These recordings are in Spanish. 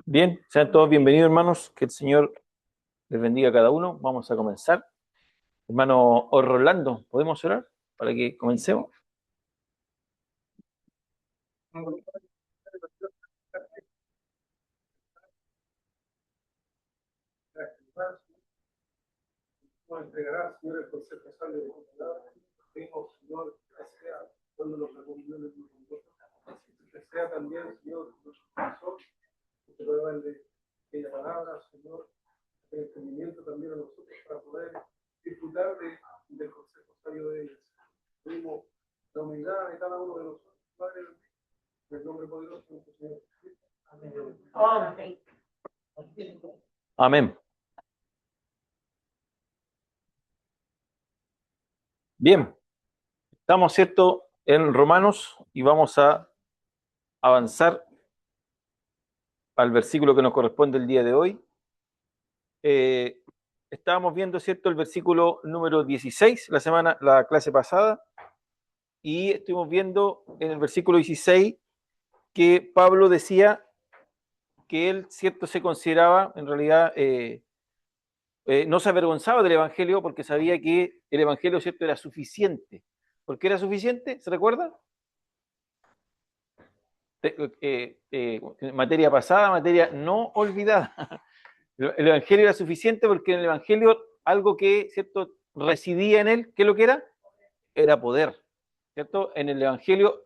Bien, sean todos bienvenidos, hermanos. Que el Señor les bendiga a cada uno. Vamos a comenzar. Hermano Orlando, ¿podemos orar para que comencemos? Nos entregará, Señor, el consejo sabio de tu palabra. Pedimos, Señor, que sea cuando nos recomienden que sea también, Señor, nuestro corazón, que te prueben de aquella palabra, Señor, el entendimiento también a nosotros para poder disfrutar del consejo sabio de ellos. Pedimos la humildad de cada uno de nosotros, Padre, en el nombre poderoso de nuestro Señor Jesucristo. Amén. Amén. Bien, estamos, ¿cierto?, en Romanos y vamos a avanzar al versículo que nos corresponde el día de hoy. Eh, Estábamos viendo, ¿cierto?, el versículo número 16 la clase pasada, y estuvimos viendo en el versículo 16 que Pablo decía que él, cierto, se consideraba, en realidad, no se avergonzaba del Evangelio porque sabía que el Evangelio, cierto, era suficiente. ¿Por qué era suficiente? ¿Se recuerda? Materia pasada, materia no olvidada. El Evangelio era suficiente porque en el Evangelio algo que, cierto, residía en él, ¿qué es lo que era? Era poder, ¿cierto? En el Evangelio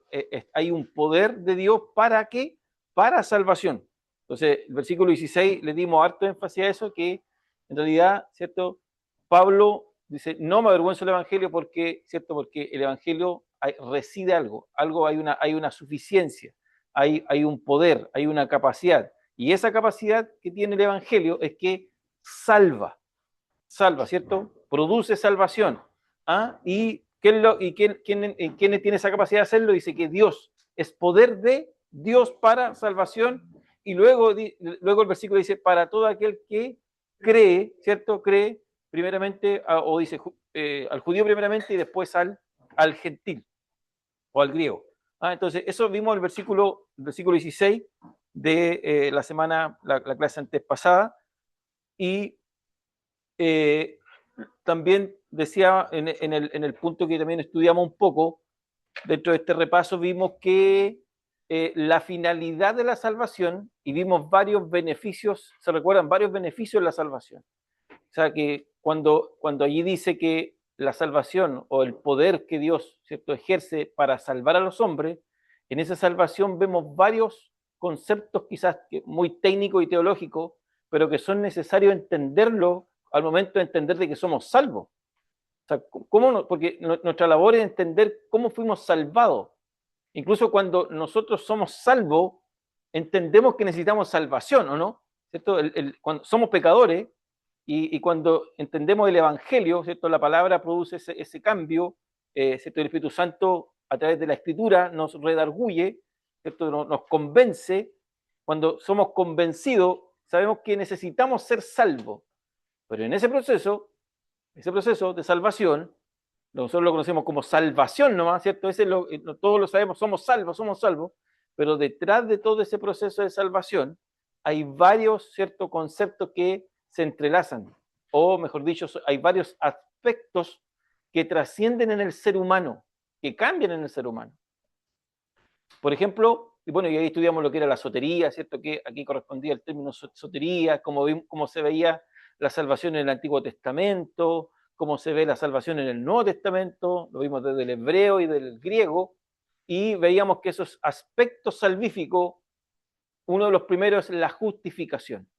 hay un poder de Dios, ¿para qué? Para salvación. Entonces, el versículo 16 le dimos harto énfasis a eso, que en realidad, ¿cierto? Pablo dice, no me avergüenzo del Evangelio porque, ¿cierto? Porque el Evangelio reside algo hay una suficiencia, hay un poder, hay una capacidad. Y esa capacidad que tiene el Evangelio es que salva, ¿cierto? Produce salvación. ¿Ah? ¿Y quién tiene esa capacidad de hacerlo? Dice que Dios es poder de Dios para salvación. Y luego el versículo dice, para todo aquel que cree, ¿cierto? Cree primeramente, o dice al judío primeramente y después al gentil o al griego. Entonces, eso vimos el versículo 16 de la clase antes pasada. Y eh, también decía en el punto que también estudiamos un poco, dentro de este repaso vimos que la finalidad de la salvación, y vimos varios beneficios, ¿se recuerdan? Varios beneficios de la salvación. O sea, que cuando allí dice que la salvación o el poder que Dios, ¿cierto?, ejerce para salvar a los hombres, en esa salvación vemos varios conceptos quizás muy técnicos y teológicos, pero que son necesarios entenderlo al momento de entender de que somos salvos. O sea, porque nuestra labor es entender cómo fuimos salvados. Incluso cuando nosotros somos salvos, entendemos que necesitamos salvación, ¿o no? ¿Cierto? Cuando somos pecadores y cuando entendemos el Evangelio, ¿cierto? La palabra produce ese cambio, ¿cierto? El Espíritu Santo a través de la Escritura nos redarguye, ¿cierto? Nos convence. Cuando somos convencidos, sabemos que necesitamos ser salvos. Pero en ese proceso de salvación, nosotros lo conocemos como salvación nomás, ¿cierto? Todos lo sabemos, somos salvos, pero detrás de todo ese proceso de salvación hay varios, ¿cierto?, conceptos que se entrelazan, o mejor dicho, hay varios aspectos que trascienden en el ser humano, que cambian en el ser humano. Por ejemplo, y bueno, y ahí estudiamos lo que era la sotería, ¿cierto? Que aquí correspondía el término sotería, cómo se veía la salvación en el Antiguo Testamento, cómo se ve la salvación en el Nuevo Testamento, lo vimos desde el hebreo y del griego, y veíamos que esos aspectos salvíficos, uno de los primeros es la justificación,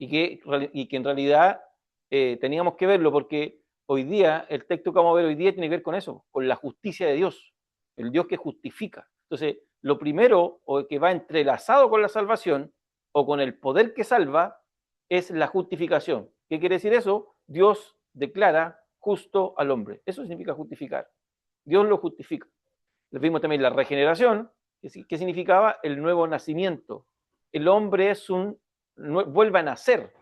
y que en realidad teníamos que verlo porque hoy día, el texto que vamos a ver hoy día tiene que ver con eso, con la justicia de Dios, el Dios que justifica. Entonces, lo primero, o que va entrelazado con la salvación, o con el poder que salva, es la justificación. ¿Qué quiere decir eso? Dios declara justo al hombre. Eso significa justificar. Dios lo justifica. Les vimos también la regeneración, que significaba el nuevo nacimiento. El hombre vuelve a nacer,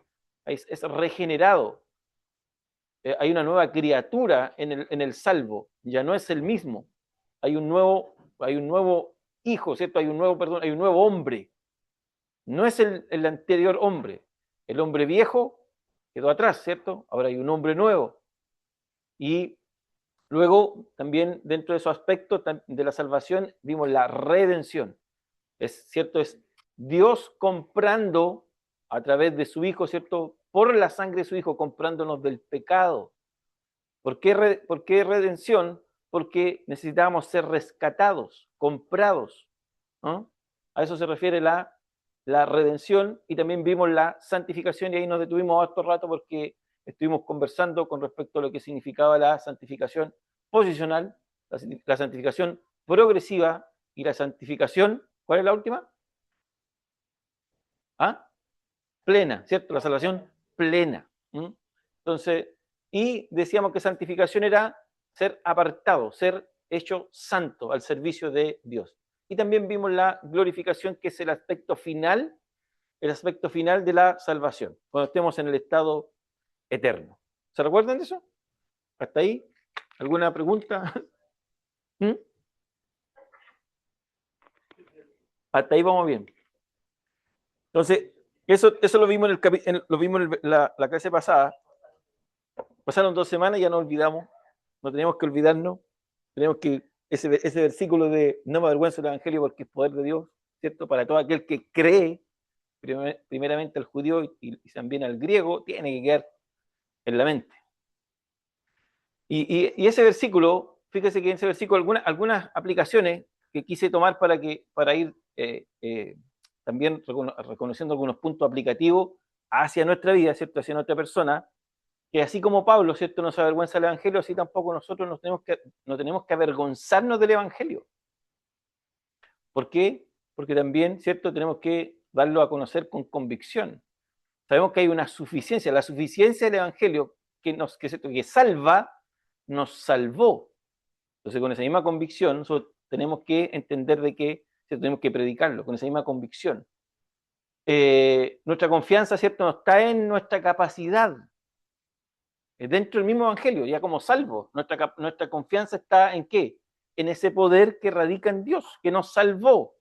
es regenerado. Hay una nueva criatura en el salvo, ya no es el mismo. Hay un nuevo hijo, ¿cierto? Hay un nuevo hombre. No es el anterior hombre. El hombre viejo quedó atrás, ¿cierto? Ahora hay un hombre nuevo. Y luego, también dentro de esos aspectos de la salvación, vimos la redención. Es cierto, es Dios comprando a través de su Hijo, ¿cierto? Por la sangre de su Hijo, comprándonos del pecado. ¿Por qué redención? Porque necesitábamos ser rescatados, comprados, ¿no? A eso se refiere la redención, y también vimos la santificación, y ahí nos detuvimos harto rato porque estuvimos conversando con respecto a lo que significaba la santificación posicional, la santificación progresiva y la santificación, ¿cuál es la última? ¿Ah? Plena, ¿cierto? La salvación plena. Entonces, y decíamos que santificación era ser apartado, ser hecho santo al servicio de Dios. Y también vimos la glorificación, que es el aspecto final de la salvación, cuando estemos en el estado eterno. ¿Se recuerdan de eso? ¿Hasta ahí? ¿Alguna pregunta? ¿Mm? Hasta ahí vamos bien. Entonces, eso lo vimos en la clase pasada. Pasaron 2 semanas y ya nos olvidamos. No tenemos que olvidarnos. Tenemos que, ese versículo de no me avergüenzo del Evangelio porque es poder de Dios, ¿cierto? Para todo aquel que cree, primeramente al judío y también al griego, tiene que quedar en la mente. Y ese versículo, fíjese que en ese versículo algunas aplicaciones que quise tomar para ir también reconociendo algunos puntos aplicativos hacia nuestra vida, ¿cierto? Hacia nuestra persona, que así como Pablo, ¿cierto?, no se avergüenza del Evangelio, así tampoco nosotros no tenemos que avergonzarnos del Evangelio. ¿Por qué? Porque también, ¿cierto?, tenemos que darlo a conocer con convicción. Sabemos que hay una suficiencia, la suficiencia del Evangelio que salva, nos salvó. Entonces, con esa misma convicción, nosotros tenemos que entender de que tenemos que predicarlo, con esa misma convicción. Nuestra confianza, ¿cierto?, no está en nuestra capacidad, dentro del mismo Evangelio, ya como salvo. Nuestra confianza está ¿en qué? En ese poder que radica en Dios, que nos salvó.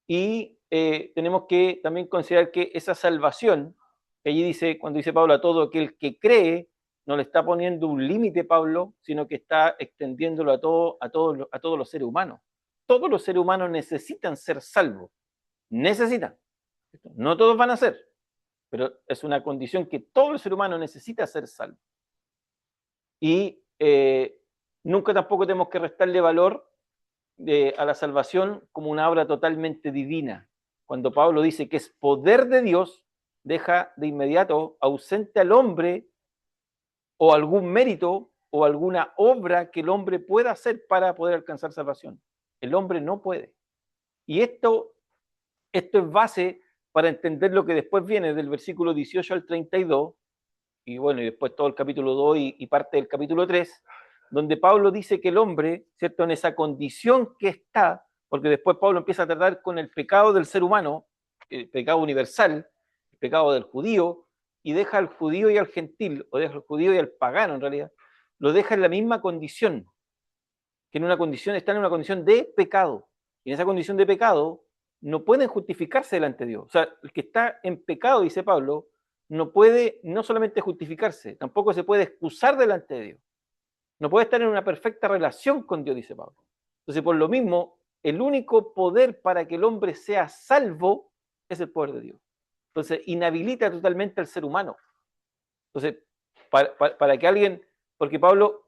Y tenemos que también considerar que esa salvación, que allí dice, cuando dice Pablo, a todo aquel que cree, no le está poniendo un límite Pablo, sino que está extendiéndolo a todos los seres humanos. Todos los seres humanos necesitan ser salvos. Necesitan. No todos van a ser, pero es una condición que todo el ser humano necesita ser salvo. Y nunca tampoco tenemos que restarle valor a la salvación como una obra totalmente divina. Cuando Pablo dice que es poder de Dios, deja de inmediato ausente al hombre o algún mérito o alguna obra que el hombre pueda hacer para poder alcanzar salvación. El hombre no puede. Y esto es base para entender lo que después viene del versículo 18 al 32, y bueno, y después todo el capítulo 2 y parte del capítulo 3, donde Pablo dice que el hombre, ¿cierto?, en esa condición que está, porque después Pablo empieza a tratar con el pecado del ser humano, el pecado universal, el pecado del judío, y deja al judío y al gentil, o deja al judío y al pagano en realidad, lo deja en la misma condición, que está en una condición de pecado. Y en esa condición de pecado no pueden justificarse delante de Dios. O sea, el que está en pecado, dice Pablo, no puede no solamente justificarse, tampoco se puede excusar delante de Dios. No puede estar en una perfecta relación con Dios, dice Pablo. Entonces, por lo mismo, el único poder para que el hombre sea salvo es el poder de Dios. Entonces, inhabilita totalmente al ser humano. Entonces, para que alguien, porque Pablo,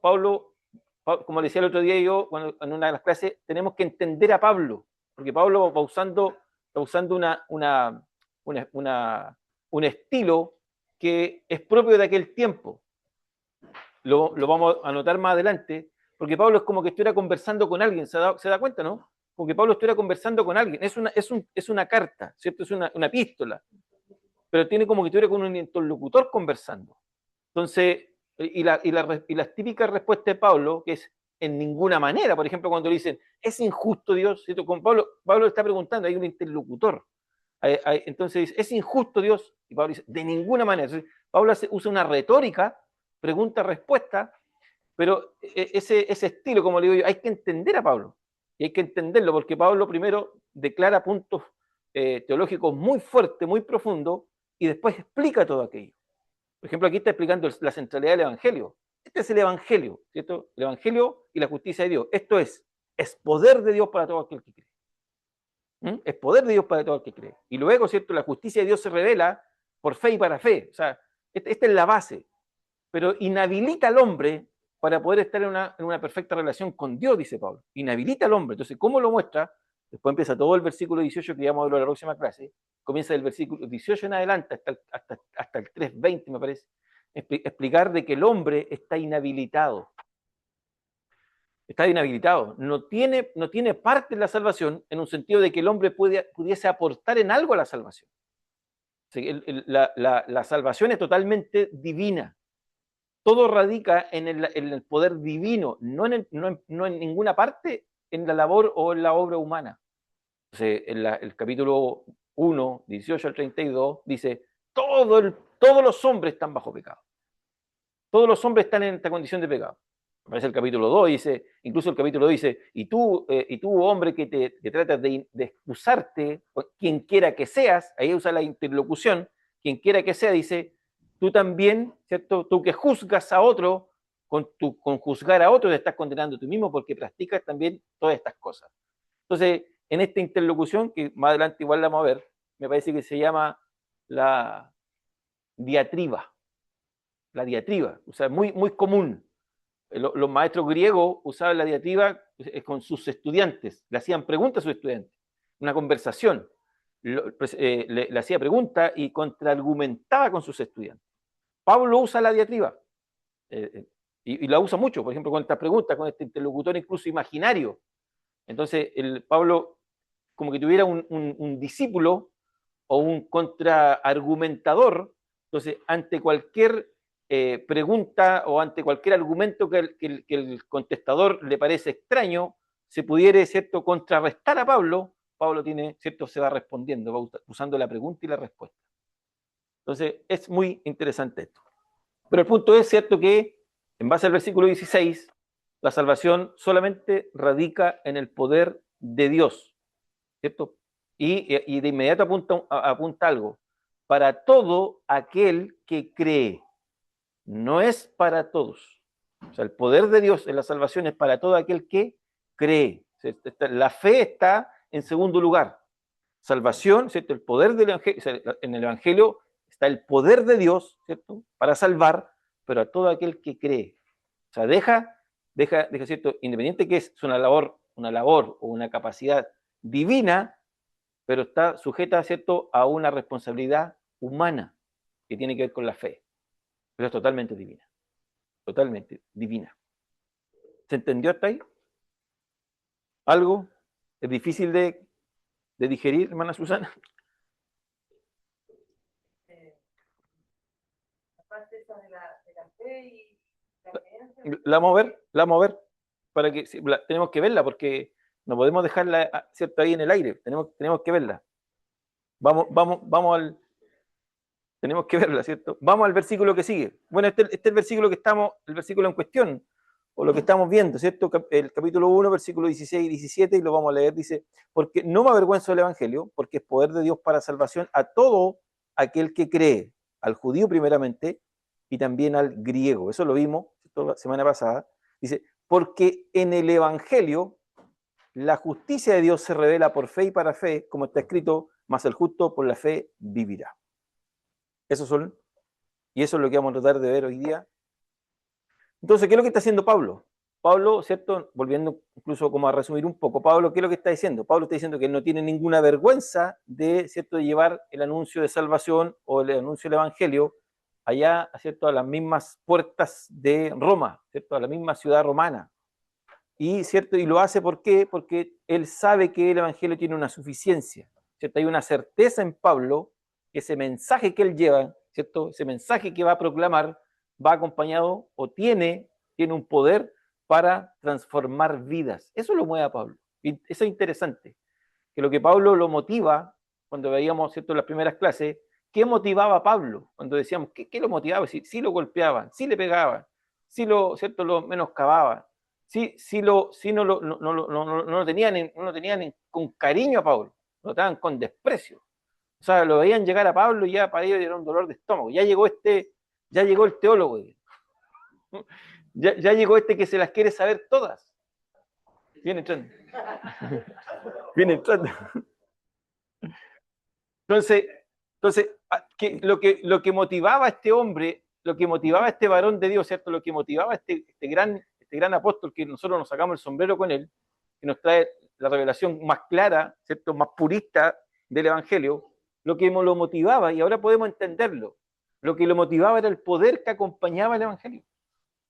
como decía el otro día yo, en una de las clases, tenemos que entender a Pablo, porque Pablo va usando un estilo que es propio de aquel tiempo. Lo vamos a notar más adelante, porque Pablo es como que estuviera conversando con alguien, ¿se da cuenta, no? Como que Pablo estuviera conversando con alguien, es una carta, ¿cierto? Es una epístola, pero tiene como que estuviera con un interlocutor conversando. Entonces, y la típica respuesta de Pablo, que es en ninguna manera, por ejemplo, cuando le dicen, ¿es injusto Dios? ¿Cierto? Con Pablo está preguntando, hay un interlocutor. Entonces, ¿es injusto Dios? Y Pablo dice, de ninguna manera. Entonces, Pablo usa una retórica, pregunta-respuesta, pero ese estilo, como le digo yo, hay que entender a Pablo. Y hay que entenderlo, porque Pablo primero declara puntos teológicos muy fuertes, muy profundos, y después explica todo aquello. Por ejemplo, aquí está explicando la centralidad del Evangelio. Este es el Evangelio, ¿cierto? El Evangelio y la justicia de Dios. Esto es poder de Dios para todo aquel que cree. Es poder de Dios para todo el que cree. Y luego, ¿cierto? La justicia de Dios se revela por fe y para fe. O sea, esta es la base. Pero inhabilita al hombre para poder estar en una perfecta relación con Dios, dice Pablo. Inhabilita al hombre. Entonces, ¿cómo lo muestra? Después empieza todo el versículo 18 que ya vamos a ver en la próxima clase. Comienza el versículo 18 en adelante hasta el 3:20, me parece. Explicar de que el hombre está inhabilitado. Está inhabilitado, no tiene parte en la salvación en un sentido de que el hombre pudiese aportar en algo a la salvación. La salvación es totalmente divina. Todo radica en el poder divino, no en ninguna parte en la labor o en la obra humana. Entonces, el capítulo 1, 18 al 32, dice, todos los hombres están bajo pecado. Todos los hombres están en esta condición de pecado. Aparece el capítulo 2, dice, incluso el capítulo 2 dice, y tú hombre que tratas de excusarte, quien quiera que seas, ahí usa la interlocución, quien quiera que sea, dice, tú también, ¿cierto? Tú que juzgas a otro, con juzgar a otro te estás condenando a tú mismo porque practicas también todas estas cosas. Entonces, en esta interlocución, que más adelante igual la vamos a ver, me parece que se llama la diatriba. La diatriba, o sea, muy, muy común. Los maestros griegos usaban la diatriba con sus estudiantes, le hacían preguntas a sus estudiantes, una conversación, le hacía preguntas y contraargumentaba con sus estudiantes. Pablo usa la diatriba y la usa mucho, por ejemplo, con estas preguntas, con este interlocutor incluso imaginario. Entonces, Pablo, como que tuviera un discípulo o un contraargumentador, entonces, ante cualquier pregunta o ante cualquier argumento que el contestador le parece extraño, se pudiera, ¿cierto?, contrarrestar a Pablo, Pablo tiene, ¿cierto?, se va respondiendo, va usando la pregunta y la respuesta. Entonces, es muy interesante esto. Pero el punto es, ¿cierto?, que en base al versículo 16, la salvación solamente radica en el poder de Dios, ¿cierto? Y de inmediato apunta algo. Para todo aquel que cree. No es para todos. O sea, el poder de Dios en la salvación es para todo aquel que cree. La fe está en segundo lugar. Salvación, ¿cierto? El poder del evangelio, o sea, en el evangelio está el poder de Dios, ¿cierto? Para salvar, pero a todo aquel que cree. O sea, deja, ¿cierto? Independiente que es una labor o una capacidad divina, pero está sujeta, ¿cierto?, a una responsabilidad humana que tiene que ver con la fe. Pero es totalmente divina. Totalmente divina. ¿Se entendió hasta ahí? ¿Algo? ¿Es difícil de digerir, hermana Susana? Aparte esa de la fe y la creencia. La vamos a ver, para que tenemos que verla porque no podemos dejarla, ¿cierto?, ahí en el aire. Tenemos que verla. Tenemos que verla, ¿cierto? Vamos al versículo que sigue. Bueno, este es el versículo el versículo en cuestión, o lo que estamos viendo, ¿cierto? El capítulo 1, versículo 16 y 17, y lo vamos a leer, dice, porque no me avergüenzo del evangelio, porque es poder de Dios para salvación a todo aquel que cree, al judío primeramente, y también al griego. Eso lo vimos, ¿cierto?, la semana pasada. Dice, porque en el evangelio la justicia de Dios se revela por fe y para fe, como está escrito, mas el justo por la fe vivirá. Y eso es lo que vamos a tratar de ver hoy día. Entonces, ¿qué es lo que está haciendo Pablo? Pablo, ¿cierto? Volviendo incluso como a resumir un poco, Pablo, ¿qué es lo que está diciendo? Pablo está diciendo que él no tiene ninguna vergüenza de, ¿cierto?, de llevar el anuncio de salvación o el anuncio del evangelio allá, ¿cierto?, a las mismas puertas de Roma, ¿cierto?, a la misma ciudad romana. Y, ¿cierto?, y lo hace ¿por qué? Porque él sabe que el evangelio tiene una suficiencia, ¿cierto? Hay una certeza en Pablo que ese mensaje que él lleva, ¿cierto?, ese mensaje que va a proclamar va acompañado o tiene un poder para transformar vidas. Eso lo mueve a Pablo. Y eso es interesante, que lo que Pablo lo motiva, cuando veíamos, ¿cierto?, las primeras clases, ¿qué motivaba a Pablo? Cuando decíamos, ¿qué lo motivaba? Si lo golpeaban, si le pegaban, si ¿cierto?, lo menoscababan, si no lo tenían con cariño a Pablo. lo trataban con desprecio. O sea, lo veían llegar a Pablo y ya para ellos era un dolor de estómago. Ya llegó el teólogo. Ya llegó este que se las quiere saber todas. Viene entrando. Viene entrando. Entonces lo que motivaba a este hombre, lo que motivaba a este varón de Dios, ¿cierto? Lo que motivaba a este gran apóstol, que nosotros nos sacamos el sombrero con él, que nos trae la revelación más clara, ¿cierto? Más purista del Evangelio, lo que lo motivaba, y ahora podemos entenderlo, lo que lo motivaba era el poder que acompañaba el Evangelio,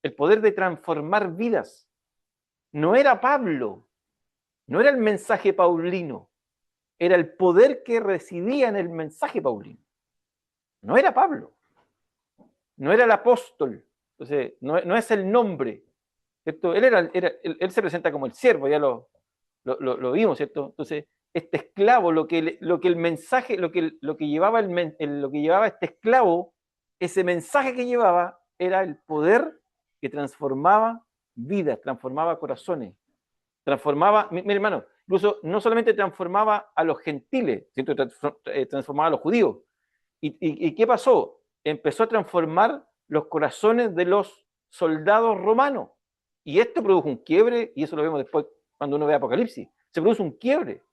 el poder de transformar vidas. No era Pablo, no era el mensaje paulino, era el poder que residía en el mensaje paulino. No era Pablo, no era el apóstol, entonces no es el nombre, ¿cierto? Él se presenta como el siervo, ya lo vimos, ¿cierto? Entonces, este esclavo, lo que el mensaje, lo que llevaba este esclavo, ese mensaje que llevaba era el poder que transformaba vidas, transformaba corazones, transformaba, mi hermano, incluso no solamente transformaba a los gentiles, ¿cierto? Transformaba a los judíos. ¿Y qué pasó? Empezó a transformar los corazones de los soldados romanos. Y esto produjo un quiebre, y eso lo vemos después cuando uno ve Apocalipsis. Se produce un quiebre,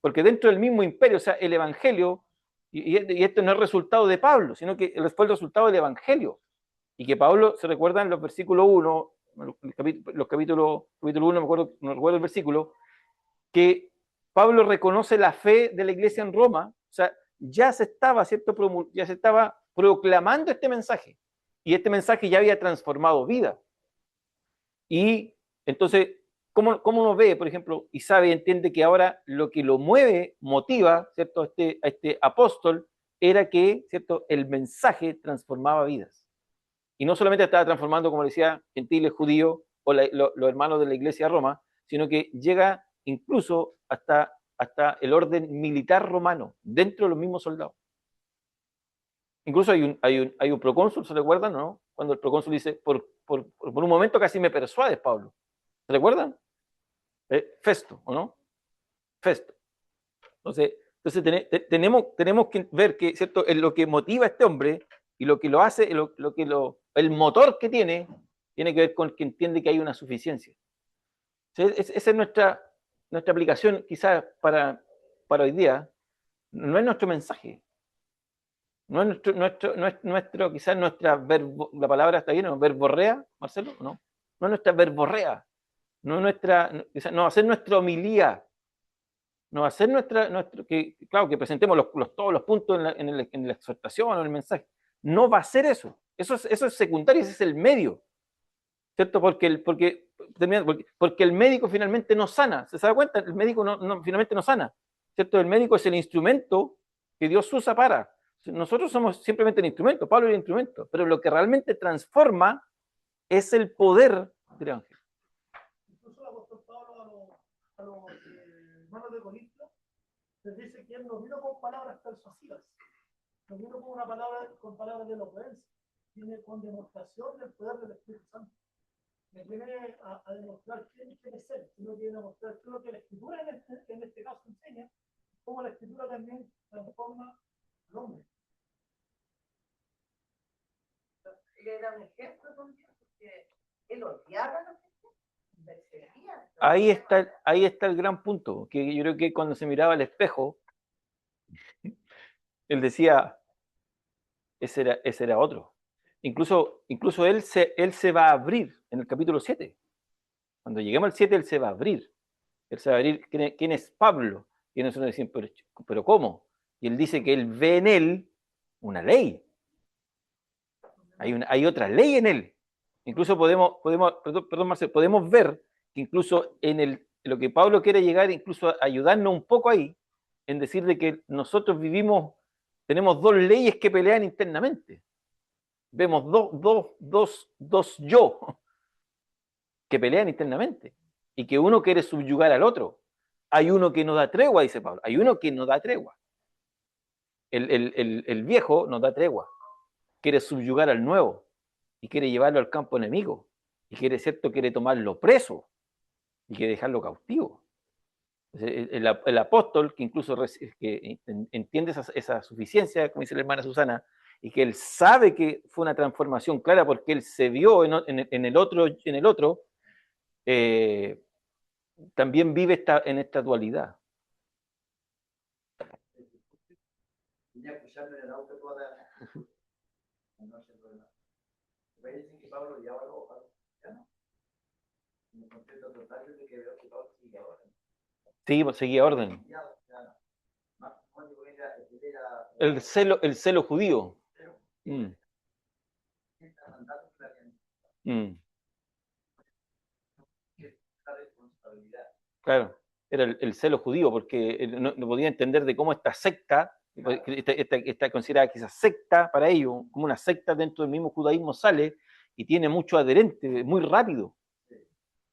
porque dentro del mismo imperio, o sea, el Evangelio, y esto no es resultado de Pablo, sino que fue el resultado del Evangelio. Y que Pablo, se recuerda en los versículos 1, los capítulos 1, no recuerdo el versículo, que Pablo reconoce la fe de la iglesia en Roma, o sea, ya se estaba proclamando este mensaje, y este mensaje ya había transformado vida. Y entonces, ¿cómo uno ve, por ejemplo, y sabe y entiende que ahora lo que lo mueve, motiva, ¿cierto?, a este apóstol, era que, ¿cierto?, el mensaje transformaba vidas. Y no solamente estaba transformando, como decía, gentiles, judíos o los hermanos de la iglesia de Roma, sino que llega incluso hasta el orden militar romano, dentro de los mismos soldados. Incluso hay un procónsul, ¿se recuerdan? ¿No? Cuando el procónsul dice, por un momento casi me persuades, Pablo. ¿Se recuerdan? Festo, ¿o no? Festo. Entonces tenemos que ver que, ¿cierto?, lo que motiva a este hombre y lo que lo hace, el motor que tiene que ver con que entiende que hay una suficiencia. Esa es nuestra aplicación, quizás para hoy día. No es nuestro mensaje. No es nuestro, quizás nuestra la palabra está bien, ¿no? Verborrea, Marcelo, ¿no? No es nuestra verborrea. No es quizás no va a ser nuestra homilía. No va a ser claro, que presentemos todos los puntos en la exhortación o en el mensaje. No va a ser eso. Eso es secundario, ese es el medio. ¿Cierto? Porque el médico finalmente no sana. ¿Se da cuenta? El médico finalmente no sana. ¿Cierto? El médico es el instrumento que Dios usa para. Nosotros somos simplemente el instrumento, Pablo es el instrumento, pero lo que realmente transforma es el poder del Evangelio. Incluso el apóstol Pablo a los hermanos de Corinto les dice que él no vino con palabras persuasivas, no vino con palabras de elocuencia, viene con demostración del poder del Espíritu Santo. Me viene a demostrar quién quiere ser, sino que viene a demostrar lo que la Escritura en este caso enseña, cómo la Escritura también transforma al hombre. Él era un ejemplo también, porque él odiaba a los que perseguían. Ahí está el gran punto, que yo creo que cuando se miraba al espejo, él decía, ese era otro. Incluso él se va a abrir en el capítulo 7. Cuando lleguemos al 7, él se va a abrir. Él se va a abrir quién es Pablo. Y nosotros decimos, pero ¿cómo? Y él dice que él ve en él una ley. Hay otra ley en él. Incluso perdón, Marcelo, podemos ver que incluso en lo que Pablo quiere llegar, incluso a ayudarnos un poco ahí, en decir de que nosotros tenemos dos leyes que pelean internamente. Vemos dos yo que pelean internamente y que uno quiere subyugar al otro. Hay uno que no da tregua, dice Pablo. Hay uno que no da tregua. El viejo no da tregua. Quiere subyugar al nuevo y quiere llevarlo al campo enemigo y quiere tomarlo preso y quiere dejarlo cautivo. El apóstol, que incluso que entiende esa suficiencia, como dice la hermana Susana, y que él sabe que fue una transformación clara porque él se vio en el otro, también vive en esta dualidad. Venía escuchando en el auto toda la noche. Me dicen que Pablo ya va a los cristianos. Me contento total de que veo que Pablo sigue orden. Sí, pues, seguía orden. El celo judío. Claro, era el celo judío, porque no podía entender de cómo esta secta, esta considerada que esa secta para ellos, como una secta dentro del mismo judaísmo sale y tiene mucho adherente, muy rápido.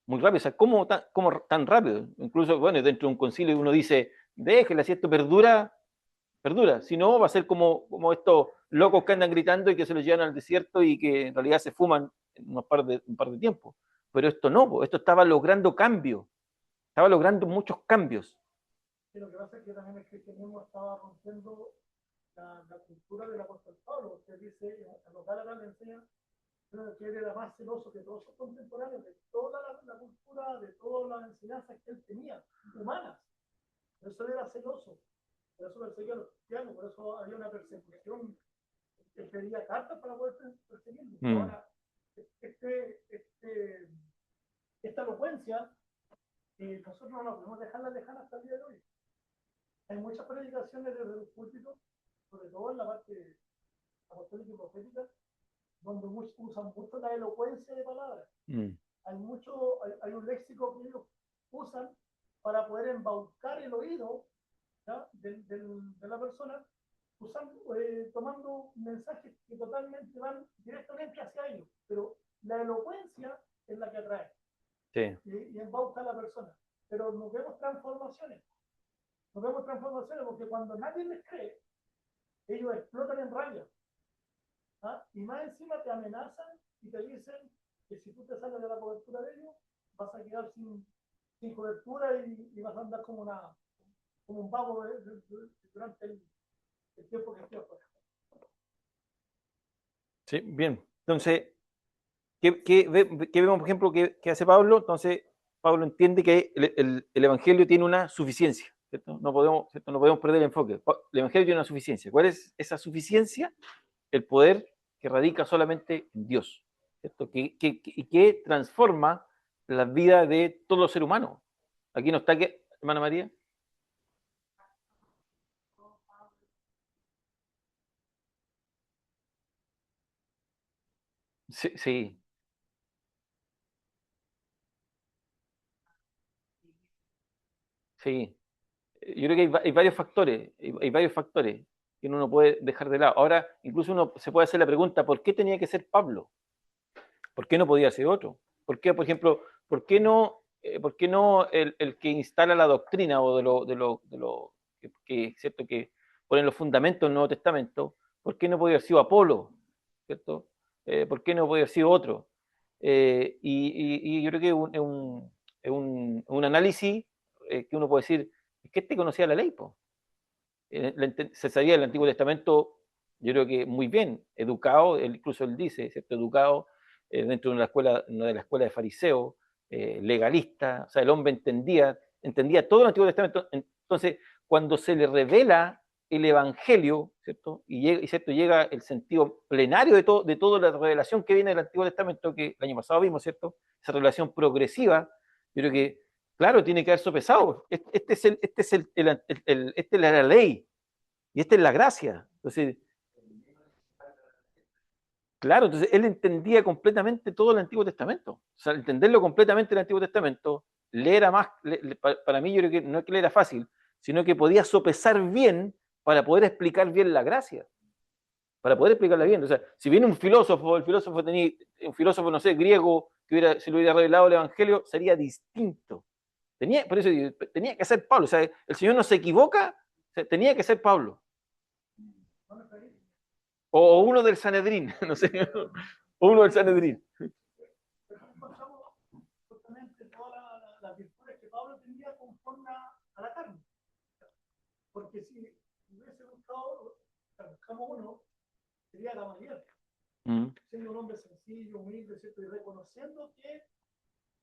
Muy rápido, o sea, ¿cómo tan rápido? Incluso, bueno, dentro de un concilio uno dice, déjela, si esto perdura, si no, va a ser como estos locos que andan gritando y que se los llevan al desierto y que en realidad se fuman en un par de tiempo. Pero esto no, esto estaba logrando cambios, estaba logrando muchos cambios. Y lo que pasa es que también el cristianismo estaba rompiendo la cultura del apóstol Pablo. Usted dice, a los Gálatas le enseñan que él era más celoso que todos sus contemporáneos, de toda la cultura, de todas las enseñanzas que él tenía, humanas. Por eso él era celoso, por eso perseguía a los cristianos, por eso había una persecución. Él pedía cartas para poder perseguirlos. Ahora, esta elocuencia, nosotros no podemos dejarla lejana hasta el día de hoy. Hay muchas predicaciones desde los púlpitos, sobre todo en la parte apostólica y profética, donde usan mucho la elocuencia de palabras. Hay un léxico que ellos usan para poder embaucar el oído, ¿ya? de la persona, tomando mensajes que totalmente van directamente hacia ellos, pero la elocuencia es la que atrae. Sí. Y embauca a la persona. Pero nos vemos transformaciones porque cuando nadie les cree, ellos explotan en rabia. ¿Ah? Y más encima te amenazan y te dicen que si tú te sales de la cobertura de ellos, vas a quedar sin cobertura y vas a andar como un vago durante el tiempo que estés afuera. Sí, bien. Entonces, ¿qué vemos, por ejemplo, que hace Pablo? Entonces, Pablo entiende que el Evangelio tiene una suficiencia, ¿cierto? No podemos perder el enfoque. El Evangelio tiene una suficiencia. ¿Cuál es esa suficiencia? El poder que radica solamente en Dios, ¿cierto? Que transforma la vida de todo ser humano. Aquí no está, hermana María. Sí, sí. Sí. Yo creo que hay varios factores, hay varios factores que uno no puede dejar de lado. Ahora, incluso uno se puede hacer la pregunta, ¿por qué tenía que ser Pablo? ¿Por qué no podía ser otro? ¿Por qué, por ejemplo, por qué no el que instala la doctrina o de lo ¿cierto? Que pone los fundamentos del Nuevo Testamento? ¿Por qué no podía haber sido Apolo? ¿Cierto? ¿Por qué no podía haber sido otro? Y yo creo que es un análisis que uno puede decir, es que este conocía la ley, po. Se sabía el Antiguo Testamento, yo creo que muy bien, educado, incluso él dice, ¿cierto? Educado dentro de una escuela de fariseos, legalista, o sea, el hombre entendía todo el Antiguo Testamento. Entonces, cuando se le revela el Evangelio, ¿cierto? ¿cierto? Llega el sentido plenario de toda la revelación que viene del Antiguo Testamento, que el año pasado vimos, ¿cierto? Esa revelación progresiva, yo creo que claro, tiene que haber sopesado. Esta es la ley y esta es la gracia. Entonces, claro, entonces él entendía completamente todo el Antiguo Testamento. O sea, entenderlo completamente el Antiguo Testamento le era más, para mí yo creo que no es que le era fácil, sino que podía sopesar bien para poder explicar bien la gracia. Para poder explicarla bien. O sea, si viene el filósofo tenía, un filósofo, no sé, griego, que se le hubiera revelado el Evangelio, sería distinto. Por eso tenía que ser Pablo. O sea, el Señor no se equivoca, o sea, tenía que ser Pablo. O uno del Sanedrín, no sé. O uno del Sanedrín. Justamente todas las virtudes que Pablo tenía conforme a la carne. Porque si hubiese buscamos uno, sería Gamaliel, siendo un hombre sencillo, humilde, ¿cierto? Y reconociendo que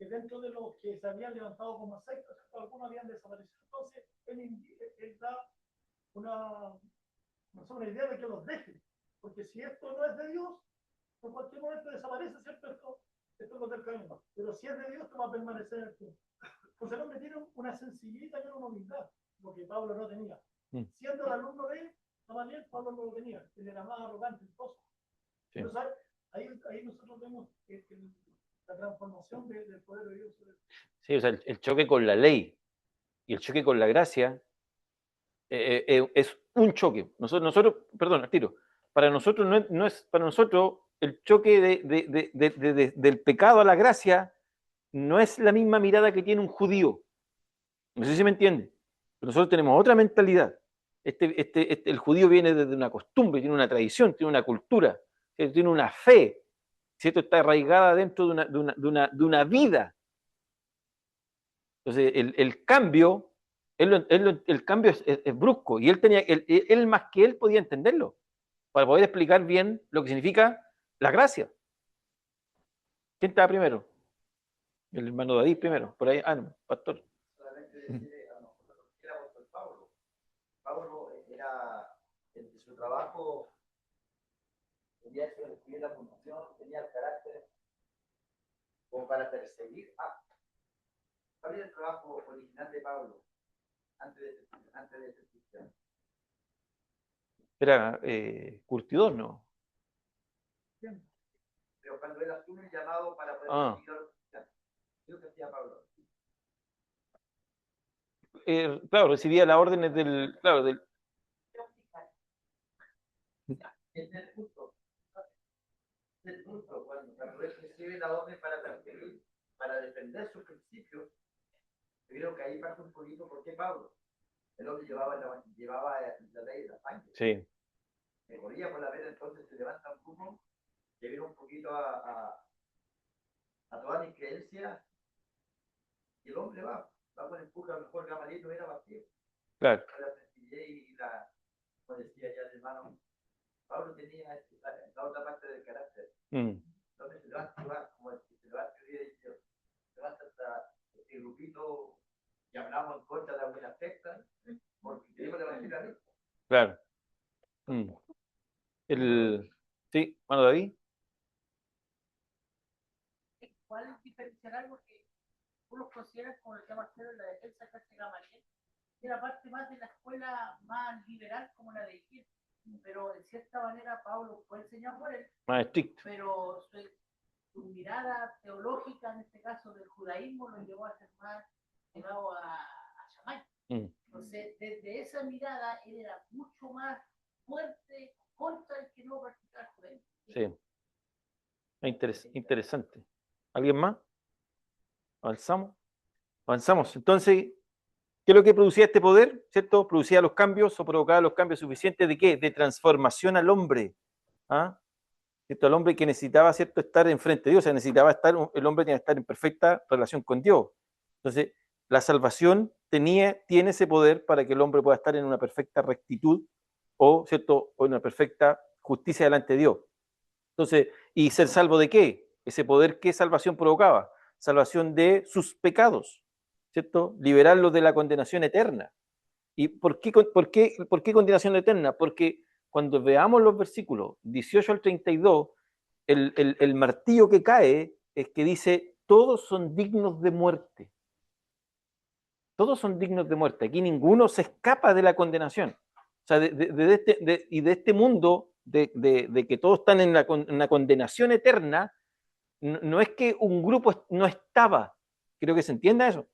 dentro de los que se habían levantado como sectas, algunos habían desaparecido. Entonces, él da una idea de que los deje. Porque si esto no es de Dios, en cualquier momento desaparece, ¿cierto? Esto es lo del camino. Pero si es de Dios, esto va a permanecer en el tiempo. Entonces el hombre tiene una sencillez y una humildad, lo que Pablo no tenía. Siendo el alumno de Gamaliel, Pablo no lo tenía. Él era más arrogante, entonces. Sí. Entonces ahí nosotros vemos la transformación del poder de Dios. Sí, o sea, el choque con la ley y el choque con la gracia es un choque. Nosotros, perdón, al tiro. Para nosotros no es para nosotros el choque del pecado a la gracia no es la misma mirada que tiene un judío. No sé si me entiende. Pero nosotros tenemos otra mentalidad. El judío viene desde una costumbre, tiene una tradición, tiene una cultura, tiene una fe, ¿cierto? Está arraigada dentro de una vida. Entonces, el cambio, el cambio es brusco, y él más que él podía entenderlo, para poder explicar bien lo que significa la gracia. ¿Quién estaba primero? El hermano David primero, por ahí, no, pastor. Solamente decirle a nosotros que era Pablo. Pablo era, en su trabajo, tenía la función, tenía el carácter como para perseguir. ¿Cuál era el trabajo original de Pablo antes de ser cristiano? Era curtidor, ¿no? Pero cuando él asume el llamado para poder perseguir a los cristianos, ¿qué es lo que hacía Pablo? Claro, recibía las órdenes del. Es el justo. Cuando él recibe la orden para perseguir, para defender sus principios, yo creo que ahí pasa un poquito por qué Pablo. El hombre llevaba la ley de la sangre. Sí. Me corría por la vena, entonces se levanta un grupo que viene un poquito a toda la increencia, y el hombre va con empuje. A lo mejor Gamaliel no era vacío. Claro. La sencillez y como decía ya el hermano, Pablo tenía la otra parte del carácter. Entonces se levanta, como se levanta el día de Dios, se levanta hasta este grupito que hablamos en contra de algunas sectas, porque queremos levantar a Dios. Claro. Sí, bueno, David. ¿Cuál diferenciará algo que tú los consideras como el que más en la defensa que hace Gamaliel? Que era parte más de la escuela más liberal como la de Higgins, pero en cierta manera Pablo fue enseñado por él, más estricto, pero su mirada teológica, en este caso del judaísmo, lo llevó a ser más llegado a Shammai. Entonces, desde esa mirada, él era mucho más fuerte contra el que no practicaba el judaísmo. Sí. Interesante. ¿Alguien más? Avanzamos. Entonces, ¿qué es lo que producía este poder? ¿Cierto? Producía los cambios o provocaba los cambios suficientes ¿de qué? De transformación al hombre. ¿Cierto? Al hombre que necesitaba, ¿cierto?, estar enfrente de Dios. O sea, el hombre tenía que estar en perfecta relación con Dios. Entonces, la salvación tiene ese poder para que el hombre pueda estar en una perfecta rectitud ¿cierto?, o en una perfecta justicia delante de Dios. Entonces, ¿y ser salvo de qué? Ese poder, ¿qué salvación provocaba? Salvación de sus pecados, ¿cierto? Liberarlos de la condenación eterna. ¿Y por qué condenación eterna? Porque cuando veamos los versículos 18 al 32, el martillo que cae es que dice, todos son dignos de muerte. Todos son dignos de muerte. Aquí ninguno se escapa de la condenación. O sea, de este mundo, de que todos están en la condenación eterna, no es que un grupo no estaba. Creo que se entienda eso.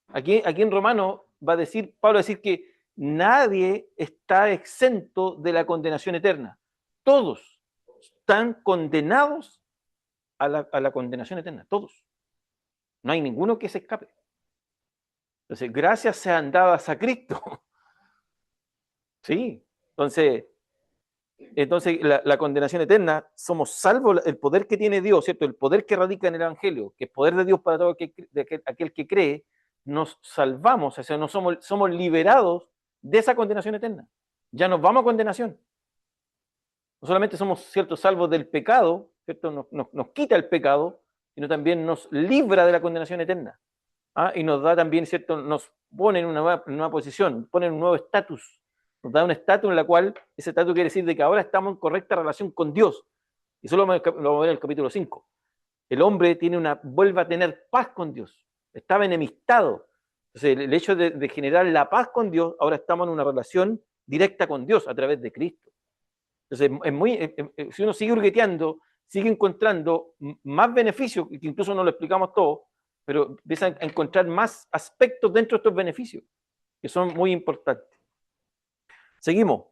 Aquí en Romano Pablo va a decir que nadie está exento de la condenación eterna. Todos están condenados a la condenación eterna. Todos. No hay ninguno que se escape. Entonces, gracias sean dadas a Cristo. Sí. Entonces la condenación eterna, somos salvos, el poder que tiene Dios, ¿cierto? El poder que radica en el Evangelio, que es poder de Dios para todo aquel que cree, nos salvamos, o sea, no somos liberados de esa condenación eterna. Ya nos vamos a condenación. No solamente somos, ¿cierto?, salvos del pecado, ¿cierto? Nos quita el pecado, sino también nos libra de la condenación eterna. ¿Ah? Y nos da también, ¿cierto?, nos pone en una nueva posición, pone en un nuevo estatus. Nos da un estatus en la cual, ese estatus quiere decir de que ahora estamos en correcta relación con Dios. Y eso lo vamos a ver en el capítulo 5. El hombre vuelve a tener paz con Dios. Estaba enemistado. Entonces, el hecho de generar la paz con Dios, ahora estamos en una relación directa con Dios a través de Cristo. Entonces, si uno sigue hurgueteando, sigue encontrando más beneficios, que incluso no lo explicamos todo, pero empieza a encontrar más aspectos dentro de estos beneficios, que son muy importantes. Seguimos.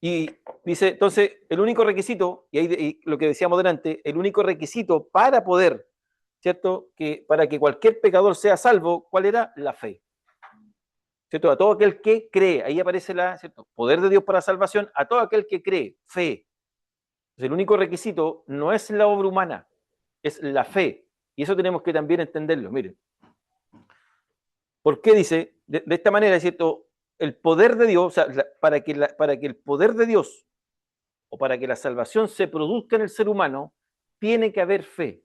Y dice, entonces, el único requisito, y lo que decíamos delante, el único requisito para poder, ¿cierto?, para que cualquier pecador sea salvo, ¿cuál era? La fe. ¿Cierto? A todo aquel que cree, ahí aparece ¿cierto?, poder de Dios para salvación, a todo aquel que cree, fe. Entonces, el único requisito no es la obra humana, es la fe. Y eso tenemos que también entenderlo. Miren. ¿Por qué dice? De esta manera, ¿cierto?, el poder de Dios, o sea, para que el poder de Dios o para que la salvación se produzca en el ser humano, tiene que haber fe.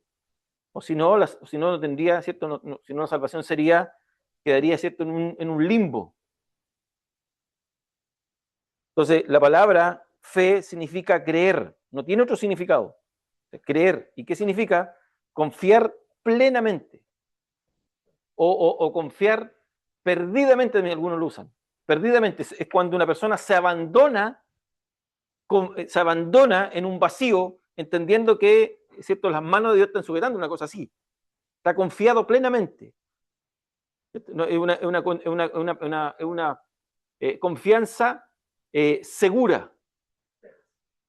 O si no, no tendría, ¿cierto? Si no, la salvación quedaría, ¿cierto?, en un limbo. Entonces, la palabra fe significa creer, no tiene otro significado. Creer. ¿Y qué significa? Confiar plenamente. O confiar perdidamente, algunos lo usan. Perdidamente es cuando una persona se abandona en un vacío, entendiendo que, ¿cierto?, las manos de Dios están sujetando, una cosa así. Está confiado plenamente. Es una confianza segura.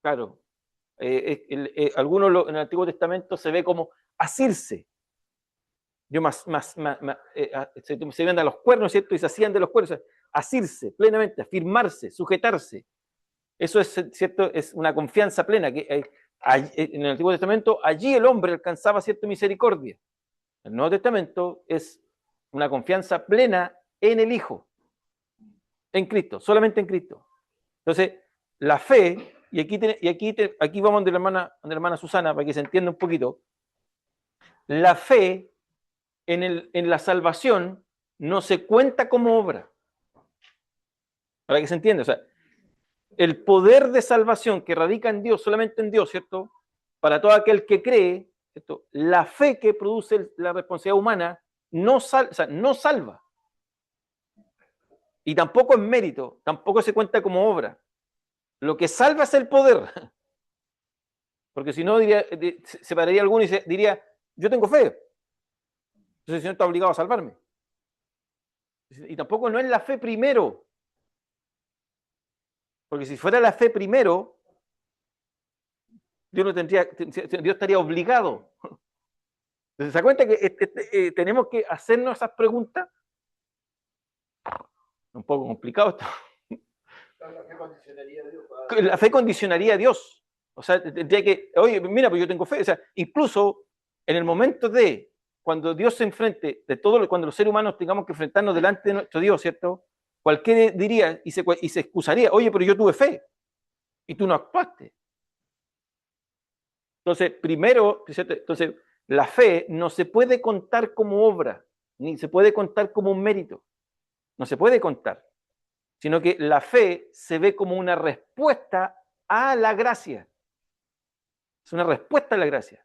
Claro. Algunos en el Antiguo Testamento se ve como asirse. Se ven a los cuernos, ¿cierto? Y se hacían de los cuernos. Asirse plenamente, afirmarse, sujetarse. Eso es, ¿cierto?, es una confianza plena. Que en el Antiguo Testamento, allí el hombre alcanzaba cierta misericordia. El Nuevo Testamento es una confianza plena en el Hijo, en Cristo, solamente en Cristo. Entonces, la fe, y aquí vamos de la hermana Susana, para que se entienda un poquito. La fe en la salvación no se cuenta como obra. Para que se entienda, o sea, el poder de salvación que radica en Dios, solamente en Dios, ¿cierto? Para todo aquel que cree, ¿cierto? La fe que produce la responsabilidad humana no salva. Y tampoco es mérito, tampoco se cuenta como obra. Lo que salva es el poder. Porque si no, se pararía alguno y diría, yo tengo fe. Entonces el Señor está obligado a salvarme. Y tampoco no es la fe primero. Porque si fuera la fe primero, Dios estaría obligado. Entonces, ¿se da cuenta que tenemos que hacernos esas preguntas? Un poco complicado esto. La fe condicionaría a Dios. La fe condicionaría a Dios. O sea, tendría que, oye, mira, pues yo tengo fe. O sea, incluso en el momento cuando Dios se enfrente, cuando los seres humanos tengamos que enfrentarnos delante de nuestro Dios, ¿cierto? Cualquiera diría y se excusaría, oye, pero yo tuve fe y tú no actuaste. Entonces, primero, ¿cierto? Entonces, la fe no se puede contar como obra, ni se puede contar como un mérito. No se puede contar, sino que la fe se ve como una respuesta a la gracia. Es una respuesta a la gracia.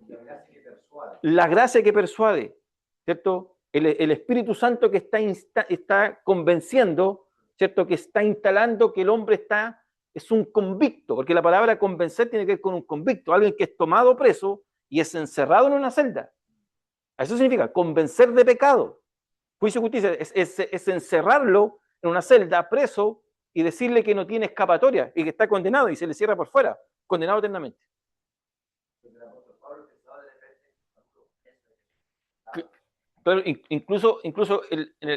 La gracia que persuade. La gracia que persuade, ¿cierto? El Espíritu Santo que está convenciendo, ¿cierto? Que está instalando que el hombre es un convicto, porque la palabra convencer tiene que ver con un convicto, alguien que es tomado preso y es encerrado en una celda. Eso significa convencer de pecado. Juicio y justicia es encerrarlo en una celda, preso, y decirle que no tiene escapatoria y que está condenado y se le cierra por fuera, condenado eternamente. Pero incluso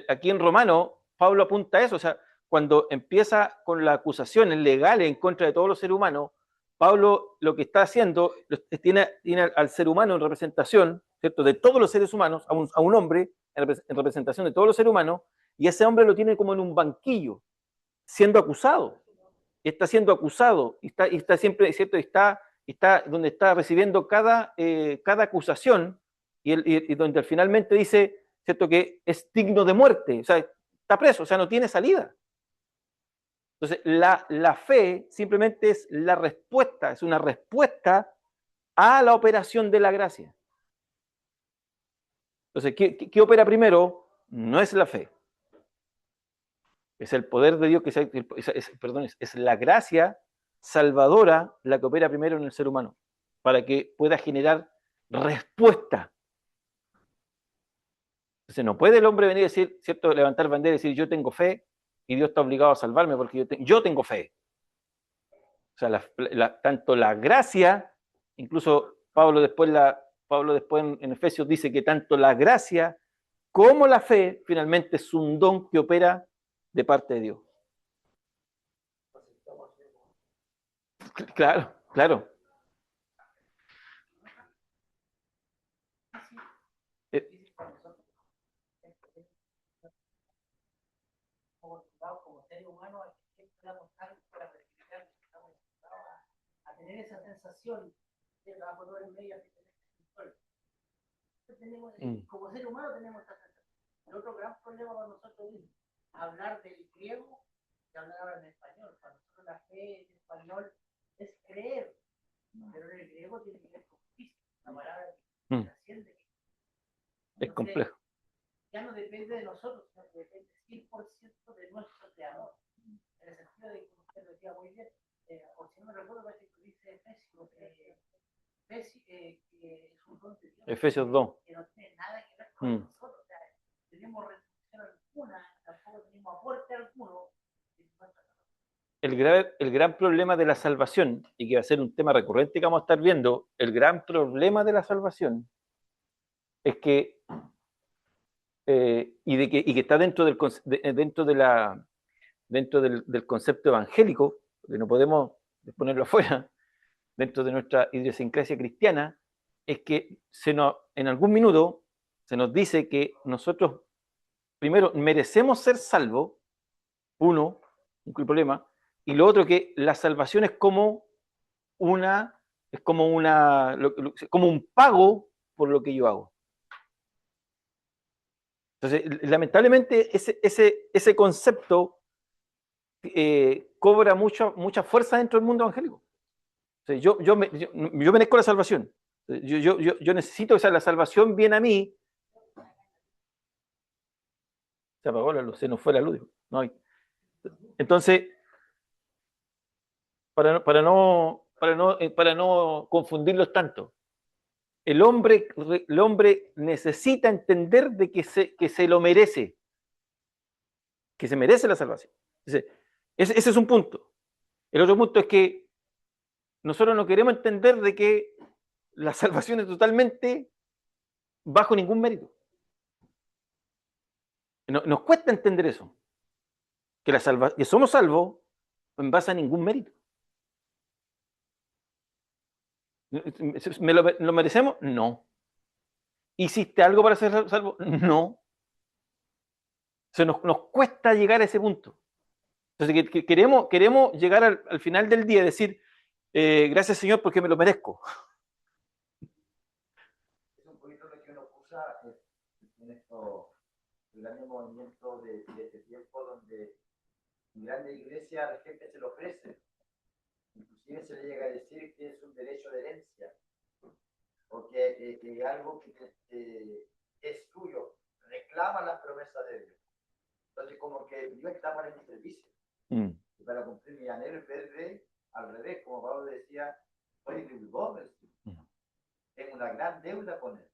aquí en Romano, Pablo apunta a eso, o sea, cuando empieza con las acusaciones legales en contra de todos los seres humanos, Pablo lo que está haciendo, tiene al ser humano en representación, ¿cierto?, de todos los seres humanos, a un hombre, en representación de todos los seres humanos, y ese hombre lo tiene como en un banquillo, siendo acusado. Está siendo acusado, y está siempre, ¿cierto? Está donde está recibiendo cada acusación, y donde finalmente dice, ¿cierto?, que es digno de muerte, o sea, está preso, o sea, no tiene salida. Entonces, la fe simplemente es la respuesta, es una respuesta a la operación de la gracia. Entonces, ¿qué opera primero? No es la fe. Es el poder de Dios, es la gracia salvadora la que opera primero en el ser humano, para que pueda generar respuesta. Entonces, no puede el hombre venir a decir, ¿cierto?, levantar bandera y decir, yo tengo fe, y Dios está obligado a salvarme porque yo tengo fe. O sea, tanto la gracia, incluso Pablo después en Efesios dice que tanto la gracia como la fe finalmente es un don que opera de parte de Dios. Claro, claro. Como seres humanos, siempre damos algo para verificar que estamos a tener esa sensación de la color en medio como ser humano tenemos esa sensación. El otro gran problema para nosotros es hablar del griego y hablar ahora en español. Para nosotros la fe en español es creer, pero en el griego tiene que ver con Cristo, la palabra que trasciende. Es complejo. Ya no depende de nosotros, sino que depende 100% de nuestro creador. En el sentido de que usted decía muy bien, por si no me recuerdo, parece que dice Efesios, que es un don de Dios. Efesios 2. Que no tiene nada que ver con nosotros. O sea, tenemos restricción alguna, tampoco tenemos aporte alguno. El gran problema de la salvación, y que va a ser un tema recurrente que vamos a estar viendo, el gran problema de la salvación es que y que está dentro del concepto evangélico, porque no podemos ponerlo afuera, dentro de nuestra idiosincrasia cristiana, es que en algún minuto se nos dice que nosotros primero merecemos ser salvos, un problema, y lo otro que la salvación es como un pago por lo que yo hago. Entonces, lamentablemente, ese concepto cobra mucha fuerza dentro del mundo evangélico. O sea, yo merezco la salvación. Yo necesito que la salvación viene a mí. Se apagó la luz, se nos fue la luz. No hay. Entonces, para no confundirlos tanto, el hombre necesita entender de que se lo merece, que se merece la salvación. Ese es un punto. El otro punto es que nosotros no queremos entender de que la salvación es totalmente bajo ningún mérito. Nos cuesta entender eso, que somos salvos en base a ningún mérito. ¿Lo merecemos? No. ¿Hiciste algo para ser salvo? No. O sea, nos cuesta llegar a ese punto. Entonces, que queremos llegar al final del día y decir, gracias Señor porque me lo merezco. Es un poquito lo que uno usa en esto, el gran movimiento de este tiempo donde en grandes iglesias la gente se lo ofrece. Inclusive se le llega a decir que es un derecho de herencia, porque es algo que es tuyo, reclama las promesas de Dios. Entonces, como que Dios está para mi servicio. Y para cumplir mi anhelo, en vez de al revés, como Pablo decía, soy deudor del Señor. Tengo una gran deuda con él.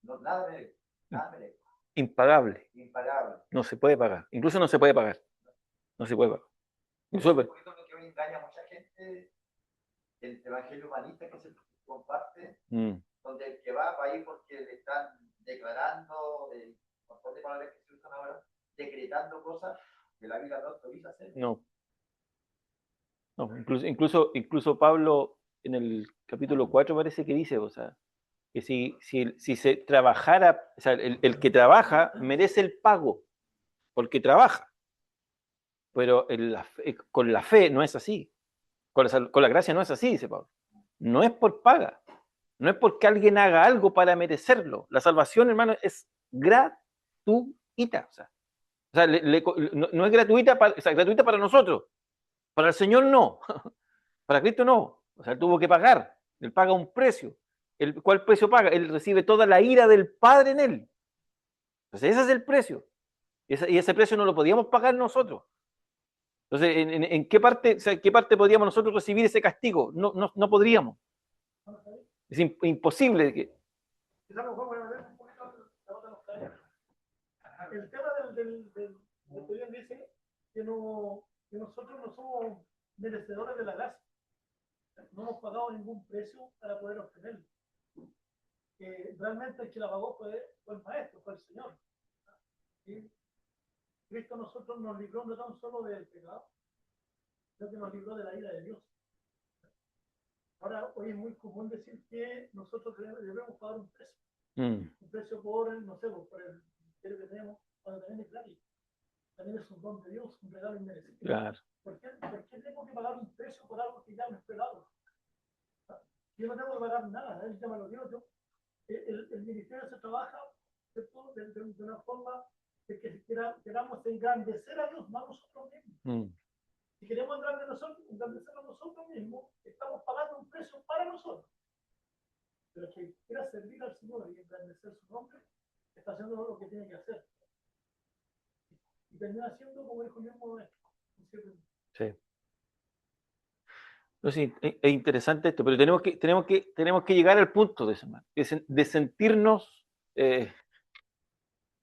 No, nada merezco. Impagable. Impagable. No se puede pagar. Incluso no se puede pagar. No se puede pagar. Es un poquito lo que hoy engaña a mucha gente, el evangelio humanista que se comparte, donde el que va a ir porque le están declarando, un montón de palabras que se usan ahora, decretando cosas que la Biblia no autoriza hacer. No, incluso Pablo en el capítulo 4 parece que dice, o sea, que si se trabajara, o sea, el que trabaja merece el pago, porque trabaja. Pero con la fe no es así. Con la gracia no es así, dice Pablo. No es por paga. No es porque alguien haga algo para merecerlo. La salvación, hermano, es gratuita. No es gratuita para, o sea, gratuita para nosotros. Para el Señor no. Para Cristo no. O sea, él tuvo que pagar. Él paga un precio. ¿Cuál precio paga? Él recibe toda la ira del Padre en él. Entonces, ese es el precio. Y ese precio no lo podíamos pagar nosotros. Entonces, ¿en qué parte, o sea, qué parte podríamos nosotros recibir ese castigo? No podríamos. Es imposible. Quizás mejor voy a ver un poquito la otra nos cae. El tema del que bien dice que nosotros no somos merecedores de la gracia. No hemos pagado ningún precio para poder obtenerlo. Que realmente el que la pagó fue el Maestro, fue el Señor. ¿Sí? Cristo a nosotros nos libró no tan solo del pecado, sino que nos libró de la ira de Dios. Ahora, hoy es muy común decir que nosotros debemos pagar un precio. Un precio por, no sé, por el ministerio que tenemos, cuando también es gratis. También es un don de Dios, un regalo inmerecido. Claro. ¿Por qué tengo que pagar un precio por algo que ya me he esperado? Yo no tengo que pagar nada, él ya me lo dio. El ministerio se trabaja de una forma de que queramos engrandecer a Dios, no a nosotros mismos. Si queremos engrandecer a nosotros mismos, estamos pagando un precio para nosotros. Pero que quiera servir al Señor y engrandecer su nombre, está haciendo lo que tiene que hacer. Y termina haciendo como dijo el mismo maestro. Sí. Entonces, es interesante esto, pero tenemos que llegar al punto de eso, de sentirnos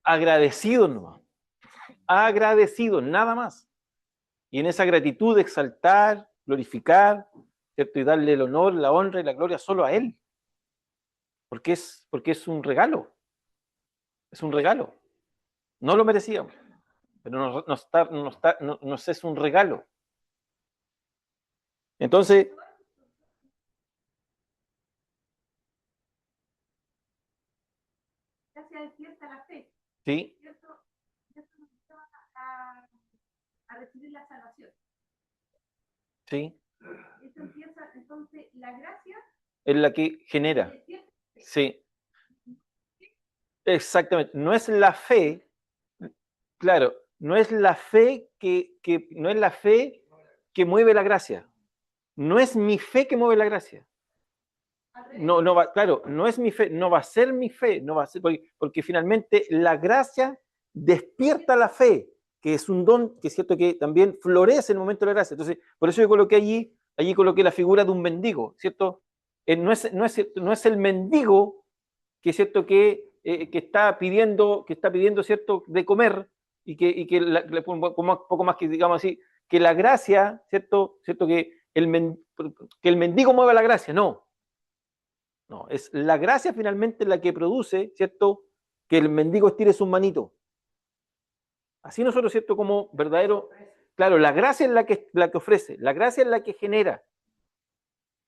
agradecidos nomás. Agradecidos, nada más. Y en esa gratitud exaltar, glorificar, ¿cierto? Y darle el honor, la honra y la gloria solo a Él. Porque es un regalo. Es un regalo. No lo merecíamos, pero nos es un regalo. Entonces, Gracias despierta la fe. sí. ¿Cierto? Esto nos lleva a recibir la salvación. Sí. Esto empieza, entonces, la gracia Es la que genera. Sí. Exactamente. No es la fe, claro, no es la fe no es la fe que mueve la gracia. No es mi fe que mueve la gracia. No va, claro, no es mi fe, no va a ser mi fe, no va a ser, porque finalmente la gracia despierta la fe, que es un don que es cierto que también florece en el momento de la gracia. Entonces, por eso yo coloqué allí coloqué la figura de un mendigo, ¿cierto? No es el mendigo que es cierto que está pidiendo, cierto, de comer y que poco más que digamos así, que la gracia, ¿cierto? Que el mendigo mueva la gracia, no. No, es la gracia finalmente la que produce, ¿cierto? Que el mendigo estire su manito. Así nosotros, ¿cierto? Como verdadero, claro, la gracia es la que ofrece, la gracia es la que genera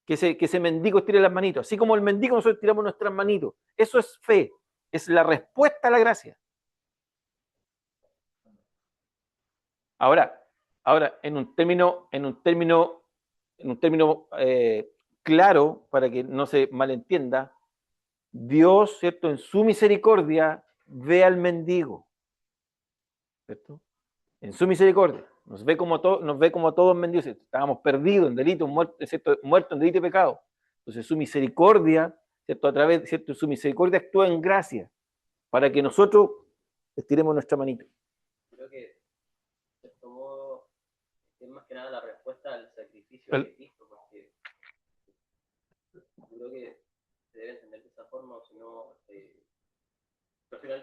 que ese mendigo estire las manitos. Así como el mendigo nosotros tiramos nuestras manitos. Eso es fe, es la respuesta a la gracia. Ahora, en un término claro, para que no se malentienda, Dios, ¿cierto? En su misericordia ve al mendigo, ¿cierto? En su misericordia. Nos ve como todos mendigos. Estábamos perdidos en delitos, muertos en delito y pecado. Entonces su misericordia, ¿cierto? A través, ¿cierto? Su misericordia actúa en gracia para que nosotros estiremos nuestra manita. Creo que de cierto modo es más que nada la respuesta al sacrificio de Cristo, porque yo creo que se debe entender de esa forma, o si no, al final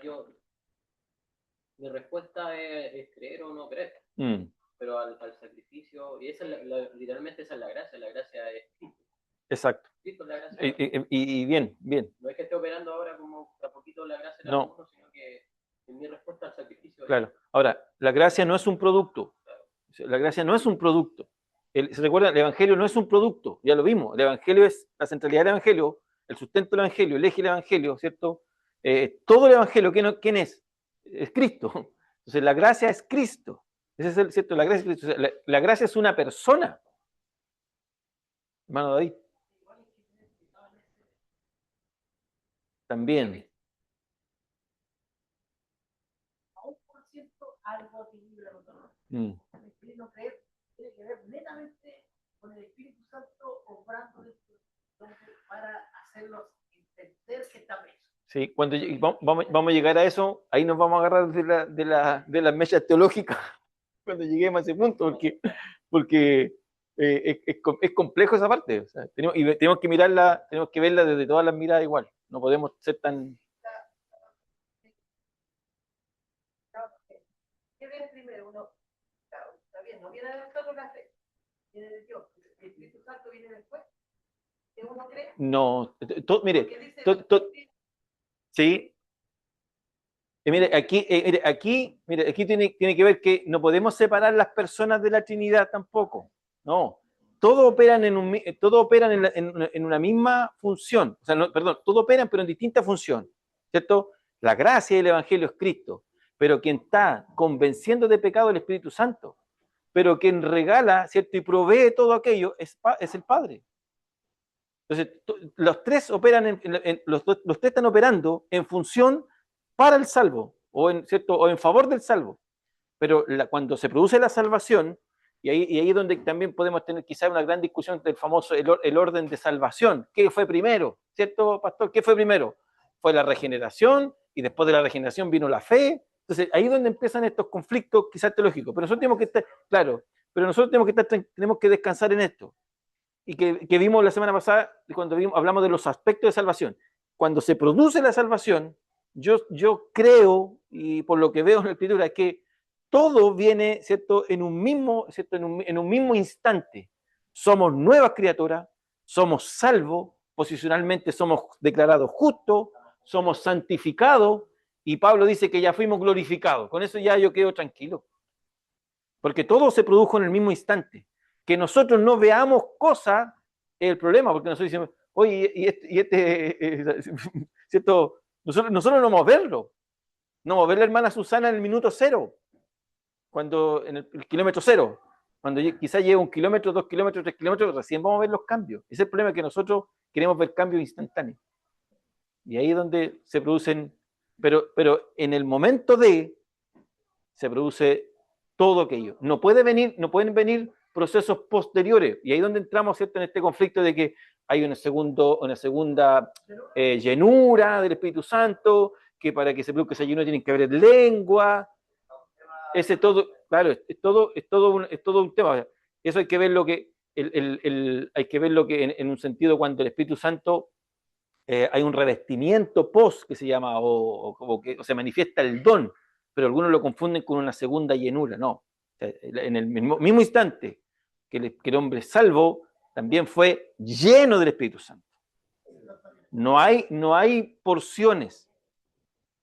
mi respuesta es creer o no creer, pero al sacrificio, y esa literalmente esa es la gracia es Cristo. Exacto. Cristo es la gracia. Y bien. No es que esté operando ahora como a poquito la gracia de no. uno, sino que es mi respuesta al sacrificio. Claro. Ahora, la gracia no es un producto. La gracia no es un producto. ¿Se recuerdan? El Evangelio no es un producto, ya lo vimos. El Evangelio es, la centralidad del Evangelio el sustento del Evangelio, el eje del Evangelio, ¿cierto? Todo el Evangelio, ¿quién es? Es Cristo. Entonces la gracia es Cristo. Ese es el, ¿cierto? La gracia, la gracia es una persona. Hermano David. También. A 1% algo tiene la otra. Mm. El espíritu creer tiene que ver netamente con el Espíritu Santo obrando para hacerlos entender que está preso. Sí, cuando vamos a llegar a eso, ahí nos vamos a agarrar de las mechas teológicas cuando lleguemos a ese punto, porque es complejo esa parte. O sea, tenemos que mirarla, tenemos que verla desde todas las miradas igual. No podemos ser tan... ¿Qué ves primero? Uno, claro, está bien, no viene de nosotros la fe, viene de Dios. El Espíritu Santo viene después. ¿Que uno cree? No, mire, Dice, sí. Mire, aquí tiene que ver que no podemos separar las personas de la Trinidad tampoco. No. Todos operan en una misma función. O sea, no, perdón, todos operan pero en distinta función. ¿Cierto? La gracia del Evangelio es Cristo. Pero quien está convenciendo de pecado es el Espíritu Santo. Pero quien regala, ¿cierto? Y provee todo aquello es el Padre. Entonces, los tres operan, los tres están operando en función para el salvo, ¿cierto? O en favor del salvo. Pero cuando se produce la salvación, y ahí es donde también podemos tener quizás una gran discusión del famoso el orden de salvación. ¿Qué fue primero? ¿Cierto, pastor? ¿Qué fue primero? Fue la regeneración, y después de la regeneración vino la fe. Entonces, ahí es donde empiezan estos conflictos quizás teológicos. Pero nosotros tenemos que estar, claro, pero nosotros tenemos que descansar en esto. Y que vimos la semana pasada cuando hablamos de los aspectos de salvación. Cuando se produce la salvación, yo creo, y por lo que veo en la Escritura, es que todo viene, ¿cierto?, en un mismo, ¿cierto?, en un mismo instante. Somos nuevas criaturas, somos salvos, posicionalmente somos declarados justos, somos santificados, y Pablo dice que ya fuimos glorificados. Con eso ya yo quedo tranquilo. Porque todo se produjo en el mismo instante. Que nosotros no veamos cosas es el problema, porque nosotros decimos, oye, ¿cierto? Nosotros no vamos a verlo. No vamos a ver la hermana Susana en el minuto cero, cuando en el kilómetro cero. Cuando quizás lleva 1 kilómetro, 2 kilómetros, 3 kilómetros, recién vamos a ver los cambios. Ese es el problema, que nosotros queremos ver cambios instantáneos. Y ahí es donde se producen, pero en el momento se produce todo aquello. No pueden venir procesos posteriores. Y ahí es donde entramos, ¿cierto?, en este conflicto de que hay una segunda llenura del Espíritu Santo, que para que se produzca esa llenura tienen que haber lengua. Ese todo, claro, es todo un tema. Eso hay que verlo que hay que verlo que en un sentido cuando el Espíritu Santo hay un revestimiento post que se llama, o se manifiesta el don, pero algunos lo confunden con una segunda llenura. No, en el mismo instante que el hombre salvo también fue lleno del Espíritu Santo. No hay porciones,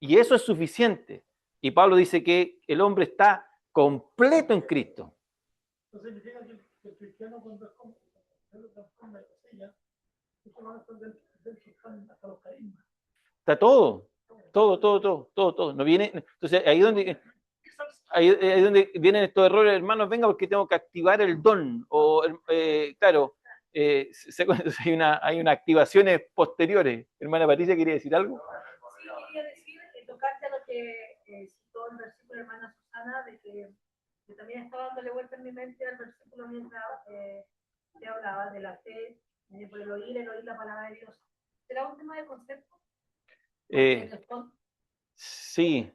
y eso es suficiente. Y Pablo dice que el hombre está completo en Cristo. Entonces significa que el cristiano cuando es como lo transforma en cosilla, eso va a estar dentro hasta los carismas. Está todo. No viene, entonces ahí es donde vienen estos errores, hermanos, venga porque tengo que activar el don, o claro, hay unas activaciones posteriores. Hermana Patricia, ¿quería decir algo? Sí, quería decir, tocante a lo que citó el versículo hermana Susana, de que también estaba dándole vuelta en mi mente al versículo mientras te hablaba de la fe, por el oír la palabra de Dios. ¿Será un tema de concepto? Sí.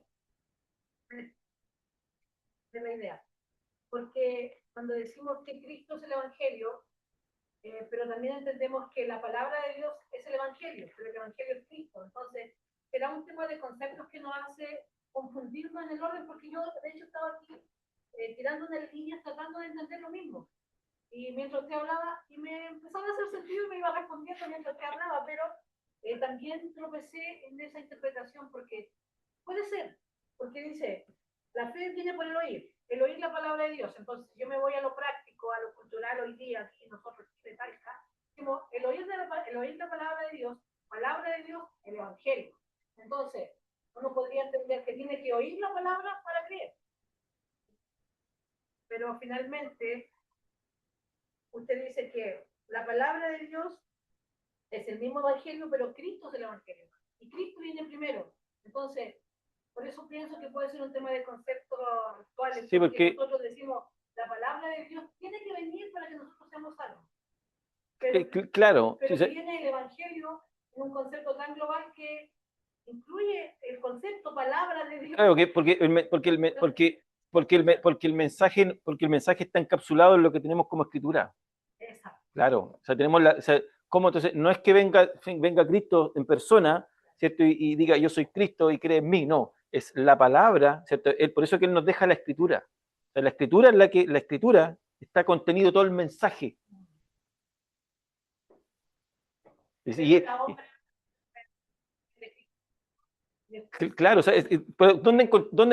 De la idea. Porque cuando decimos que Cristo es el Evangelio, pero también entendemos que la palabra de Dios es el Evangelio, pero el Evangelio es Cristo. Entonces, será un tema de conceptos que nos hace confundirnos en el orden, porque yo, de hecho, estaba aquí tirando unas líneas tratando de entender lo mismo. Y mientras usted hablaba, y me empezaba a hacer sentido y me iba respondiendo mientras usted hablaba, pero también tropecé en esa interpretación, porque puede ser, porque dice, la fe viene por el oír la palabra de Dios. Entonces, yo me voy a lo práctico, a lo cultural hoy día, aquí nosotros de Talca, como el oír la palabra de Dios, finalmente, usted dice que la palabra de Dios es el mismo evangelio, pero Cristo es el evangelio. Y Cristo viene primero. Entonces, por eso pienso que puede ser un tema de conceptos actuales. Sí, porque nosotros decimos, la palabra de Dios tiene que venir para que nosotros seamos salvos. Pero, claro. pero Sí, viene el evangelio en un concepto tan global que incluye el concepto palabra de Dios. claro, porque el mensaje está encapsulado en lo que tenemos como escritura. Exacto. Claro, o sea, o sea, ¿cómo entonces? No es que venga Cristo en persona, ¿cierto? Y diga, yo soy Cristo y cree en mí, no, es la palabra, ¿cierto? Por eso que Él nos deja la escritura. O sea, la escritura es la escritura está contenido todo el mensaje. Claro, o sea, pero ¿dónde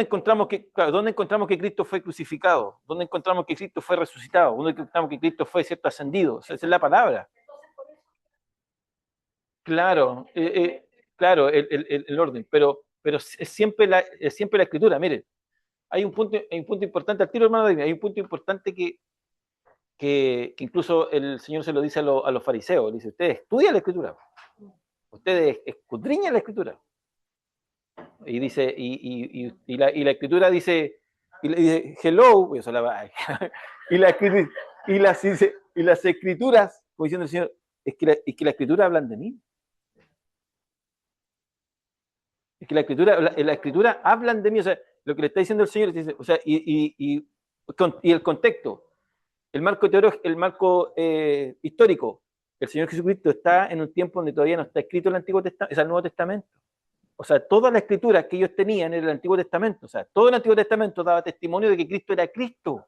encontramos que Cristo fue crucificado? ¿Dónde encontramos que Cristo fue resucitado? ¿Dónde encontramos que Cristo fue, cierto, ascendido? O sea, esa es la palabra. Claro, claro, el orden, pero es siempre la escritura. Mire, hay un punto importante, al tiro, hermano, hay un punto importante que incluso el Señor se lo dice a los fariseos. Dice, ustedes estudian la escritura, ustedes escudriñan la escritura. Y dice, y la escritura dice, y le dice, hello, y las escrituras, como diciendo el Señor, es que la escritura hablan de mí. Es que la escritura hablan de mí, o sea, lo que le está diciendo el Señor, dice, o sea, y el contexto, el marco teológico, el marco histórico, el Señor Jesucristo está en un tiempo donde todavía no está escrito el Antiguo Testamento, es el Nuevo Testamento. O sea, toda la escritura que ellos tenían en el Antiguo Testamento, o sea, todo el Antiguo Testamento daba testimonio de que Cristo era Cristo.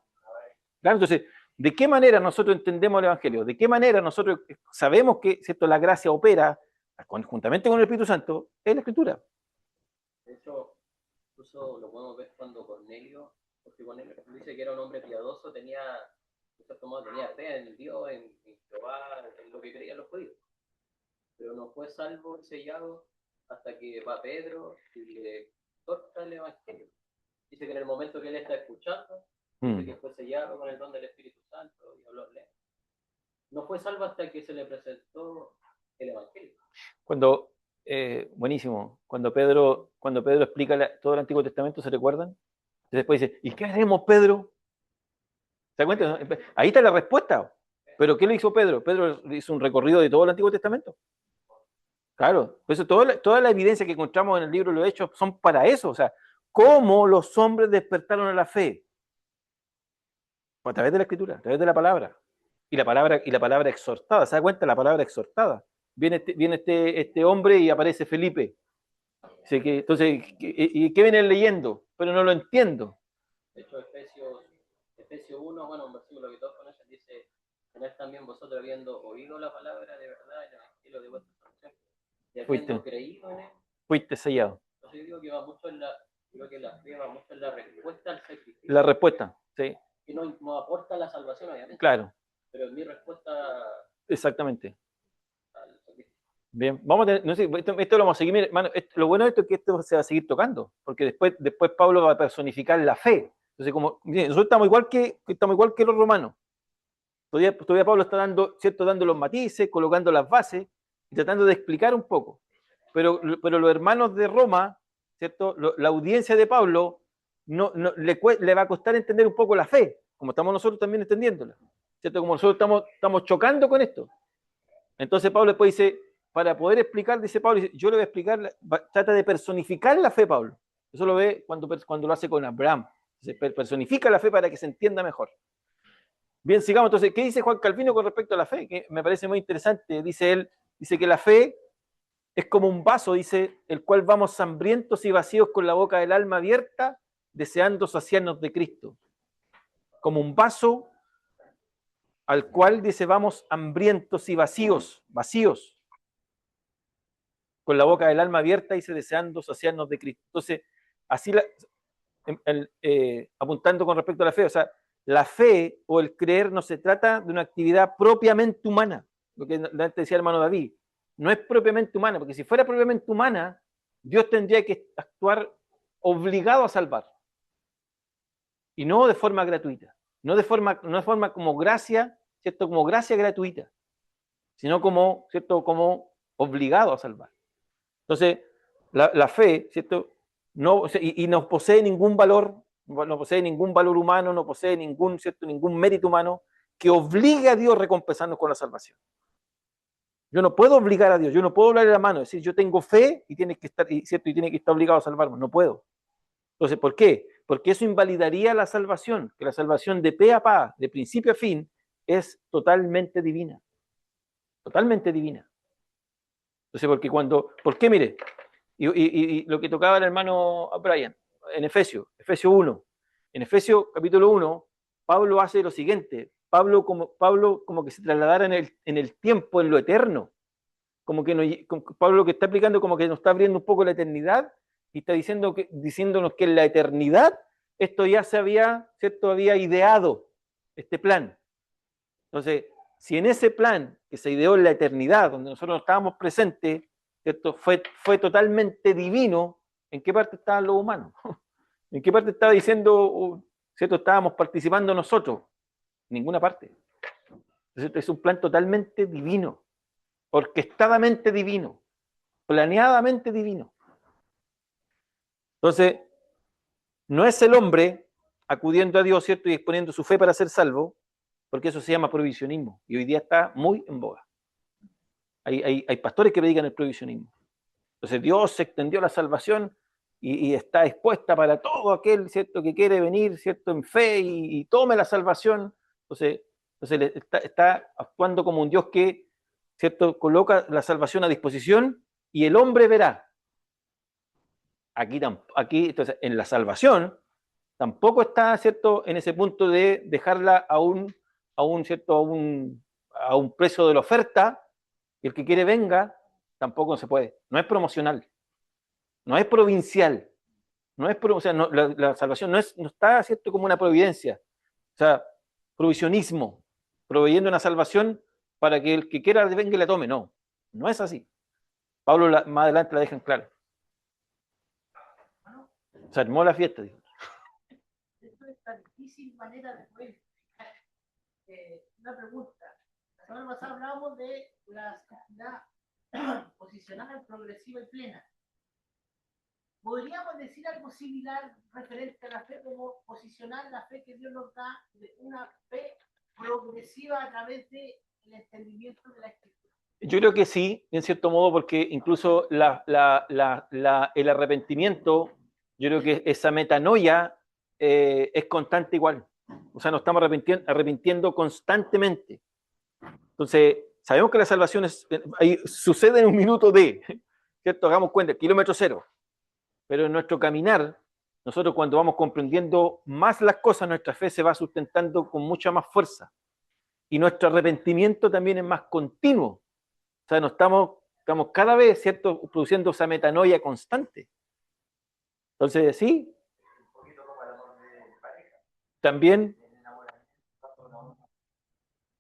Claro, entonces, ¿de qué manera nosotros entendemos el Evangelio? ¿De qué manera nosotros sabemos que, ¿cierto?, la gracia opera conjuntamente con el Espíritu Santo? Es la escritura. De hecho, incluso lo podemos ver cuando Cornelio, porque Cornelio dice que era un hombre piadoso, tenía fe en Dios, en Jehová, en lo que creían los judíos. Pero no fue salvo y sellado hasta que va Pedro y le corta el Evangelio. Dice que en el momento que él está escuchando, dice que fue sellado con el don del Espíritu Santo y habló lejos. No fue salvo hasta que se le presentó el Evangelio. Buenísimo, cuando Pedro explica todo el Antiguo Testamento, ¿se recuerdan? Después dice, ¿y qué haremos, Pedro? ¿Se da cuenta? Ahí está la respuesta. ¿Pero qué le hizo Pedro? Pedro hizo un recorrido de todo el Antiguo Testamento. Claro, por eso toda la evidencia que encontramos en el libro de los Hechos son para eso. O sea, ¿cómo los hombres despertaron a la fe? A través de la Escritura, a través de la palabra. Y la palabra exhortada. ¿Se da cuenta? La palabra exhortada. Viene este hombre y aparece Felipe. Entonces, ¿qué vienen leyendo? Pero no lo entiendo. De hecho, Efesios 1, bueno, un versículo que todos conocen, dice, en él también vosotros habiendo oído la palabra de verdad, el evangelio de vuestra salvación, y habiendo creído en él, fuiste sellado. Entonces yo digo que va mucho creo que la fe va mucho en la respuesta al sacrificio. La respuesta, sí. Que no aporta la salvación, obviamente. Claro. Pero es mi respuesta. Exactamente. Bien, vamos a tener, no sé, esto lo vamos a seguir, hermano, lo bueno de esto es que esto se va a seguir tocando, porque después Pablo va a personificar la fe. Entonces, como nosotros estamos igual que los romanos. Todavía Pablo está dando los matices, colocando las bases y tratando de explicar un poco. Pero los hermanos de Roma, ¿cierto? La audiencia de Pablo le va a costar entender un poco la fe, como estamos nosotros también entendiéndola, ¿cierto? Como nosotros estamos chocando con esto. Entonces Pablo después dice, para poder explicar, dice Pablo, yo le voy a explicar, trata de personificar la fe, Pablo. Eso lo ve cuando lo hace con Abraham. Se personifica la fe para que se entienda mejor. Bien, sigamos. Entonces, ¿qué dice Juan Calvino con respecto a la fe? Que me parece muy interesante. Dice él, dice que la fe es como un vaso, dice, el cual vamos hambrientos y vacíos con la boca del alma abierta, deseando saciarnos de Cristo. Como un vaso al cual, dice, vamos hambrientos y vacíos, con la boca del alma abierta, dice, deseando saciarnos de Cristo. Entonces, así apuntando con respecto a la fe, o sea, la fe o el creer no se trata de una actividad propiamente humana, lo que antes decía el hermano David, no es propiamente humana, porque si fuera propiamente humana, Dios tendría que actuar obligado a salvar, y no de forma gratuita. no de forma como gracia, ¿cierto? Como gracia gratuita, sino como, ¿cierto? Como obligado a salvar. Entonces, la fe, ¿cierto? No, o sea, y no posee ningún valor, no posee ningún valor humano, no posee ningún, ¿cierto? Ningún mérito humano que obligue a Dios a recompensarnos con la salvación. Yo no puedo obligar a Dios, yo no puedo darle la mano, decir, yo tengo fe y tiene que estar, ¿cierto? Y tiene que estar obligado a salvarme, no puedo. Entonces, ¿por qué? Porque eso invalidaría la salvación, que la salvación de pe a pa, de principio a fin, es totalmente divina. Totalmente divina. Entonces, ¿por qué? Mire, y lo que tocaba el hermano Brian, en Efesios 1, en Efesios capítulo 1, Pablo hace lo siguiente, Pablo como que se trasladara en el tiempo, en lo eterno, como Pablo lo que está aplicando como que nos está abriendo un poco la eternidad y está diciéndonos que en la eternidad esto ya se había, ¿cierto? Había ideado este plan. Entonces, si en ese plan que se ideó en la eternidad, donde nosotros estábamos presentes, ¿cierto? Fue totalmente divino, ¿en qué parte estaban los humanos? ¿En qué parte estaba diciendo, ¿cierto? Estábamos participando nosotros? En ninguna parte. Entonces, es un plan totalmente divino, orquestadamente divino, planeadamente divino. Entonces, no es el hombre acudiendo a Dios, ¿cierto? Y exponiendo su fe para ser salvo, porque eso se llama provisionismo, y hoy día está muy en boga. Hay pastores que predican el provisionismo. Entonces Dios se extendió la salvación y está dispuesta para todo aquel, ¿cierto?, que quiere venir, ¿cierto?, en fe y tome la salvación. Entonces está actuando como un Dios que, ¿cierto?, coloca la salvación a disposición y el hombre verá. Aquí entonces, en la salvación, tampoco está, ¿cierto?, en ese punto de dejarla ¿cierto?, a un precio de la oferta, y el que quiere venga, tampoco se puede. No es promocional, no es provincial, o sea, la salvación no está, ¿cierto?, como una providencia, o sea, provisionismo, proveyendo una salvación para que el que quiera venga y la tome. No, no es así. Pablo más adelante la deja en claro. Se armó la fiesta, dijo. Esto es tan difícil manera de poder explicar. Una pregunta. La semana pasada hablábamos de la santidad posicional, progresiva y plena. ¿Podríamos decir algo similar referente a la fe como posicionar la fe que Dios nos da de una fe progresiva a través del entendimiento de la Escritura? Yo creo que sí, en cierto modo, porque incluso el arrepentimiento, yo creo que esa metanoia es constante igual. O sea, nos estamos arrepintiendo constantemente. Entonces, sabemos que la salvación sucede en un minuto ¿cierto? Hagamos cuenta, kilómetro cero. Pero en nuestro caminar, nosotros cuando vamos comprendiendo más las cosas, nuestra fe se va sustentando con mucha más fuerza. Y nuestro arrepentimiento también es más continuo. O sea, no estamos cada vez, ¿cierto?, produciendo esa metanoia constante. Entonces, sí. Un poquito como el amor de pareja. También. El enamoramiento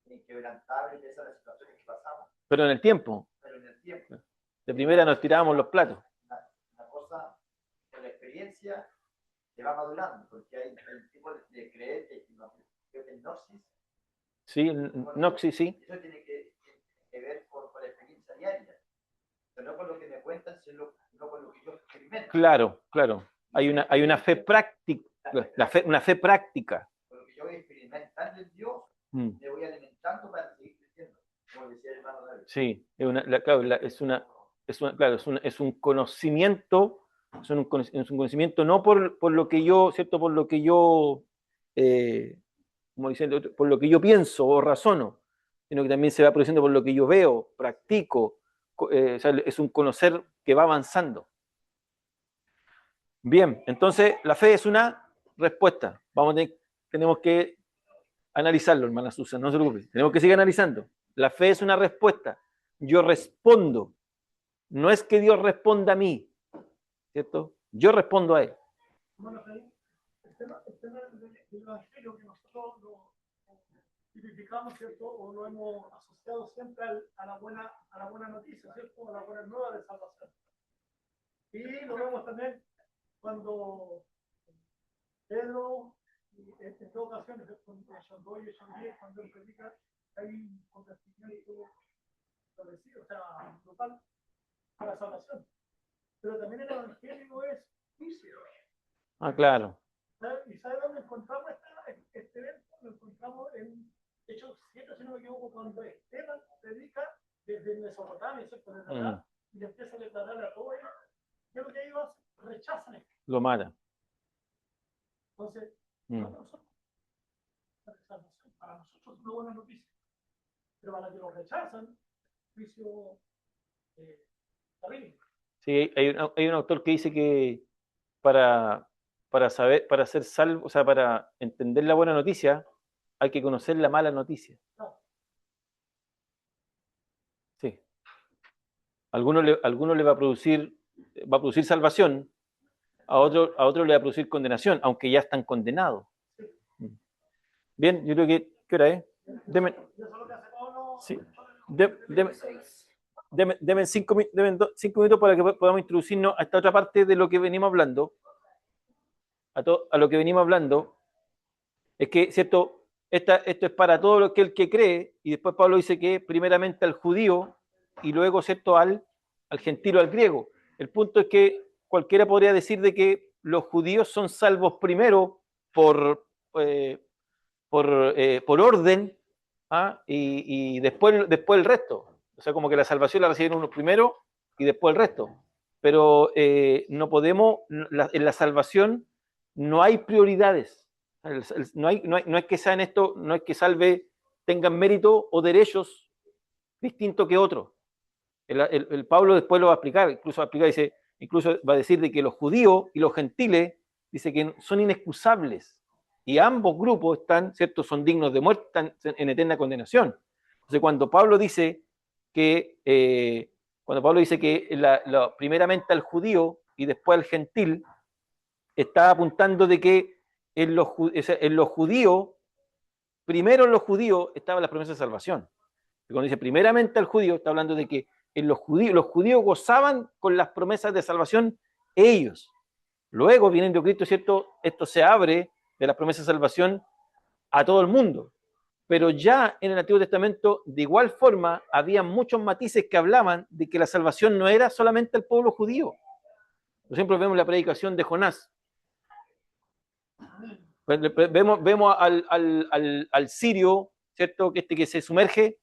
inquebrantable de esas situaciones que pasamos. Pero en el tiempo. Pero en el tiempo. De primera nos tirábamos los platos. Una cosa, con la experiencia, se va madurando, porque hay tipo de creer que gnosis. Sí, gnosis, sí. Eso tiene que ver con la experiencia diaria. Pero no con lo que me cuentan, sino con lo que yo experimento. Claro. Hay una fe práctica, una fe práctica. Con lo que yo voy experimentando en Dios, me voy alimentando para seguir creciendo, como decía el hermano David. Sí, es un conocimiento, es un conocimiento no por lo que yo, ¿cierto? Por lo que yo, como diciendo, por lo que yo pienso o razono, sino que también se va produciendo por lo que yo veo, practico, o sea, es un conocer que va avanzando. Bien, entonces la fe es una respuesta. Tenemos que analizarlo, hermana Susan, no se preocupe. Tenemos que seguir analizando. La fe es una respuesta. Yo respondo. No es que Dios responda a mí, ¿cierto? Yo respondo a Él. Bueno, el tema del evangelio que nosotros lo tipificamos, ¿cierto? O lo hemos asociado siempre a la buena noticia, ¿cierto? A la buena nueva de salvación. Y lo vemos también cuando Pedro Y en dos ocasiones, con John Doyle y John Diez, cuando él predica, hay un acontecimiento establecido, o sea, local, para salvación. Pero también el evangelio es juicio. Ah, claro. ¿Y sabe dónde encontramos este evento? Lo encontramos en Hechos 7, si no me equivoco, cuando Esteban predica desde Mesopotamia, ¿cierto? Desde acá, y empieza a declarar a todos ellos. ¿Qué es lo que ellos rechazan esto? Lo mata. Entonces, para nosotros es una buena noticia. Pero para los que lo rechazan, juicio terrible. Sí, hay un autor que dice que para saber, para ser salvo, o sea, para entender la buena noticia, hay que conocer la mala noticia. Sí. Alguno le va a producir salvación, a otro le va a producir condenación, aunque ya están condenados. Bien, yo creo que, ¿qué hora es? Sí. Deme 5 minutos para que podamos introducirnos a esta otra parte de lo que venimos hablando. A lo que venimos hablando, es que, ¿cierto? Esto es para todo aquel que cree, y después Pablo dice que primeramente al judío y luego, ¿cierto?, al gentil o al griego. El punto es que cualquiera podría decir de que los judíos son salvos primero por orden, ¿ah? y después el resto. O sea, como que la salvación la reciben unos primero y después el resto. Pero no podemos, en la salvación no hay prioridades. No es que sean esto, no es que salve, tengan mérito o derechos distintos que otros. El Pablo después lo va a explicar, incluso va a decir de que los judíos y los gentiles, dice que son inexcusables. Y ambos grupos están, ¿cierto?, son dignos de muerte, están en eterna condenación. Entonces, cuando Pablo dice que primeramente al judío y después al gentil, está apuntando de que en los judíos, primero en los judíos estaba la promesa de salvación. Y cuando dice primeramente al judío, está hablando de que en los judíos gozaban con las promesas de salvación ellos. Luego, viniendo Cristo, ¿cierto? Esto se abre de las promesas de salvación a todo el mundo. Pero ya en el Antiguo Testamento, de igual forma, había muchos matices que hablaban de que la salvación no era solamente el pueblo judío. Por ejemplo, vemos la predicación de Jonás. Vemos al sirio, ¿cierto? Que se sumerge,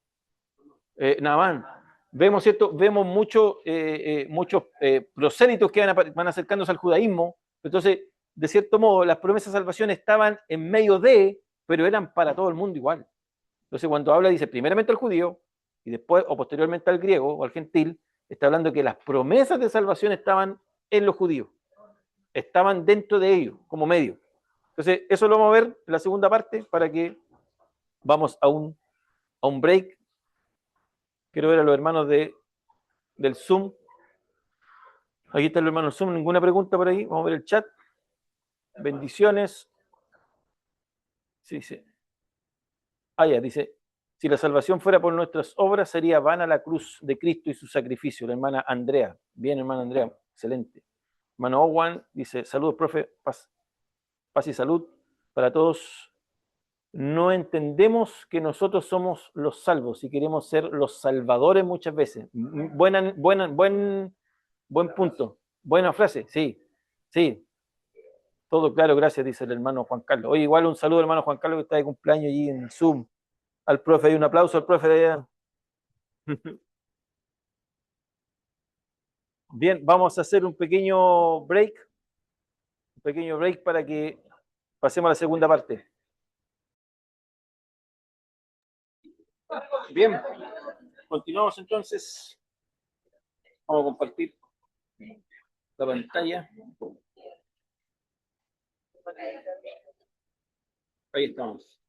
Naamán. Vemos, ¿cierto? Vemos muchos prosélitos que van acercándose al judaísmo. Entonces, de cierto modo, las promesas de salvación estaban en medio de, pero eran para todo el mundo igual. Entonces, cuando habla, dice primeramente al judío y después o posteriormente al griego o al gentil, está hablando que las promesas de salvación estaban en los judíos, estaban dentro de ellos como medio. Entonces, eso lo vamos a ver en la segunda parte para que vamos a un break. Quiero ver a los hermanos del Zoom. Aquí están los hermanos del Zoom. ¿Ninguna pregunta por ahí? Vamos a ver el chat. Bendiciones. Sí, sí. Ya, dice, si la salvación fuera por nuestras obras, sería vana la cruz de Cristo y su sacrificio. La hermana Andrea. Bien, hermana Andrea. Excelente. Hermano Owen dice, saludos, profe. Paz y salud para todos. No entendemos que nosotros somos los salvos y queremos ser los salvadores muchas veces. Buen punto. Buena frase, sí. Sí. Todo claro, gracias, dice el hermano Juan Carlos. Oye, igual un saludo, hermano Juan Carlos, que está de cumpleaños allí en Zoom. Al profe, y un aplauso al profe de allá. Bien, vamos a hacer un pequeño break para que pasemos a la segunda parte. Bien, continuamos entonces. Vamos a compartir la pantalla. Ahí estamos.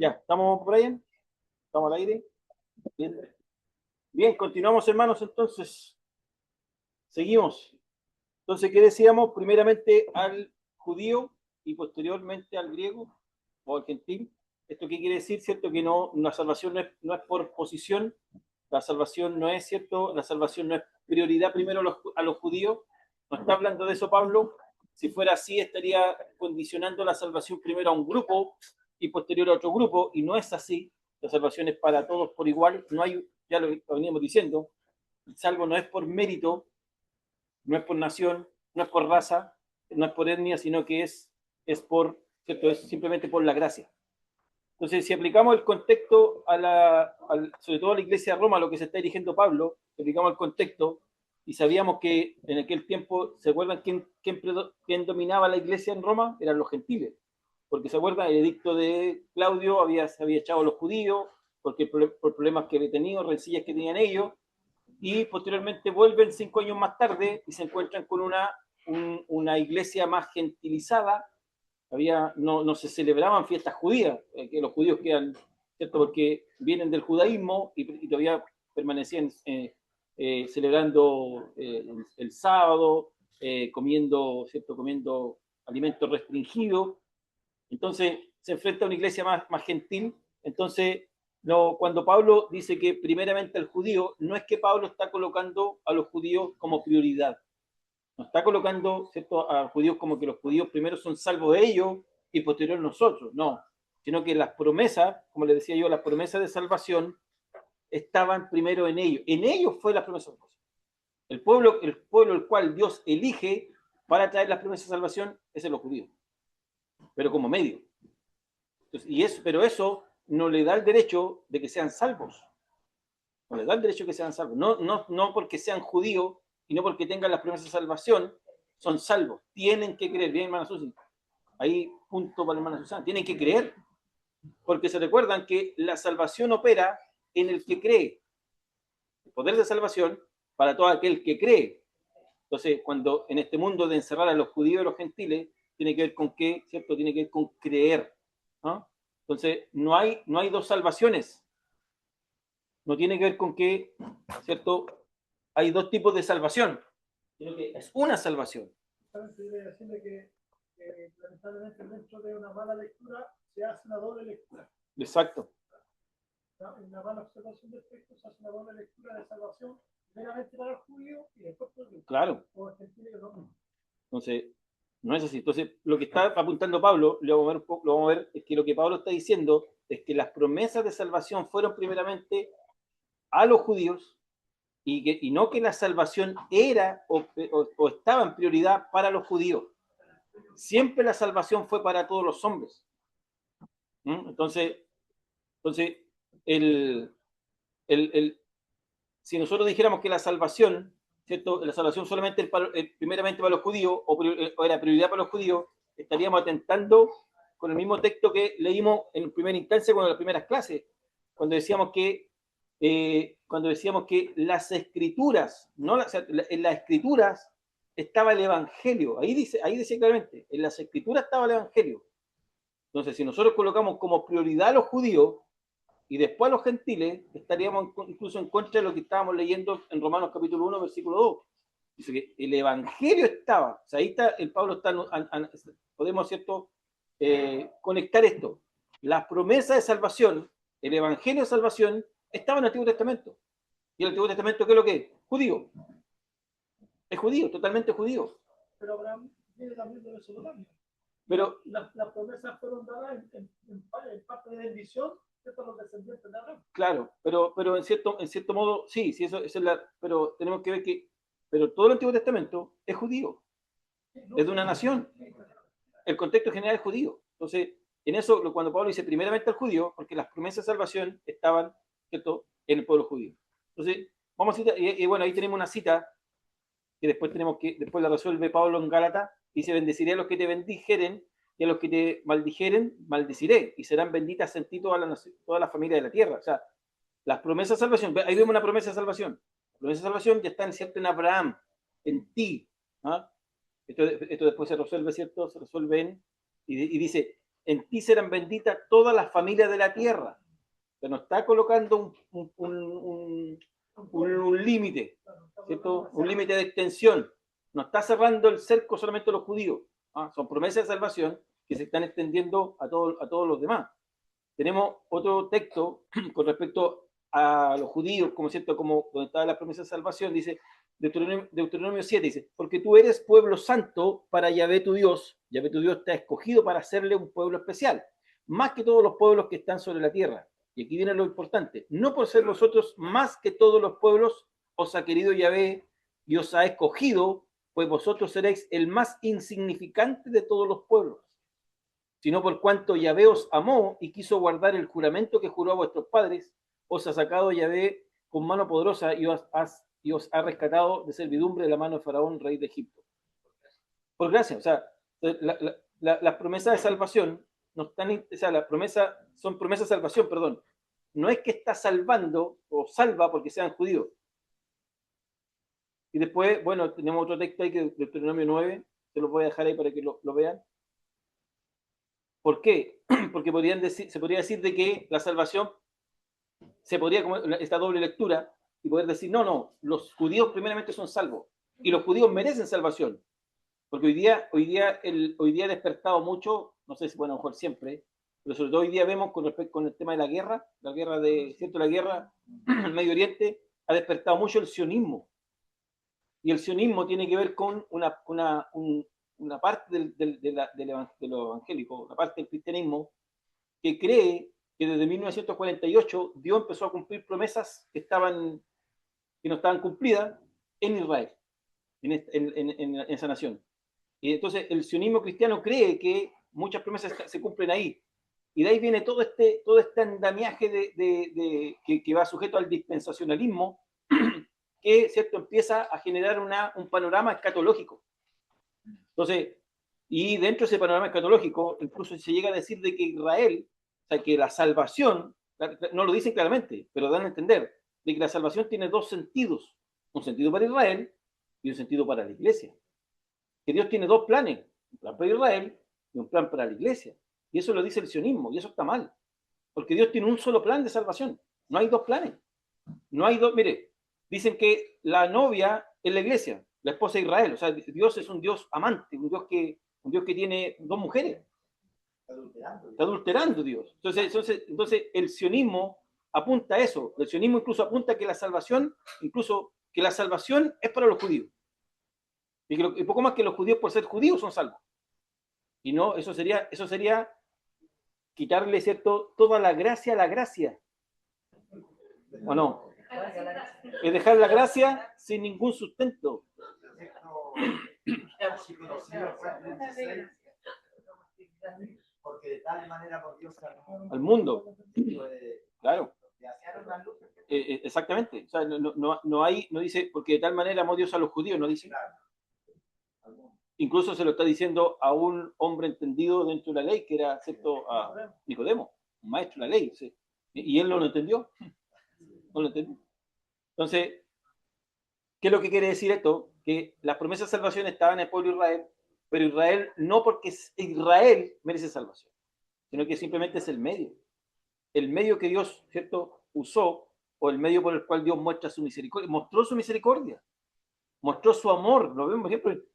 Ya, ¿estamos, Brian? ¿Estamos al aire? Bien. Bien, continuamos, hermanos, entonces. Seguimos. Entonces, ¿qué decíamos? Primeramente al judío y posteriormente al griego o al gentil. ¿Esto qué quiere decir? ¿Cierto? Que no, la salvación no es por posición, la salvación no es, ¿cierto? La salvación no es prioridad primero a los judíos. No está hablando de eso Pablo. Si fuera así, estaría condicionando la salvación primero a un grupo y posterior a otro grupo, y no es así. La salvación es para todos por igual. No hay, ya lo veníamos diciendo, el salvo no es por mérito, no es por nación, no es por raza, no es por etnia, sino que es por, ¿cierto? Es simplemente por la gracia. Entonces, si aplicamos el contexto sobre todo a la iglesia de Roma, a lo que se está dirigiendo Pablo, si aplicamos el contexto, y sabíamos que en aquel tiempo, ¿se acuerdan quién dominaba la iglesia en Roma? Eran los gentiles. Porque se acuerdan, el edicto de Claudio se había echado a los judíos, porque por problemas que había tenido, rencillas que tenían ellos, y posteriormente vuelven 5 años más tarde y se encuentran con una iglesia más gentilizada. No se celebraban fiestas judías, que los judíos quedan, ¿cierto? Porque vienen del judaísmo y todavía permanecían celebrando el sábado, comiendo, ¿cierto? Comiendo alimentos restringidos. Entonces se enfrenta a una iglesia más gentil. Entonces, no, cuando Pablo dice que primeramente al judío, no es que Pablo está colocando a los judíos como prioridad. No está colocando, ¿cierto?, a judíos como que los judíos primero son salvos de ellos y posterior nosotros. No, sino que las promesas, como les decía yo, las promesas de salvación estaban primero en ellos. En ellos fue la promesa de salvación. El pueblo el cual Dios elige para traer las promesas de salvación es en los judíos, pero como medio. Entonces, pero eso no le da el derecho de que sean salvos. No les da el derecho de que sean salvos. No porque sean judíos y no porque tengan las promesas de salvación, son salvos. Tienen que creer. Bien, hermana Susi. Ahí, punto para la hermana Susana. Tienen que creer. Porque se recuerdan que la salvación opera en el que cree. El poder de salvación para todo aquel que cree. Entonces, cuando en este mundo de encerrar a los judíos y a los gentiles, tiene que ver con qué, ¿cierto? Tiene que ver con creer. ¿No? Entonces, no hay dos salvaciones. No tiene que ver con que, ¿cierto? Hay dos tipos de salvación, sino que es una salvación. Decirle que lamentablemente dentro de una mala lectura se hace una doble lectura. Exacto. En una mala observación del texto se hace una doble lectura de salvación, primeramente para el judío y después para el claro. No. Entonces, no es así. Entonces, lo que está apuntando Pablo, lo vamos a ver, es que lo que Pablo está diciendo es que las promesas de salvación fueron primeramente a los judíos y no que la salvación era o estaba en prioridad para los judíos. Siempre la salvación fue para todos los hombres. Entonces si nosotros dijéramos que la salvación, ¿cierto? La salvación solamente primeramente para los judíos o era prioridad para los judíos, estaríamos atentando con el mismo texto que leímos en primera instancia con las primeras clases, cuando decíamos que las escrituras, en las escrituras estaba el evangelio. Ahí decía claramente, en las escrituras estaba el evangelio. Entonces, si nosotros colocamos como prioridad a los judíos y después a los gentiles, estaríamos incluso en contra de lo que estábamos leyendo en Romanos capítulo 1, versículo 2. Dice que el evangelio estaba, o sea, ahí está, el Pablo está, podemos, ¿cierto?, conectar esto. Las promesas de salvación, el evangelio de salvación, estaba en el Antiguo Testamento. ¿Y el Antiguo Testamento qué es lo que es? Judío. Es judío, totalmente judío. Pero Abraham viene también de Mesopotamia. Pero las promesas fueron dadas en parte de bendición de los descendientes de Abraham. Claro, pero en cierto modo, sí, eso es pero tenemos que ver que pero todo el Antiguo Testamento es judío. Es de una nación. El contexto general es judío. Entonces, en eso, cuando Pablo dice primeramente al judío, porque las promesas de salvación estaban, ¿cierto?, en el pueblo judío. Entonces, vamos a citar, y bueno, ahí tenemos una cita que después la resuelve Pablo en Gálatas, dice: bendeciré a los que te bendijeren y a los que te maldijeren, maldeciré, y serán benditas en ti toda la familia de la tierra. O sea, las promesas de salvación, ahí vemos una promesa de salvación. La promesa de salvación ya está, ¿cierto?, en Abraham, en ti. ¿Ah? Esto después se resuelve, ¿cierto? Se resuelve y dice: en ti serán benditas todas las familias de la tierra. Pero no está colocando un límite, ¿cierto? Un límite de extensión. No está cerrando el cerco solamente a los judíos. Son promesas de salvación que se están extendiendo a todos los demás. Tenemos otro texto con respecto a los judíos, como cierto, como donde está la promesa de salvación, dice Deuteronomio 7, dice, porque tú eres pueblo santo para Yahvé tu Dios te ha escogido para hacerle un pueblo especial, más que todos los pueblos que están sobre la tierra. Y aquí viene lo importante, no por ser vosotros más que todos los pueblos, os ha querido Yahvé y os ha escogido, pues vosotros seréis el más insignificante de todos los pueblos, sino por cuanto Yahvé os amó y quiso guardar el juramento que juró a vuestros padres, os ha sacado Yahvé con mano poderosa y os ha rescatado de servidumbre de la mano de Faraón, rey de Egipto. Por gracia, o sea, las promesas de salvación no están, o sea, son promesas de salvación, perdón. No es que está salvando o salva porque sean judíos. Y después, bueno, tenemos otro texto ahí que es Deuteronomio 9, se los voy a dejar ahí para que lo vean. ¿Por qué? Porque se podría decir de que la salvación se podría, como esta doble lectura, y poder decir, no, los judíos primeramente son salvos, y los judíos merecen salvación, porque hoy día ha despertado mucho, no sé si bueno, a lo mejor siempre, pero sobre todo hoy día vemos con respecto con el tema de la guerra en Medio Oriente, ha despertado mucho el sionismo, y el sionismo tiene que ver con una parte de lo evangélico, una parte del cristianismo, que cree que desde 1948 Dios empezó a cumplir promesas que no estaban cumplidas en Israel, en esa nación. Y entonces el sionismo cristiano cree que muchas promesas se cumplen ahí. Y de ahí viene todo este andamiaje que va sujeto al dispensacionalismo, que ¿cierto? Empieza a generar un panorama escatológico. Entonces, y dentro de ese panorama escatológico, incluso se llega a decir de que Israel, o sea, que la salvación, no lo dicen claramente, pero dan a entender, de que la salvación tiene dos sentidos, un sentido para Israel y un sentido para la iglesia. Que Dios tiene dos planes, un plan para Israel y un plan para la iglesia. Y eso lo dice el sionismo, y eso está mal, porque Dios tiene un solo plan de salvación, no hay dos planes. No hay dos, mire, dicen que la novia es la iglesia, la esposa de Israel, o sea, Dios es un Dios amante, un Dios que tiene dos mujeres. Está adulterando Dios. Entonces el sionismo apunta a eso. El sionismo incluso apunta que la salvación es para los judíos. Y poco más que los judíos por ser judíos son salvos. Y no, eso sería quitarle, ¿cierto?, toda la gracia a la gracia. ¿O no? Es dejar la gracia sin ningún sustento. Porque de tal manera por Dios al mundo. Claro. Exactamente. O sea, no dice, porque de tal manera amó Dios a los judíos, no dice. Incluso se lo está diciendo a un hombre entendido dentro de la ley, que era, ¿cierto?, a Nicodemo, un maestro de la ley. ¿Sí? Y él no lo entendió. No lo entendió. Entonces, ¿qué es lo que quiere decir esto? Que las promesas de salvación estaban en el pueblo de Israel, pero Israel no porque Israel merece salvación, sino que simplemente es el medio que Dios, ¿cierto?, usó, o el medio por el cual Dios muestra su misericordia, mostró su misericordia, mostró su amor. Lo vemos, por ejemplo,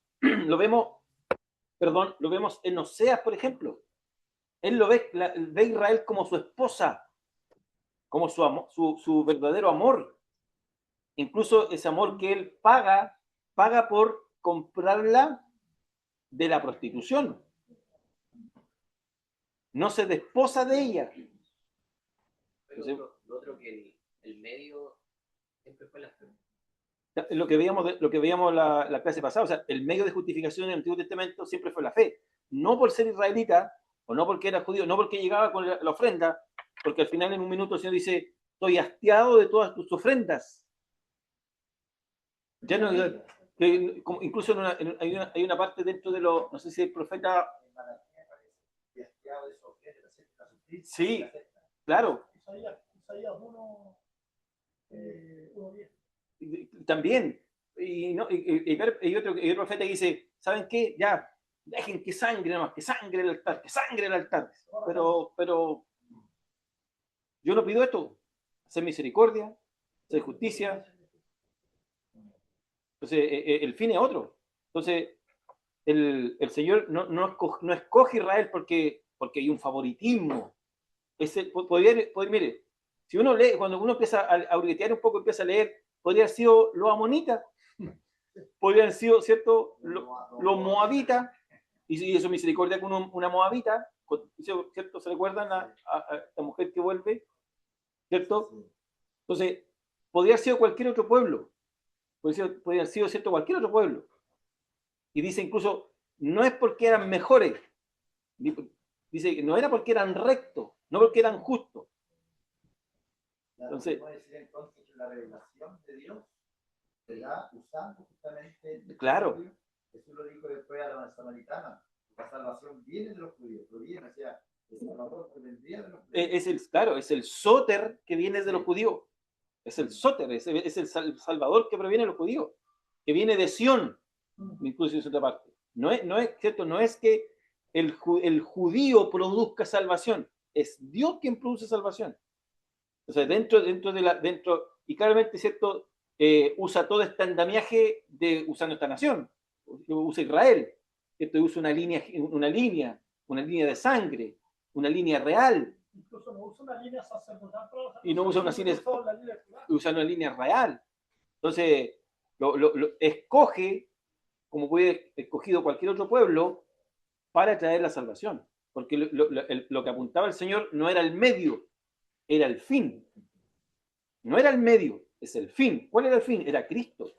lo vemos en Oseas, por ejemplo. Él ve a Israel como su esposa, como su verdadero amor. Incluso ese amor que él paga por comprarla de la prostitución. No se desposa de ella. Pero lo otro que el medio siempre fue la fe. Lo que veíamos la clase pasada, o sea, el medio de justificación en el Antiguo Testamento siempre fue la fe. No por ser israelita, o no porque era judío, no porque llegaba con la ofrenda, porque al final en un minuto el Señor dice, estoy hastiado de todas tus ofrendas. Ya no, incluso hay una parte dentro de no sé si el profeta. Sí, claro. También. Y otro profeta que dice, ¿saben qué? Ya, dejen que sangre nomás, que sangre el altar, que sangre el altar. Pero yo no pido esto, hacer misericordia, hacer justicia. Entonces, el fin es otro. Entonces, el Señor no escoge Israel porque hay un favoritismo. Mire, si uno lee, cuando uno empieza a hurguetear un poco, empieza a leer, podría haber sido los amonitas, podrían haber sido, ¿cierto?, los moabitas, y eso misericordia con una moabita, ¿cierto? ¿Se recuerdan a esta mujer que vuelve? ¿Cierto? Entonces, podría haber sido cualquier otro pueblo, podría haber sido, ¿cierto?, cualquier otro pueblo. Y dice incluso, no es porque eran mejores, dice, no era porque eran rectos, no porque eran justos. Entonces, la revelación de Dios se da usando justamente. Claro. Jesús lo dijo después a la samaritana: la salvación viene de los judíos, proviene, o sea, el Salvador vendría de los judíos. Claro, es el sóter que viene de los judíos. Es el sóter, es el Salvador que proviene de los judíos, que viene de Sión, incluso en otra parte. No es cierto, no es que el judío produzca salvación, es Dios quien produce salvación. O sea, dentro y claramente, ¿cierto? Usa todo este andamiaje usando esta nación, usa Israel, ¿cierto? Usa una línea de sangre, una línea real. Incluso no usa una línea sacerdotal, y no usa usa una línea real. Entonces, lo escoge, como puede haber escogido cualquier otro pueblo, para traer la salvación. Porque lo que apuntaba el Señor no era el medio, era el fin. No era el medio, es el fin. ¿Cuál era el fin? Era Cristo.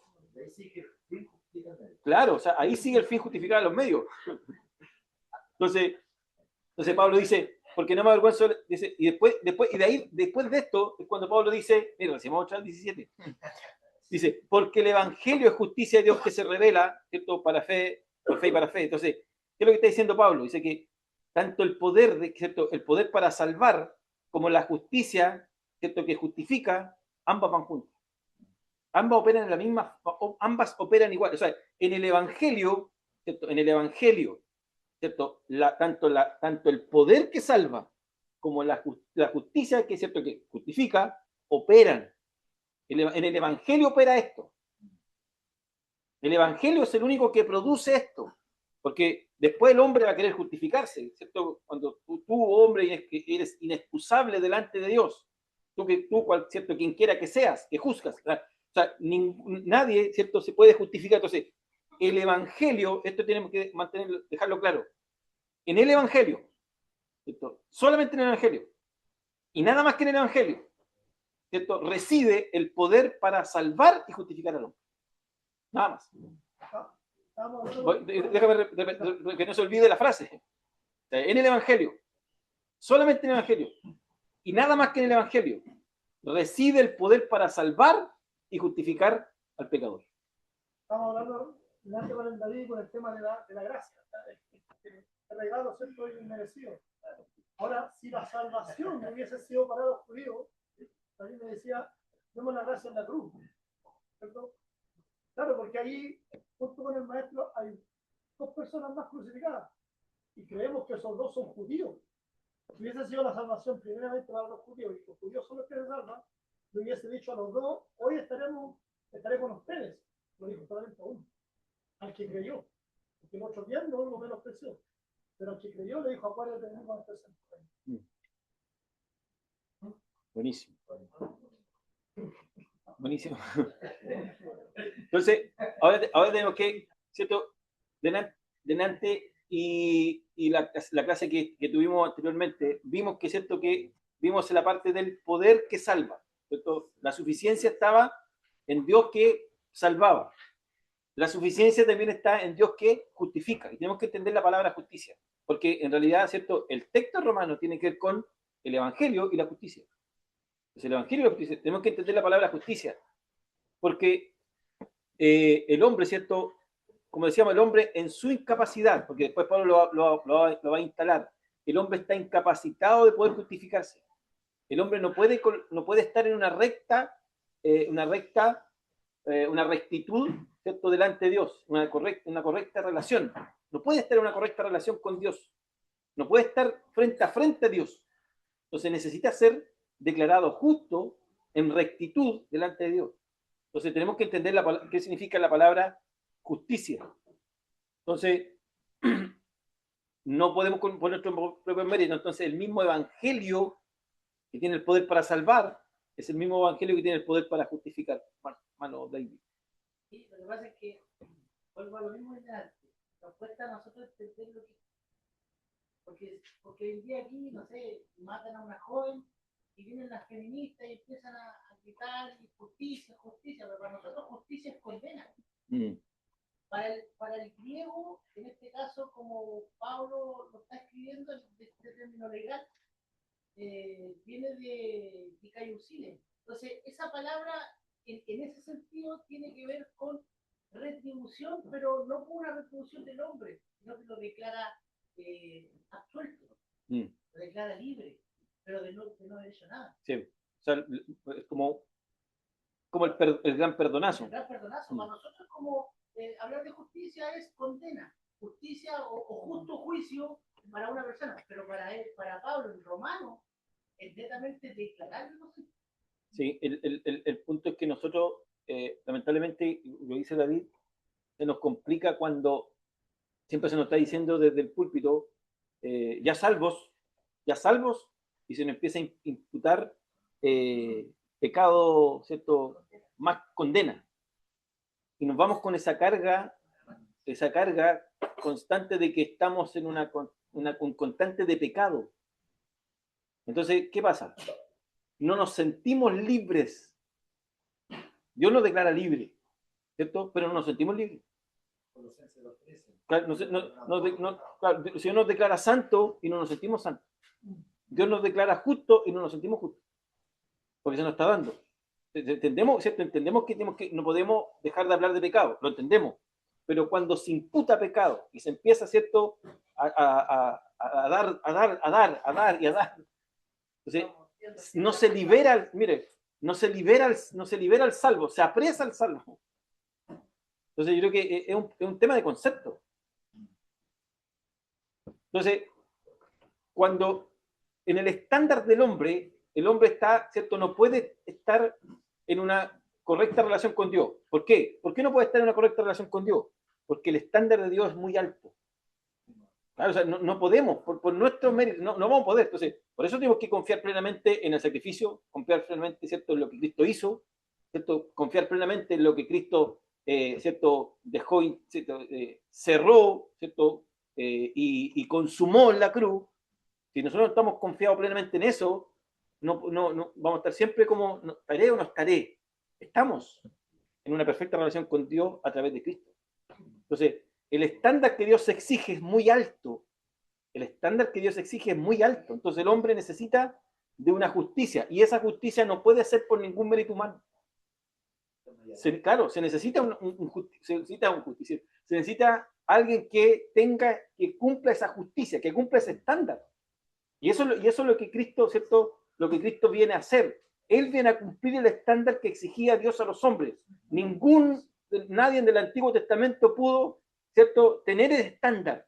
Claro, o sea, ahí sigue el fin justificado a los medios. Entonces Pablo dice, porque no me avergüenzo, dice, y después de esto, es cuando Pablo dice, mira, decimos al 17, dice, porque el evangelio es justicia de Dios que se revela, ¿cierto? Por fe y para fe. Entonces, ¿qué es lo que está diciendo Pablo? Dice que tanto el poder, ¿cierto?, el poder para salvar, como la justicia, ¿cierto?, que justifica, ambas van juntas. Ambas operan igual. O sea, en el evangelio, ¿cierto?, ¿cierto?, tanto el poder que salva como la justicia que, ¿cierto?, que justifica, operan. En el evangelio opera esto. El evangelio es el único que produce esto. Porque después el hombre va a querer justificarse, ¿cierto? Cuando tú hombre, eres inexcusable delante de Dios. ¿Cierto? Quien quiera que seas, que juzgas. O sea, nadie, ¿cierto?, se puede justificar. Entonces, el evangelio, esto tenemos que dejarlo claro. En el evangelio, ¿cierto?, solamente en el evangelio, y nada más que en el evangelio, ¿cierto?, reside el poder para salvar y justificar al hombre. Nada más. Déjame que no se olvide la frase. En el evangelio, solamente en el evangelio, y nada más que en el evangelio, reside el poder para salvar y justificar al pecador. Estamos hablando delante con el David con el tema de la gracia, el regalo, ¿cierto?, y inmerecido. Ahora, si la salvación hubiese sido para los judíos, David me decía, vemos la gracia en la cruz, ¿cierto? Claro, porque ahí, junto con el maestro, hay dos personas más crucificadas, y creemos que esos dos son judíos. Si hubiese sido la salvación primeramente para los judíos, y los judíos son los que se salvan, le hubiese dicho a los dos, hoy estaré con ustedes. Lo dijo solamente a uno, al que creyó, porque el otro día no lo menospreció, pero al que creyó le dijo, acuérdate de mí cuando estés en tu reino. Buenísimo. Buenísimo. Entonces, ahora tenemos que, ¿cierto?, delante y la clase que tuvimos anteriormente, vimos que, ¿cierto?, que vimos en la parte del poder que salva, ¿cierto? La suficiencia estaba en Dios que salvaba. La suficiencia también está en Dios que justifica. Y tenemos que entender la palabra justicia, porque en realidad, ¿cierto?, el texto romano tiene que ver con el evangelio y la justicia. Entonces, el evangelio y la justicia, tenemos que entender la palabra justicia, porque el hombre, ¿cierto?, como decíamos, el hombre en su incapacidad, porque después Pablo lo va a instalar, el hombre está incapacitado de poder justificarse. El hombre no puede estar en una recta una rectitud, ¿cierto?, delante de Dios, una correcta relación. No puede estar en una correcta relación con Dios. No puede estar frente a Dios. Entonces necesita ser declarado justo en rectitud delante de Dios. Entonces tenemos que entender qué significa la palabra justicia. Entonces, no podemos poner nuestro propio mérito. Entonces, el mismo evangelio que tiene el poder para salvar es el mismo evangelio que tiene el poder para justificar. Mano, David. Sí, lo que pasa es que vuelvo a lo mismo de antes. Nos cuesta a nosotros entender lo que. Porque hoy día aquí, no sé, matan a una joven y vienen las feministas y empiezan a gritar justicia, justicia, pero para nosotros justicia es condena. Para el griego, en este caso, como Pablo lo está escribiendo, este término legal, viene de dikaiosine. Entonces, esa palabra, en ese sentido, tiene que ver con retribución, pero no con una retribución del hombre, sino que lo declara absuelto, lo declara libre, pero de no haber hecho nada. Sí, o sea, es como el gran perdonazo. El gran perdonazo. Para nosotros, como hablar de justicia es condena, justicia o justo juicio para una persona, pero para Pablo, el romano, es netamente declararlo. Sí, el punto es que nosotros, lamentablemente, lo dice David, se nos complica cuando siempre se nos está diciendo desde el púlpito, ya salvos, y se nos empieza a imputar pecado, ¿cierto?, más condena. Y nos vamos con esa carga constante de que estamos en un constante de pecado. Entonces, ¿qué pasa? No nos sentimos libres. Dios nos declara libre, ¿cierto? Pero no nos sentimos libres. Claro, claro, el Señor nos declara santo y no nos sentimos santos. Dios nos declara justo y no nos sentimos justos. Porque se nos está dando. Entendemos, ¿cierto? Entendemos que no podemos dejar de hablar de pecado, lo entendemos. Pero cuando se imputa pecado y se empieza, ¿cierto?, a dar y a dar, entonces no se libera, mire, no se libera el salvo, se apresa el salvo. Entonces yo creo que es un tema de concepto. Entonces, cuando en el estándar del hombre, el hombre está, ¿cierto?, no puede estar en una correcta relación con Dios. ¿Por qué? ¿Por qué no puede estar en una correcta relación con Dios? Porque el estándar de Dios es muy alto. Claro, o sea, no podemos, por nuestro mérito, no vamos a poder. Entonces, por eso tenemos que confiar plenamente en el sacrificio, confiar plenamente, ¿cierto?, en lo que Cristo hizo, ¿cierto?, confiar plenamente en lo que Cristo, ¿cierto?, dejó, ¿cierto?, cerró, ¿cierto?, y consumó en la cruz. Si nosotros estamos confiados plenamente en eso, no vamos a estar siempre como, ¿estaré o no estaré? Estamos en una perfecta relación con Dios a través de Cristo. Entonces, el estándar que Dios exige es muy alto. El estándar que Dios exige es muy alto. Entonces, el hombre necesita de una justicia, y esa justicia no puede ser por ningún mérito humano. Claro, se necesita un justiciero. Se necesita alguien que cumpla esa justicia, que cumpla ese estándar. Y eso es lo que Cristo, ¿cierto?, lo que Cristo viene a hacer. Él viene a cumplir el estándar que exigía Dios a los hombres. Nadie en el Antiguo Testamento pudo, ¿cierto?, tener el estándar.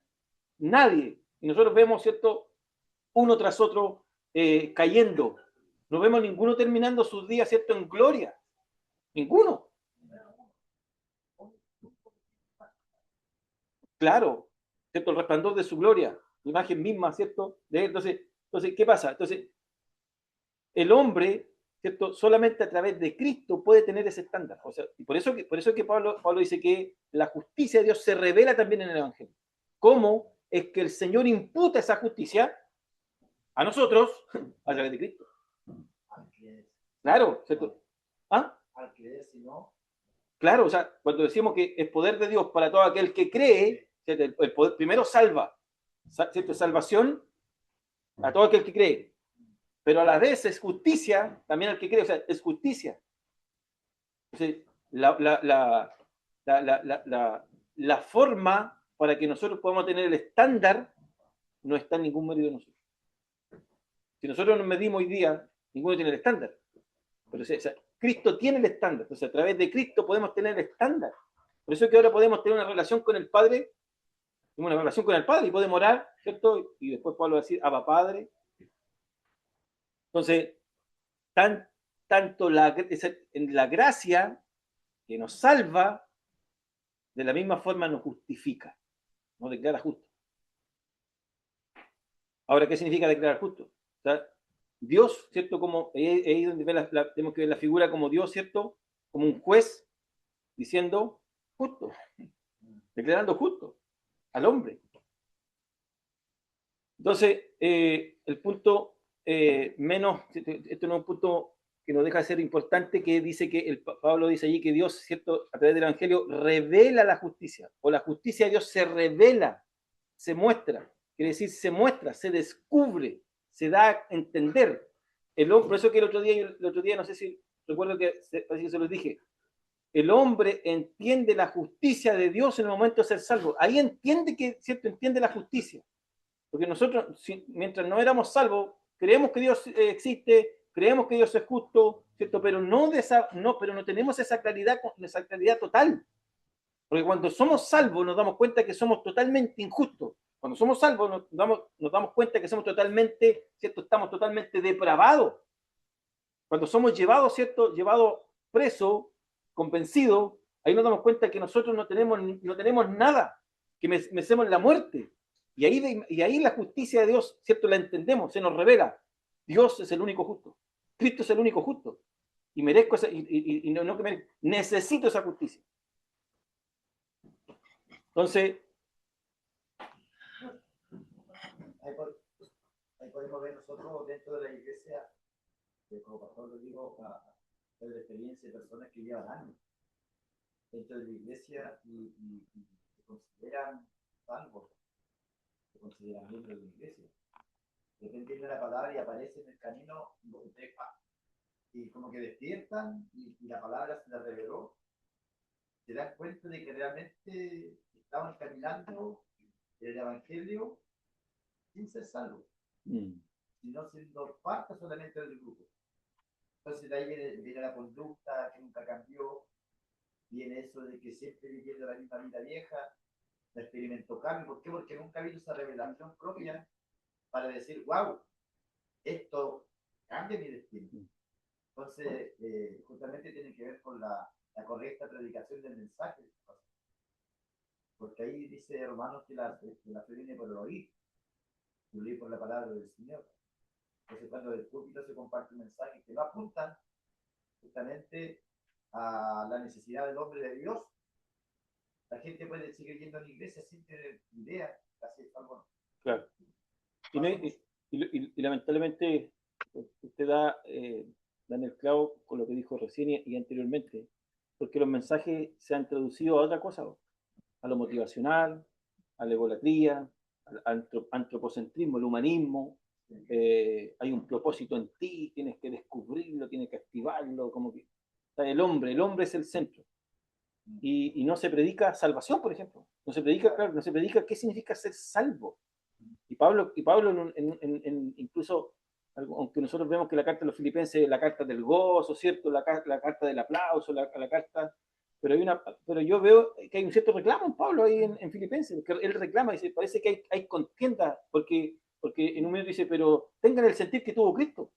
Nadie. Y nosotros vemos, ¿cierto?, uno tras otro cayendo. No vemos ninguno terminando sus días, ¿cierto?, en gloria. Ninguno. Claro, ¿cierto?, el resplandor de su gloria, la imagen misma, ¿cierto?, de él. Entonces, ¿qué pasa? Entonces, el hombre, ¿cierto?, solamente a través de Cristo puede tener ese estándar. O sea, y por eso que Pablo dice que la justicia de Dios se revela también en el Evangelio. ¿Cómo es que el Señor imputa esa justicia a nosotros a través de Cristo? Claro, ¿cierto? ¿Ah? Claro, o sea, cuando decimos que es poder de Dios para todo aquel que cree, ¿cierto?, el poder primero salva, ¿cierto?, salvación a todo aquel que cree, pero a la vez es justicia también al que cree, o sea, es justicia. Entonces, la forma para que nosotros podamos tener el estándar no está en ningún mérito de nosotros. Si nosotros nos medimos hoy día, ninguno tiene el estándar. Pero Cristo tiene el estándar. Entonces, a través de Cristo podemos tener el estándar. Por eso es que ahora podemos tener una relación con el Padre, una relación con el Padre, y podemos orar, ¿cierto? Y después Pablo va a decir, Abba Padre. Entonces, tanto en la gracia que nos salva, de la misma forma nos justifica, nos declara justo. Ahora, ¿qué significa declarar justo? O sea, Dios, ¿cierto? Como ahí donde tenemos que ver la figura como Dios, ¿cierto? Como un juez diciendo justo, declarando justo al hombre. Entonces, el punto menos, esto no es un punto que nos deja de ser importante, que dice que Pablo dice allí que Dios, ¿cierto? A través del Evangelio revela la justicia, o la justicia de Dios se revela, se muestra, quiere decir se muestra, se descubre, se da a entender. Por eso que el otro día, no sé si recuerdo que parece que se los dije, el hombre entiende la justicia de Dios en el momento de ser salvo. Ahí entiende que, ¿cierto? Entiende la justicia. Porque nosotros, mientras no éramos salvos, creemos que Dios existe, creemos que Dios es justo, ¿cierto? Pero no tenemos esa claridad total. Porque cuando somos salvos nos damos cuenta que somos totalmente injustos. Cuando somos salvos nos damos cuenta que somos totalmente, ¿cierto? Estamos totalmente depravados. Cuando somos llevados, ¿cierto? Llevados presos, convencidos, ahí nos damos cuenta que nosotros no tenemos nada, que merecemos la muerte. Y ahí la justicia de Dios, ¿cierto? La entendemos, se nos revela. Dios es el único justo. Cristo es el único justo. Y merezco esa, necesito esa justicia. Entonces, ahí podemos ver nosotros dentro de la iglesia, como pastor lo digo, la experiencia de personas que llevan años dentro de la iglesia y se consideran salvos, se consideran miembros de la iglesia. De repente viene la palabra y aparece en el camino y como que despiertan y la palabra se les reveló, se dan cuenta de que realmente estaban caminando el evangelio sin ser salvos, sino siendo parte solamente del grupo. Entonces de ahí viene la conducta que nunca cambió, viene eso de que siempre viviendo la misma vida vieja, no experimentó cambio. ¿Por qué? Porque nunca ha habido esa revelación propia para decir, wow, esto cambia mi destino. Entonces, justamente tiene que ver con la correcta predicación del mensaje. Porque ahí dice Romanos que la fe viene por el oír, por la palabra del Señor. Entonces, cuando del púlpito se comparte un mensaje que no apunta justamente a la necesidad del hombre de Dios, la gente puede seguir yendo a la iglesia sin tener idea casi de algo. Claro. Y lamentablemente usted da en el clavo con lo que dijo recién y anteriormente, porque los mensajes se han traducido a otra cosa, a lo motivacional, a la egolatría, al antropocentrismo, al humanismo. Hay un propósito en ti, tienes que descubrirlo, tienes que activarlo, como que el hombre es el centro. Y no se predica salvación, por ejemplo. No se predica qué significa ser salvo. Y Pablo incluso, aunque nosotros vemos que la carta de los filipenses es la carta del gozo, ¿cierto? La carta del aplauso, la carta, pero yo veo que hay un cierto reclamo en Pablo ahí en Filipenses, que él reclama y dice, parece que hay contienda, porque en un momento dice, pero tengan el sentir que tuvo Cristo,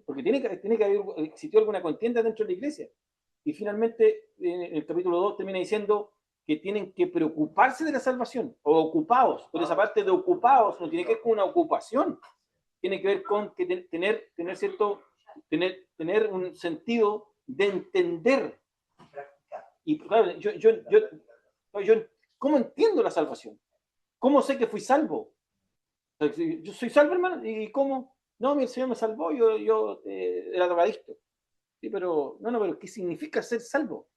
porque tiene que haber existido alguna contienda dentro de la iglesia. Y finalmente, en el capítulo 2 termina diciendo que tienen que preocuparse de la salvación, o ocupados, pero esa parte de ocupados no tiene que ver con una ocupación, tiene que ver con que tener un sentido de entender. Y claro, yo ¿cómo entiendo la salvación? ¿Cómo sé que fui salvo? Yo soy salvo, hermano, ¿y cómo? No, el Señor me salvó, yo era drogadicto. Sí, pero ¿qué significa ser salvo?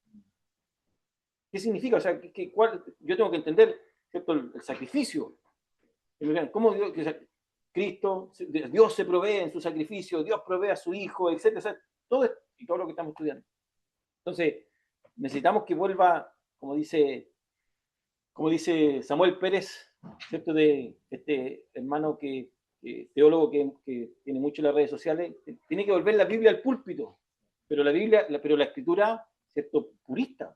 ¿Qué significa? O sea, yo tengo que entender, ¿cierto? El sacrificio. ¿Cómo Cristo, Dios se provee en su sacrificio, Dios provee a su Hijo, etc. O sea, todo lo que estamos estudiando. Entonces, necesitamos que vuelva, como dice Samuel Pérez, ¿cierto? De este hermano teólogo que tiene mucho en las redes sociales, tiene que volver la Biblia al púlpito. Pero la Biblia, pero la Escritura, ¿cierto? Purista.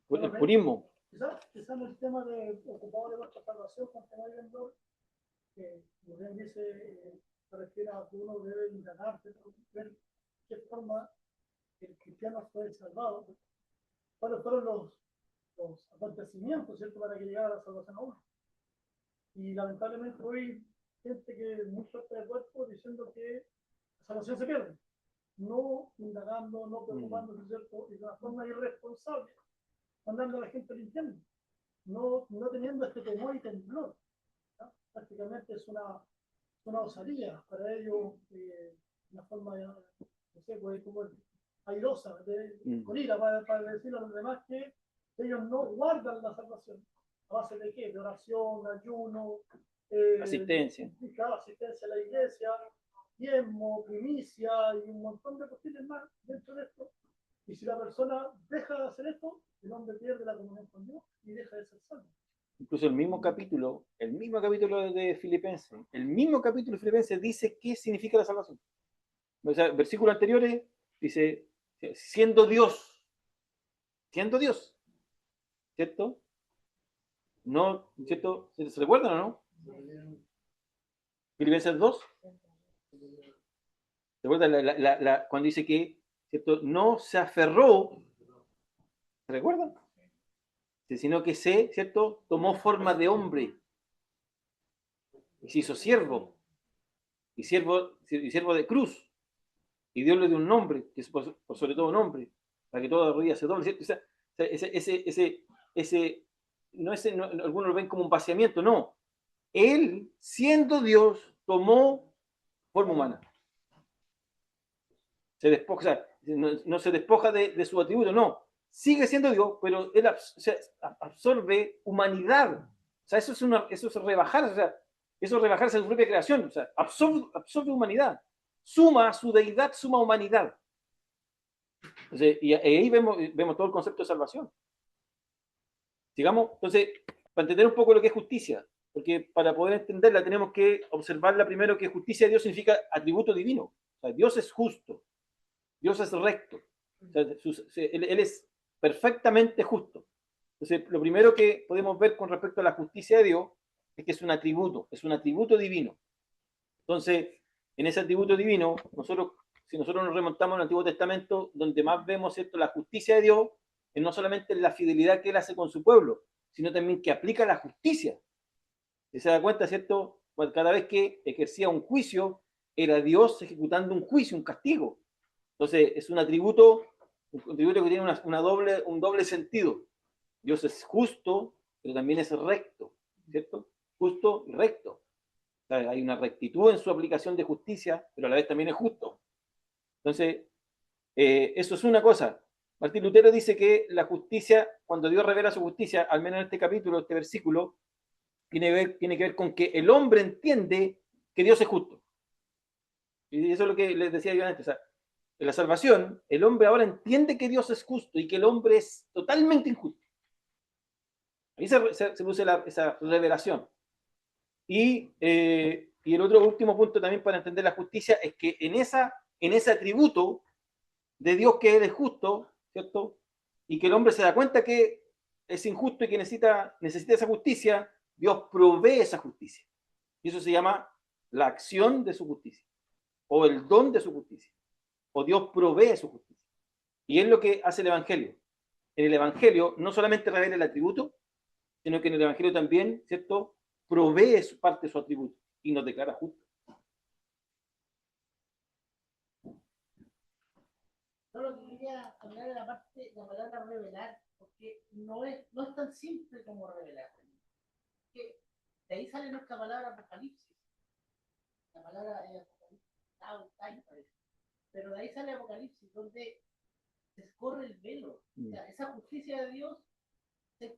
El purismo. Quizás en el tema de ocupado de nuestra salvación, cuando estamos viendo, como bien dice, se refiere a que uno debe indagar, ver qué forma el cristiano fue salvado, cuáles fueron los acontecimientos, ¿cierto?, para que llegara a la salvación a uno. Y lamentablemente hoy gente que es muy fuerte de cuerpo diciendo que la salvación se pierde, no indagando, no preocupándose, ¿cierto?, y de una forma irresponsable, mandando a la gente al infierno, no teniendo este temor y temblor. ¿No? Prácticamente es una osadía para ellos, una forma, no sé, pues, como airosa, con ira, para decirle a los demás que ellos no guardan la salvación. ¿A base de qué? De oración, ayuno, asistencia. Claro, asistencia a la iglesia, diezmo, primicia y un montón de cuestiones más dentro de esto. Y si la persona deja de hacer esto, el hombre pierde la comunión con Dios y deja de ser salvo. Incluso el mismo capítulo de Filipenses, dice qué significa la salvación. O sea, versículos anteriores dice, siendo Dios, ¿cierto? No, ¿cierto? ¿Se recuerdan o no? Filipenses 2. ¿Se acuerdan cuando dice que, ¿cierto? No se aferró, ¿se recuerdan? Sino que ¿cierto? Tomó forma de hombre y se hizo siervo y siervo de cruz, y Dios le dio un nombre, que es por sobre todo un nombre, para que toda rodilla se doble, ¿cierto? O sea, algunos lo ven como un vaciamiento, no. Él, siendo Dios, tomó forma humana. Se despoja, o sea, no se despoja de su atributo, no. Sigue siendo Dios, pero él absorbe humanidad. O sea, eso es rebajar, o sea, eso es rebajarse a su propia creación, o sea, absorbe humanidad. Suma a su deidad, suma humanidad. Entonces, y ahí vemos todo el concepto de salvación. Sigamos, entonces, para entender un poco lo que es justicia, porque para poder entenderla tenemos que observarla primero, que justicia de Dios significa atributo divino. O sea, Dios es justo, Dios es recto, o sea, él es perfectamente justo. Entonces, lo primero que podemos ver con respecto a la justicia de Dios es que es un atributo divino. Entonces, en ese atributo divino, si nosotros nos remontamos al Antiguo Testamento, donde más vemos, ¿cierto?, la justicia de Dios, es no solamente la fidelidad que Él hace con su pueblo, sino también que aplica la justicia. Y se da cuenta, ¿cierto?, cada vez que ejercía un juicio, era Dios ejecutando un juicio, un castigo. Entonces, es un atributo que tiene un doble sentido. Dios es justo, pero también es recto, ¿cierto? Justo y recto. O sea, hay una rectitud en su aplicación de justicia, pero a la vez también es justo. Entonces, eso es una cosa. Martín Lutero dice que la justicia, cuando Dios revela su justicia, al menos en este capítulo, este versículo, tiene que ver con que el hombre entiende que Dios es justo. Y eso es lo que les decía yo antes. O sea, en la salvación, el hombre ahora entiende que Dios es justo y que el hombre es totalmente injusto. Ahí se produce esa revelación. Y el otro último punto también para entender la justicia es que en ese atributo de Dios que Él es justo, ¿cierto? Y que el hombre se da cuenta que es injusto y que necesita esa justicia, Dios provee esa justicia. Y eso se llama la acción de su justicia, o el don de su justicia, o Dios provee su justicia. Y es lo que hace el Evangelio. En el Evangelio no solamente revela el atributo, sino que en el Evangelio también, ¿cierto?, provee parte de su atributo y nos declara justos. Solo quería hablar de la palabra revelar, porque no es tan simple como revelar. Que de ahí sale nuestra palabra apocalipsis. La palabra apocalipsis, pero de ahí sale apocalipsis, donde se escorre el velo. O sea, esa justicia de Dios se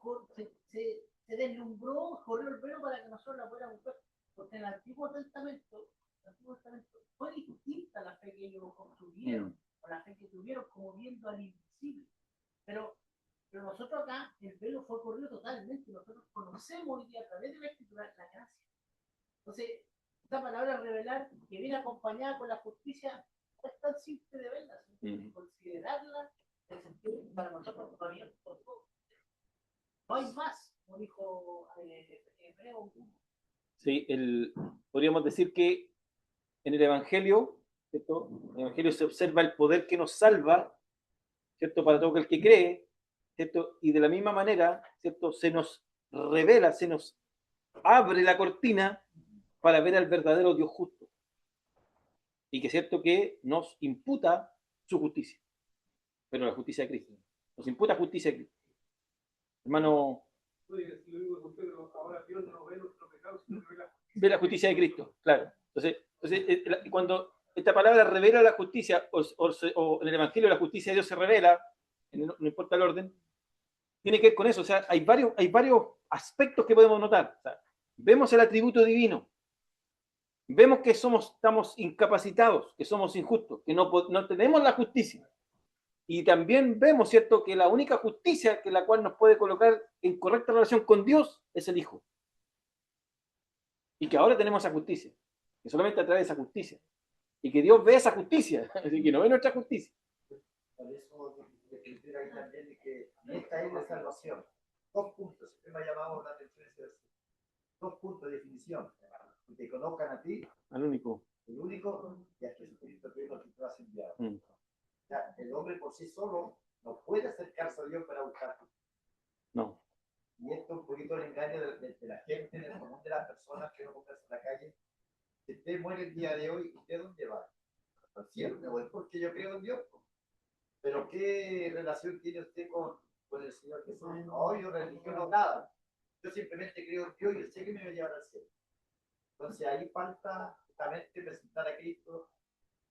deslumbró, corrió el velo para que nosotros la pudiéramos ver. Porque en el Antiguo Testamento fue distinta la fe que ellos construyeron, o la fe que tuvieron, como viendo al invisible. Pero nosotros acá, el velo fue corrido totalmente. Nosotros conocemos hoy día a través de la Escritura la gracia. Entonces, esta palabra revelar, que viene acompañada con la justicia, No es tan simple de verla, sino de considerarla en el sentido que para nosotros todavía no hay más, como dijo Hebreo. Sí, podríamos decir que en el Evangelio, ¿cierto? En el Evangelio se observa el poder que nos salva, ¿cierto? Para todo el que cree, ¿cierto? Y de la misma manera, ¿cierto? Se nos revela, se nos abre la cortina para ver al verdadero Dios justo. Y que es cierto que nos imputa su justicia, pero la justicia de Cristo. Nos imputa justicia de Cristo. Hermano, Oye, si lo digo con Pedro, ahora Dios no ve nuestro pecado, sino que ve la ve la justicia de Cristo, claro. Entonces cuando esta palabra revela la justicia, o en el Evangelio la justicia de Dios se revela, no importa el orden, tiene que ver con eso. O sea, hay varios aspectos que podemos notar. O sea, vemos el atributo divino, vemos que estamos incapacitados, que somos injustos, que no tenemos la justicia. Y también vemos, ¿cierto?, que la única justicia que la cual nos puede colocar en correcta relación con Dios es el Hijo. Y que ahora tenemos esa justicia, que solamente a través de esa justicia. Y que Dios ve esa justicia, así que no ve nuestra justicia. Por eso decir ahí también de que en esta es la salvación. 2 puntos, siempre me ha llamado la atención ese versículo. 2 puntos de definición. Que te conozcan a ti, Al único. el único, y a Jesucristo que es lo que tú has enviado. Mm. O sea, el hombre por sí solo no puede acercarse a Dios para buscar. No. Y esto es un poquito el engaño de la gente, del común de las personas que no compran en la calle. Si usted muere el día de hoy, ¿usted dónde va? Al cielo, me voy porque yo creo en Dios. Pero ¿qué relación tiene usted con el Señor Jesús? No, yo religión no nada. Yo simplemente creo en Dios y yo sé que me va a llevar al cielo. Entonces ahí falta justamente presentar a Cristo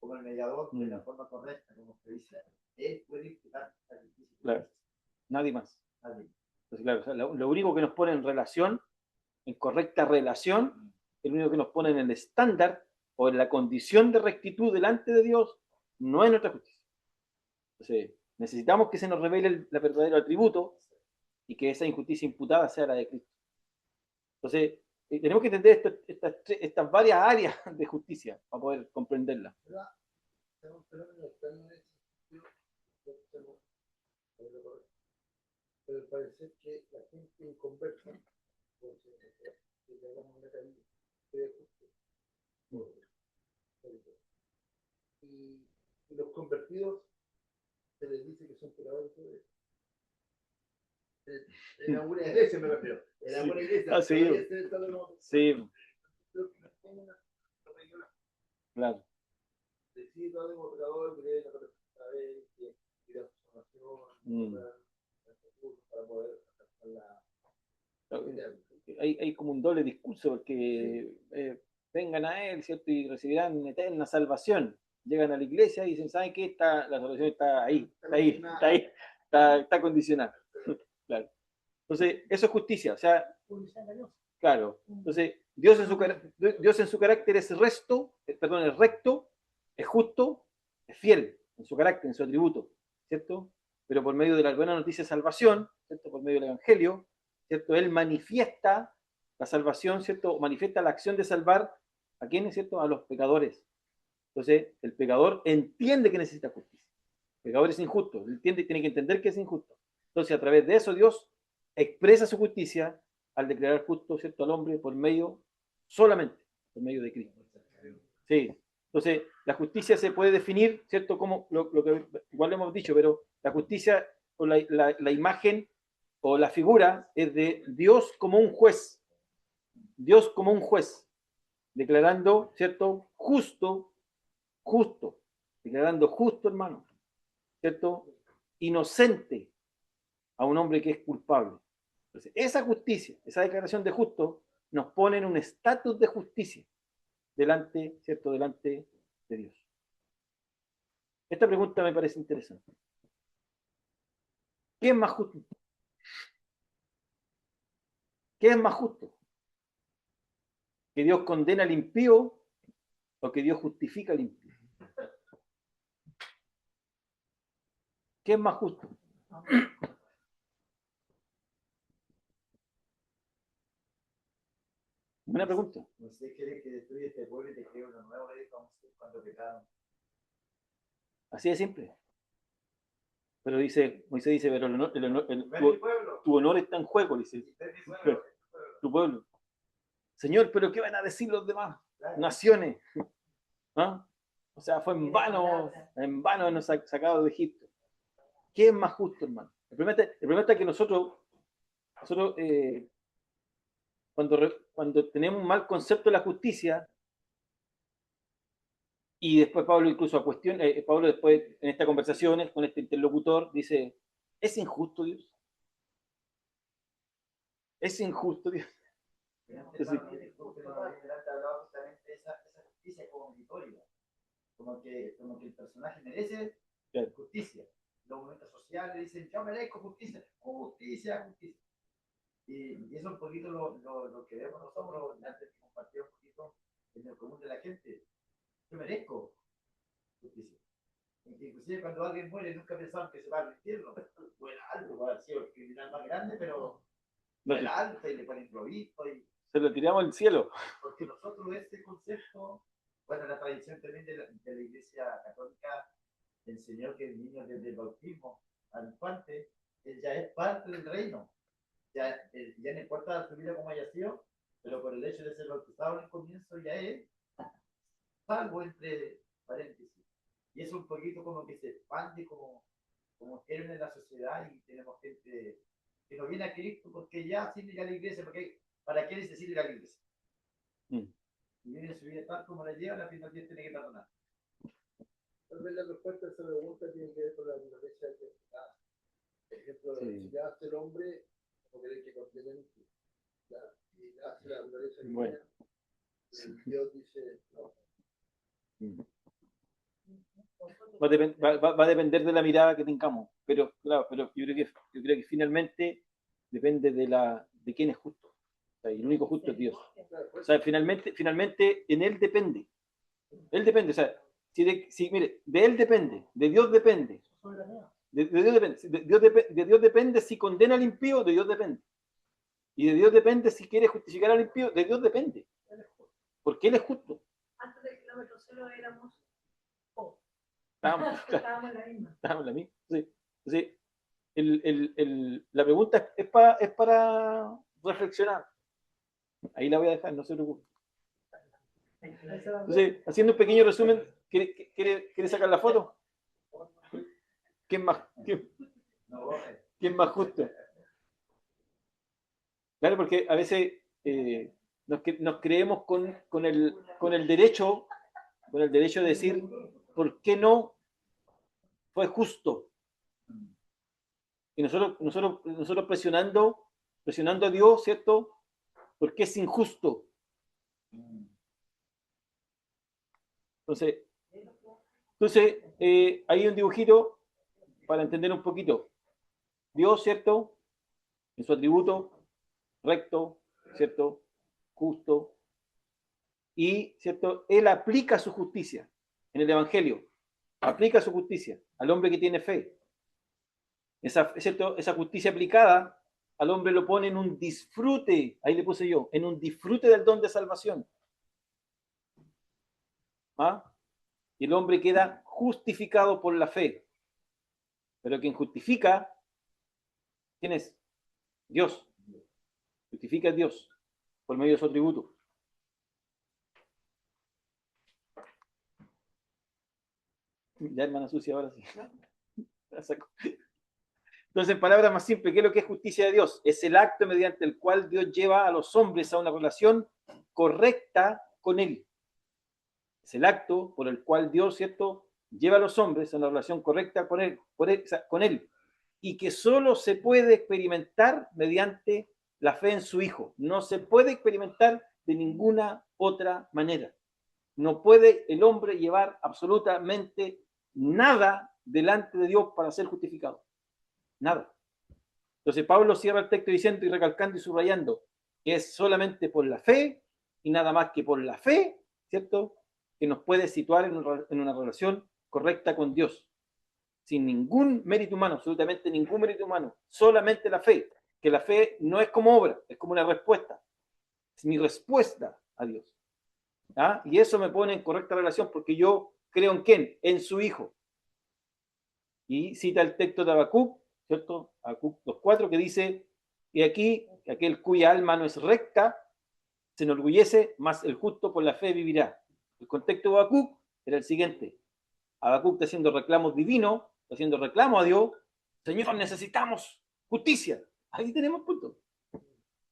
como el mediador de la forma correcta, como usted dice. Él puede imputar sacrificio. Claro. Nadie más. Nadie. Entonces, claro, o sea, lo único que nos pone en relación, en correcta relación, el único que nos pone en el estándar o en la condición de rectitud delante de Dios, no es nuestra justicia. Entonces, necesitamos que se nos revele el verdadero atributo y que esa injusticia imputada sea la de Cristo. Entonces, tenemos que entender estas varias áreas de justicia para poder comprenderla. Pero parece que la gente inconversa, y los convertidos se les dice que son pecadores. En alguna iglesia me refiero. En alguna iglesia. Ah, sí. Sí. Claro. Decir no tengo pecador, que la vez, y la formación, para poder hay como un doble discurso, porque vengan a Él, ¿cierto? Y recibirán eterna salvación. Llegan a la iglesia y dicen, ¿saben qué? La salvación está ahí, está condicionada. Claro. Entonces, eso es justicia. O sea, claro. Entonces, Dios en su carácter es recto, es justo, es fiel en su carácter, en su atributo, ¿cierto? Pero por medio de la buena noticia de salvación, ¿cierto? Por medio del Evangelio, ¿cierto? Él manifiesta la salvación, ¿cierto? Manifiesta la acción de salvar a quienes, ¿cierto? A los pecadores. Entonces, el pecador entiende que necesita justicia. El pecador es injusto, él tiene que entender que es injusto. Entonces, a través de eso, Dios expresa su justicia al declarar justo, ¿cierto? Al hombre solamente por medio de Cristo. Sí. Entonces, la justicia se puede definir, ¿cierto? Como lo que igual lo hemos dicho, pero la justicia o la imagen o la figura es de Dios como un juez. Dios como un juez, declarando, ¿cierto? Justo, declarando justo, hermano, ¿cierto? Inocente a un hombre que es culpable. Entonces, esa justicia, esa declaración de justo, nos pone en un estatus de justicia delante, ¿cierto? Delante de Dios. Esta pregunta me parece interesante. ¿Qué es más justo? ¿Qué es más justo? ¿Que Dios condena al impío o que Dios justifica al impío? ¿Qué es más justo? Buena pregunta. No sé, quiere que destruya este pueblo y te cree uno nuevo, le dijo cuando pecaron. Así de simple. Pero Moisés dice, pero tu honor está en juego, dice. Tu pueblo. Señor, pero ¿qué van a decir los demás naciones? ¿Ah? O sea, fue en vano nos ha sacado de Egipto. ¿Qué es más justo, hermano? El problema está que nosotros cuando tenemos un mal concepto de la justicia, y después Pablo incluso Pablo después en estas conversaciones con este interlocutor dice, ¿es injusto Dios? ¿Es injusto Dios? Esa justicia como victoria, como que el personaje merece justicia. Los movimientos sociales dicen, yo merezco justicia, justicia. Y eso un poquito lo que vemos nosotros, antes de compartir un poquito en el común de la gente. Yo merezco justicia. Inclusive cuando alguien muere, nunca pensaban que se va al infierno. Bueno, algo va a ser el criminal más grande, pero el alto y le ponen globito y se lo tiramos al cielo. Porque nosotros este concepto, bueno, la tradición también de la Iglesia Católica enseñó que el niño desde el bautismo al infante, él ya es parte del reino. Ya no importa su vida como haya sido, pero por el hecho de ser bautizado en el comienzo ya es salvo entre paréntesis. Y es un poquito como que se expande como quieren en la sociedad y tenemos gente que no viene a Cristo porque ya sin ir a la iglesia, porque ¿para qué necesita ir a la iglesia? Y viene su vida tal como la lleva, al final tiene que perdonar. Tal vez la respuesta a esa pregunta tiene que ver con la naturaleza del pecado. Por ejemplo, si ya hace el hombre, como queréis que complemente, y hace la naturaleza divina, bueno. Dios dice, no. Va a depender de la mirada que tengamos, pero claro, pero yo creo que finalmente depende de quién es justo. O sea, y el único justo es Dios. O sea, finalmente en él depende. Él depende, o sea, mire, de él depende, de Dios depende. De Dios depende. De Dios depende si condena al impío, de Dios depende. Y de Dios depende si quiere justificar al impío, de Dios depende. Porque él es justo. Antes del kilómetro cero éramos Estábamos en la misma. Sí. Entonces, la pregunta es para reflexionar. Ahí la voy a dejar, no se preocupe. Entonces, haciendo un pequeño resumen, ¿quiere sacar la foto? ¿Quién más justo? Claro, porque a veces nos creemos con el derecho de decir, ¿por qué no fue justo? Y nosotros presionando a Dios, ¿cierto? Porque es injusto. Entonces hay un dibujito para entender un poquito. Dios, ¿cierto? En su atributo recto, ¿cierto? Justo. Y, ¿cierto? Él aplica su justicia en el Evangelio. Aplica su justicia al hombre que tiene fe. Esa justicia aplicada al hombre lo pone en un disfrute, ahí le puse yo, en un disfrute del don de salvación. ¿Ah? Y el hombre queda justificado por la fe. Pero quien justifica, ¿quién es? Dios. Justifica a Dios por medio de su atributo. Ya, hermana sucia, ahora sí. La saco. Entonces, en palabras más simples, ¿qué es lo que es justicia de Dios? Es el acto mediante el cual Dios lleva a los hombres a una relación correcta con Él. Es el acto por el cual Dios, ¿cierto?, lleva a los hombres a una relación correcta con Él. Y que solo se puede experimentar mediante la fe en su Hijo. No se puede experimentar de ninguna otra manera. No puede el hombre llevar absolutamente nada delante de Dios para ser justificado. Nada. Entonces Pablo cierra el texto diciendo y recalcando y subrayando que es solamente por la fe y nada más que por la fe, ¿cierto?, que nos puede situar en una relación correcta con Dios. Sin ningún mérito humano, absolutamente ningún mérito humano, solamente la fe, que la fe no es como obra, es como una respuesta. Es mi respuesta a Dios. ¿Ah? Y eso me pone en correcta relación porque yo creo en quién, en su Hijo. Y cita el texto de Habacuc, ¿cierto? Habacuc 2:4, que dice, y aquí, aquel cuya alma no es recta, se enorgullece, mas el justo por la fe vivirá. El contexto de Habacuc era el siguiente. Habacuc está haciendo reclamos divinos, está haciendo reclamos a Dios. Señor, necesitamos justicia. Ahí tenemos punto.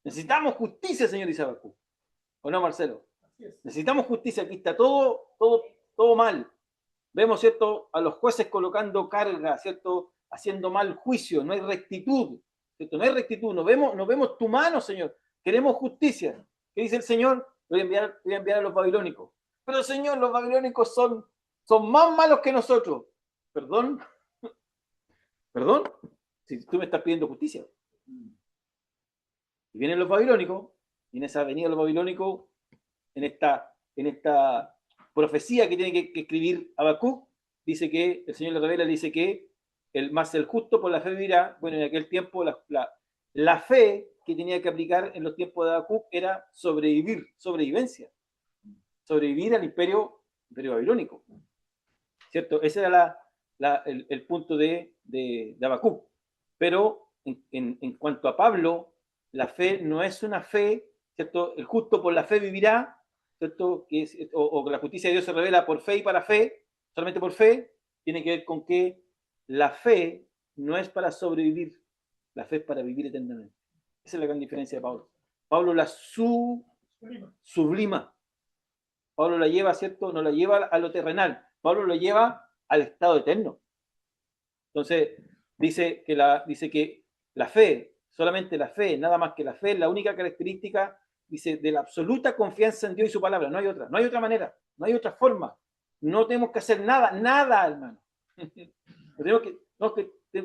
Necesitamos justicia, Señor, dice Habacuc. ¿O no, Marcelo? Necesitamos justicia. Aquí está todo mal. Vemos, ¿cierto?, a los jueces colocando carga, ¿cierto?, haciendo mal juicio. No hay rectitud, ¿cierto? No hay rectitud. No vemos tu mano, Señor. Queremos justicia. ¿Qué dice el Señor? Voy a enviar a los babilónicos. Pero, Señor, los babilónicos son más malos que nosotros. ¿Perdón? ¿Perdón? Si tú me estás pidiendo justicia. Y vienen los babilónicos, y en esa venida de los babilónicos, en esta profecía que tiene que escribir Habacuc, dice que, el Señor le revela, dice que más el justo por la fe vivirá. Bueno, en aquel tiempo la fe que tenía que aplicar en los tiempos de Habacuc era sobrevivencia. Sobrevivir al imperio babilónico. ¿Cierto? Ese era el punto de Habacuc. Pero en cuanto a Pablo, la fe no es una fe, ¿cierto? El justo por la fe vivirá, ¿cierto? O la justicia de Dios se revela por fe y para fe, solamente por fe, tiene que ver con que la fe no es para sobrevivir, la fe es para vivir eternamente. Esa es la gran diferencia de Pablo. Pablo la sublima. Pablo la lleva, ¿cierto? No la lleva a lo terrenal. Pablo lo lleva al estado eterno. Entonces, dice que la fe, solamente la fe, nada más que la fe, es la única característica, dice, de la absoluta confianza en Dios y su palabra. No hay otra manera, no hay otra forma. No tenemos que hacer nada, hermano.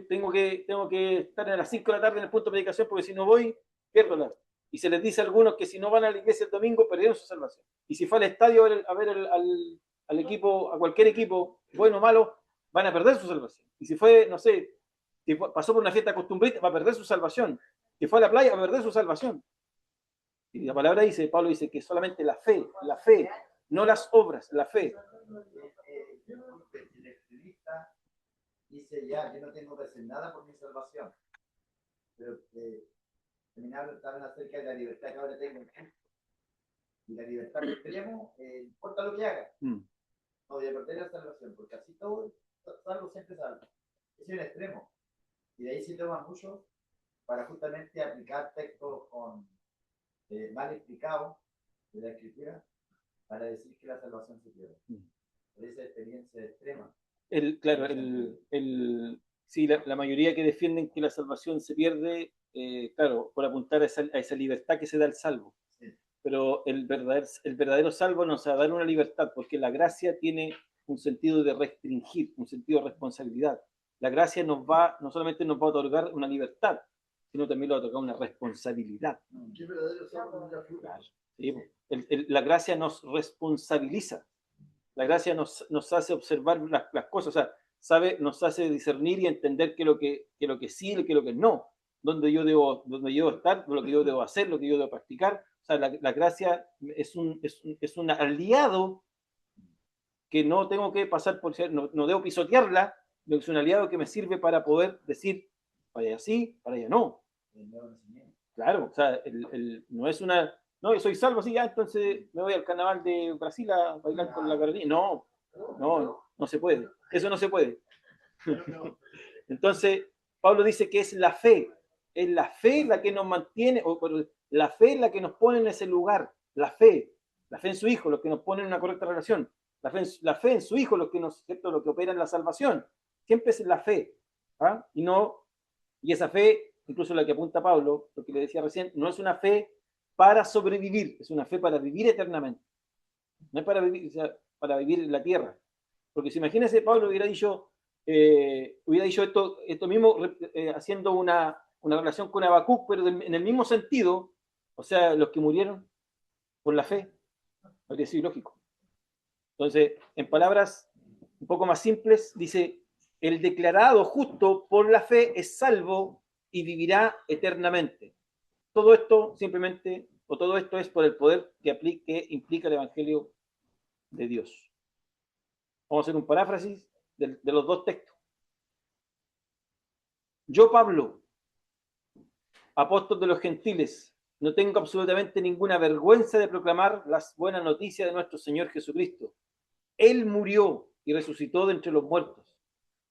Tengo que estar a las 5 de la tarde en el punto de predicación, porque si no voy, pierdo la. Y se les dice a algunos que si no van a la iglesia el domingo, perdieron su salvación. Y si fue al estadio a ver al equipo, a cualquier equipo, bueno o malo, van a perder su salvación. Y si fue, no sé, si pasó por una fiesta costumbrista, va a perder su salvación. Si fue a la playa, va a perder su salvación. Y la palabra dice, Pablo dice que solamente la fe, no las obras, la fe. El estilista dice ya, yo no tengo que hacer nada por mi salvación. Pero hablan acerca de la libertad que ahora tengo. Y la libertad que tenemos, importa lo que haga. No voy a perder la salvación, porque así todo, salvo siempre salvo. Ese es un extremo. Y de ahí se toma mucho para justamente aplicar textos mal explicados de la escritura para decir que la salvación se pierde. Por esa experiencia extrema. Sí, la mayoría que defienden que la salvación se pierde, claro, por apuntar a esa libertad que se da al salvo. Sí. Pero el verdadero salvo nos va a dar una libertad, porque la gracia tiene un sentido de restringir, un sentido de responsabilidad. La gracia no solamente nos va a otorgar una libertad, sino también nos va a otorgar una responsabilidad. ¿Qué verdadero salvo? Claro. Sí, la gracia nos responsabiliza. La gracia nos hace observar las cosas, o sea, nos hace discernir y entender qué es lo que sí y qué es lo que no, dónde yo debo estar, lo que yo debo hacer, lo que yo debo practicar. O sea, la gracia es un aliado que no tengo que pasar por, no debo pisotearla, es un aliado que me sirve para poder decir, para allá sí, para allá no. Claro, o sea, no es una... No, yo soy salvo, sí, ya, entonces me voy al carnaval de Brasil a bailar con la Carolina. No se puede. Eso no se puede. Entonces, Pablo dice que es la fe la que nos mantiene, la fe es la que nos pone en ese lugar. La fe en su Hijo, lo que nos pone en una correcta relación. La fe en su Hijo, lo que opera en la salvación. Siempre es la fe. ¿Ah? Y esa fe, incluso la que apunta Pablo, lo que le decía recién, no es una fe para sobrevivir, es una fe para vivir eternamente. No es para vivir en la tierra. Porque si imagínense, Pablo hubiera dicho esto mismo, haciendo una relación con Habacuc, pero en el mismo sentido, o sea, los que murieron por la fe, habría sido ilógico. Entonces, en palabras un poco más simples, dice, el declarado justo por la fe es salvo y vivirá eternamente. Todo esto es por el poder que implica el Evangelio de Dios. Vamos a hacer un paráfrasis de los dos textos. Yo, Pablo, apóstol de los gentiles, no tengo absolutamente ninguna vergüenza de proclamar las buenas noticias de nuestro Señor Jesucristo. Él murió y resucitó de entre los muertos.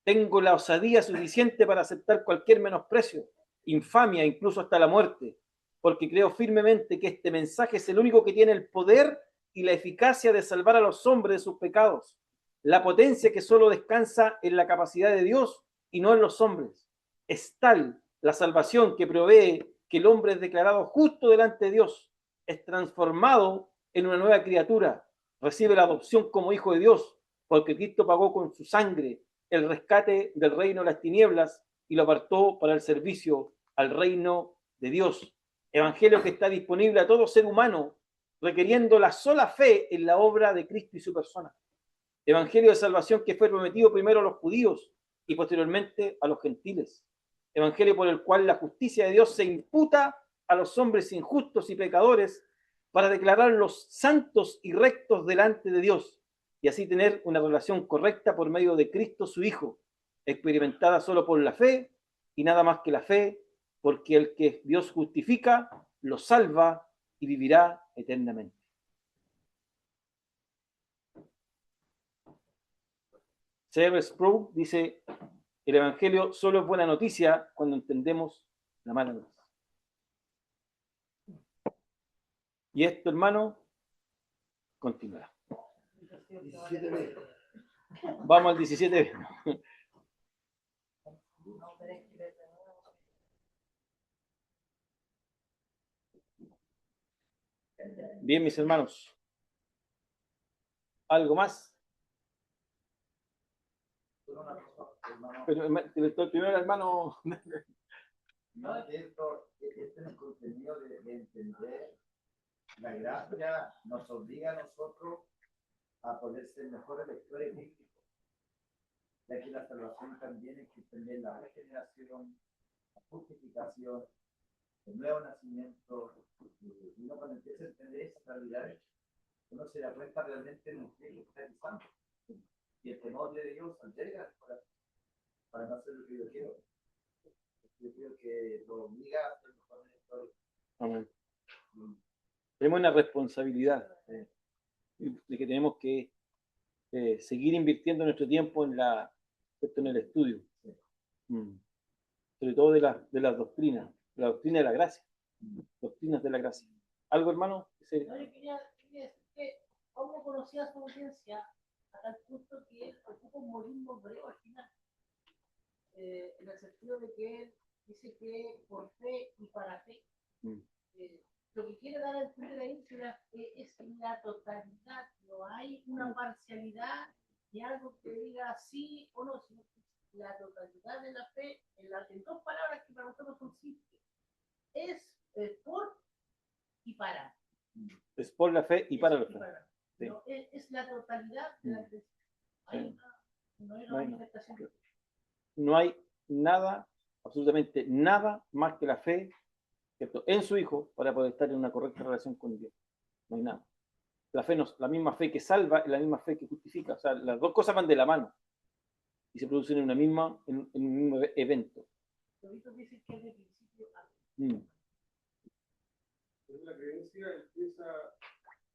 Tengo la osadía suficiente para aceptar cualquier menosprecio, infamia, incluso hasta la muerte, porque creo firmemente que este mensaje es el único que tiene el poder y la eficacia de salvar a los hombres de sus pecados. La potencia que solo descansa en la capacidad de Dios y no en los hombres. Es tal la salvación que provee que el hombre es declarado justo delante de Dios, es transformado en una nueva criatura, recibe la adopción como hijo de Dios, porque Cristo pagó con su sangre el rescate del reino de las tinieblas y lo apartó para el servicio al reino de Dios. Evangelio que está disponible a todo ser humano, requiriendo la sola fe en la obra de Cristo y su persona. Evangelio de salvación que fue prometido primero a los judíos y posteriormente a los gentiles. Evangelio por el cual la justicia de Dios se imputa a los hombres injustos y pecadores para declararlos santos y rectos delante de Dios y así tener una relación correcta por medio de Cristo su Hijo, experimentada solo por la fe y nada más que la fe, porque el que Dios justifica, lo salva y vivirá eternamente. C.R. Sproul dice, el Evangelio solo es buena noticia cuando entendemos la mala noticia. Y esto, hermano, continuará. 17B. Vamos al 17B. Bien, mis hermanos. ¿Algo más? Pero el primero, hermano. No, esto es el contenido de entender la gracia, nos obliga a nosotros a poder ser mejores lectores bíblicos, ya que la salvación también es que entender la regeneración, la justificación, el nuevo nacimiento, y uno cuando empieza a entender esas realidades, uno se da cuenta realmente de lo que está realizando. Y el temor de Dios alberga para no hacer lo que yo quiero. Yo creo que lo obliga a ser mejores lectores. Amén. Tenemos una responsabilidad de que tenemos que seguir invirtiendo nuestro tiempo en el estudio. Sobre todo de las doctrinas, la doctrina de la gracia, doctrinas de la gracia. ¿Algo, hermano? No, yo quería decir que Pablo conocía a su audiencia a tal punto que él ocupa un modismo hebreo al final, en el sentido de que él dice que por fe y para fe. Lo que quiere dar a entender ahí es la totalidad, no hay una parcialidad de algo que diga sí o no, sino la totalidad de la fe en dos palabras que para nosotros son simples. Es por y para. Es por la fe y para la fe. Sí. No, es la totalidad de la fe. No hay una manifestación. No hay nada, absolutamente nada más que la fe, ¿cierto?, en su Hijo para poder estar en una correcta relación con Dios. No hay nada. La fe la misma fe que salva es la misma fe que justifica. O sea, las dos cosas van de la mano y se producen en un mismo evento. Dice que es de principio a La creencia empieza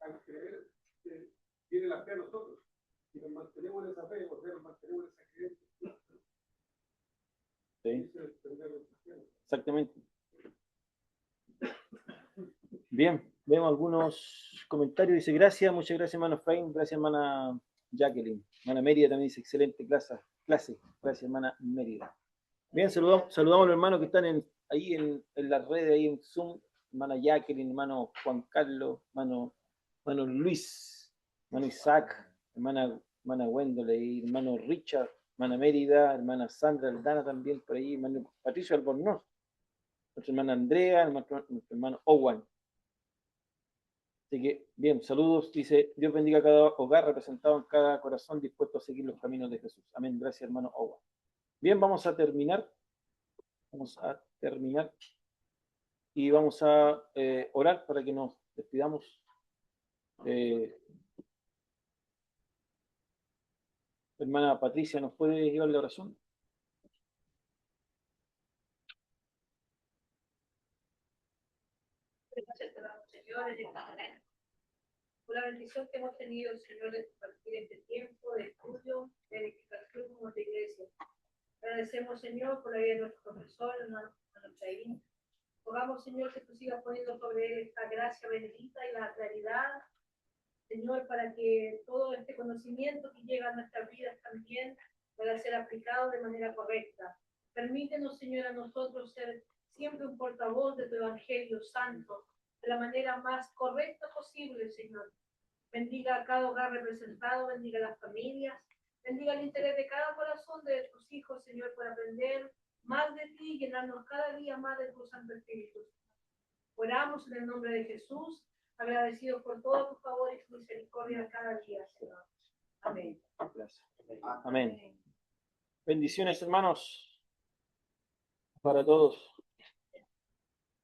a creer que tiene la fe a nosotros. Y nos mantenemos en esa fe, o sea, nos mantenemos en esa creencia. Sí. Exactamente. Bien, vemos algunos comentarios. Dice, gracias, muchas gracias, hermano Frain, gracias, hermana Jacqueline. Hermana Mérida también dice, excelente clase. Gracias, hermana Mérida. Bien, saludamos a los hermanos que están ahí en las redes, ahí en Zoom. Hermana Jacqueline, hermano Juan Carlos, hermano Luis, hermano Isaac, hermana Wendell, hermano Richard, hermana Mérida, hermana Sandra Aldana también por ahí, hermano Patricio Albornoz, nuestra hermana Andrea, nuestro hermano Owen. Así que, bien, saludos, dice, Dios bendiga a cada hogar representado en cada corazón dispuesto a seguir los caminos de Jesús. Amén, gracias, hermano Owen. Bien, vamos a terminar y vamos a orar para que nos despidamos. Hermana Patricia, ¿nos puede llevar la oración? Gracias te damos, Señor, en esta mañana. Por la bendición que hemos tenido, Señor, de compartir este tiempo de estudio, de edificación como nuestra iglesia. Agradecemos, Señor, por la vida de nuestro profesor, hermano Chaín. Rogamos, Señor, que tú sigas poniendo sobre él esta gracia bendita y la claridad, Señor, para que todo este conocimiento que llega a nuestras vidas también pueda ser aplicado de manera correcta. Permítenos, Señor, a nosotros ser siempre un portavoz de tu Evangelio Santo, de la manera más correcta posible, Señor. Bendiga a cada hogar representado, bendiga a las familias, bendiga el interés de cada corazón de tus hijos, Señor, por aprender más de ti y llenarnos cada día más de tu Santo Espíritu. Oramos en el nombre de Jesús, agradecidos por todo tu favor y tu misericordia cada día, Señor. Amén. Gracias. Amén. Bendiciones, hermanos, para todos.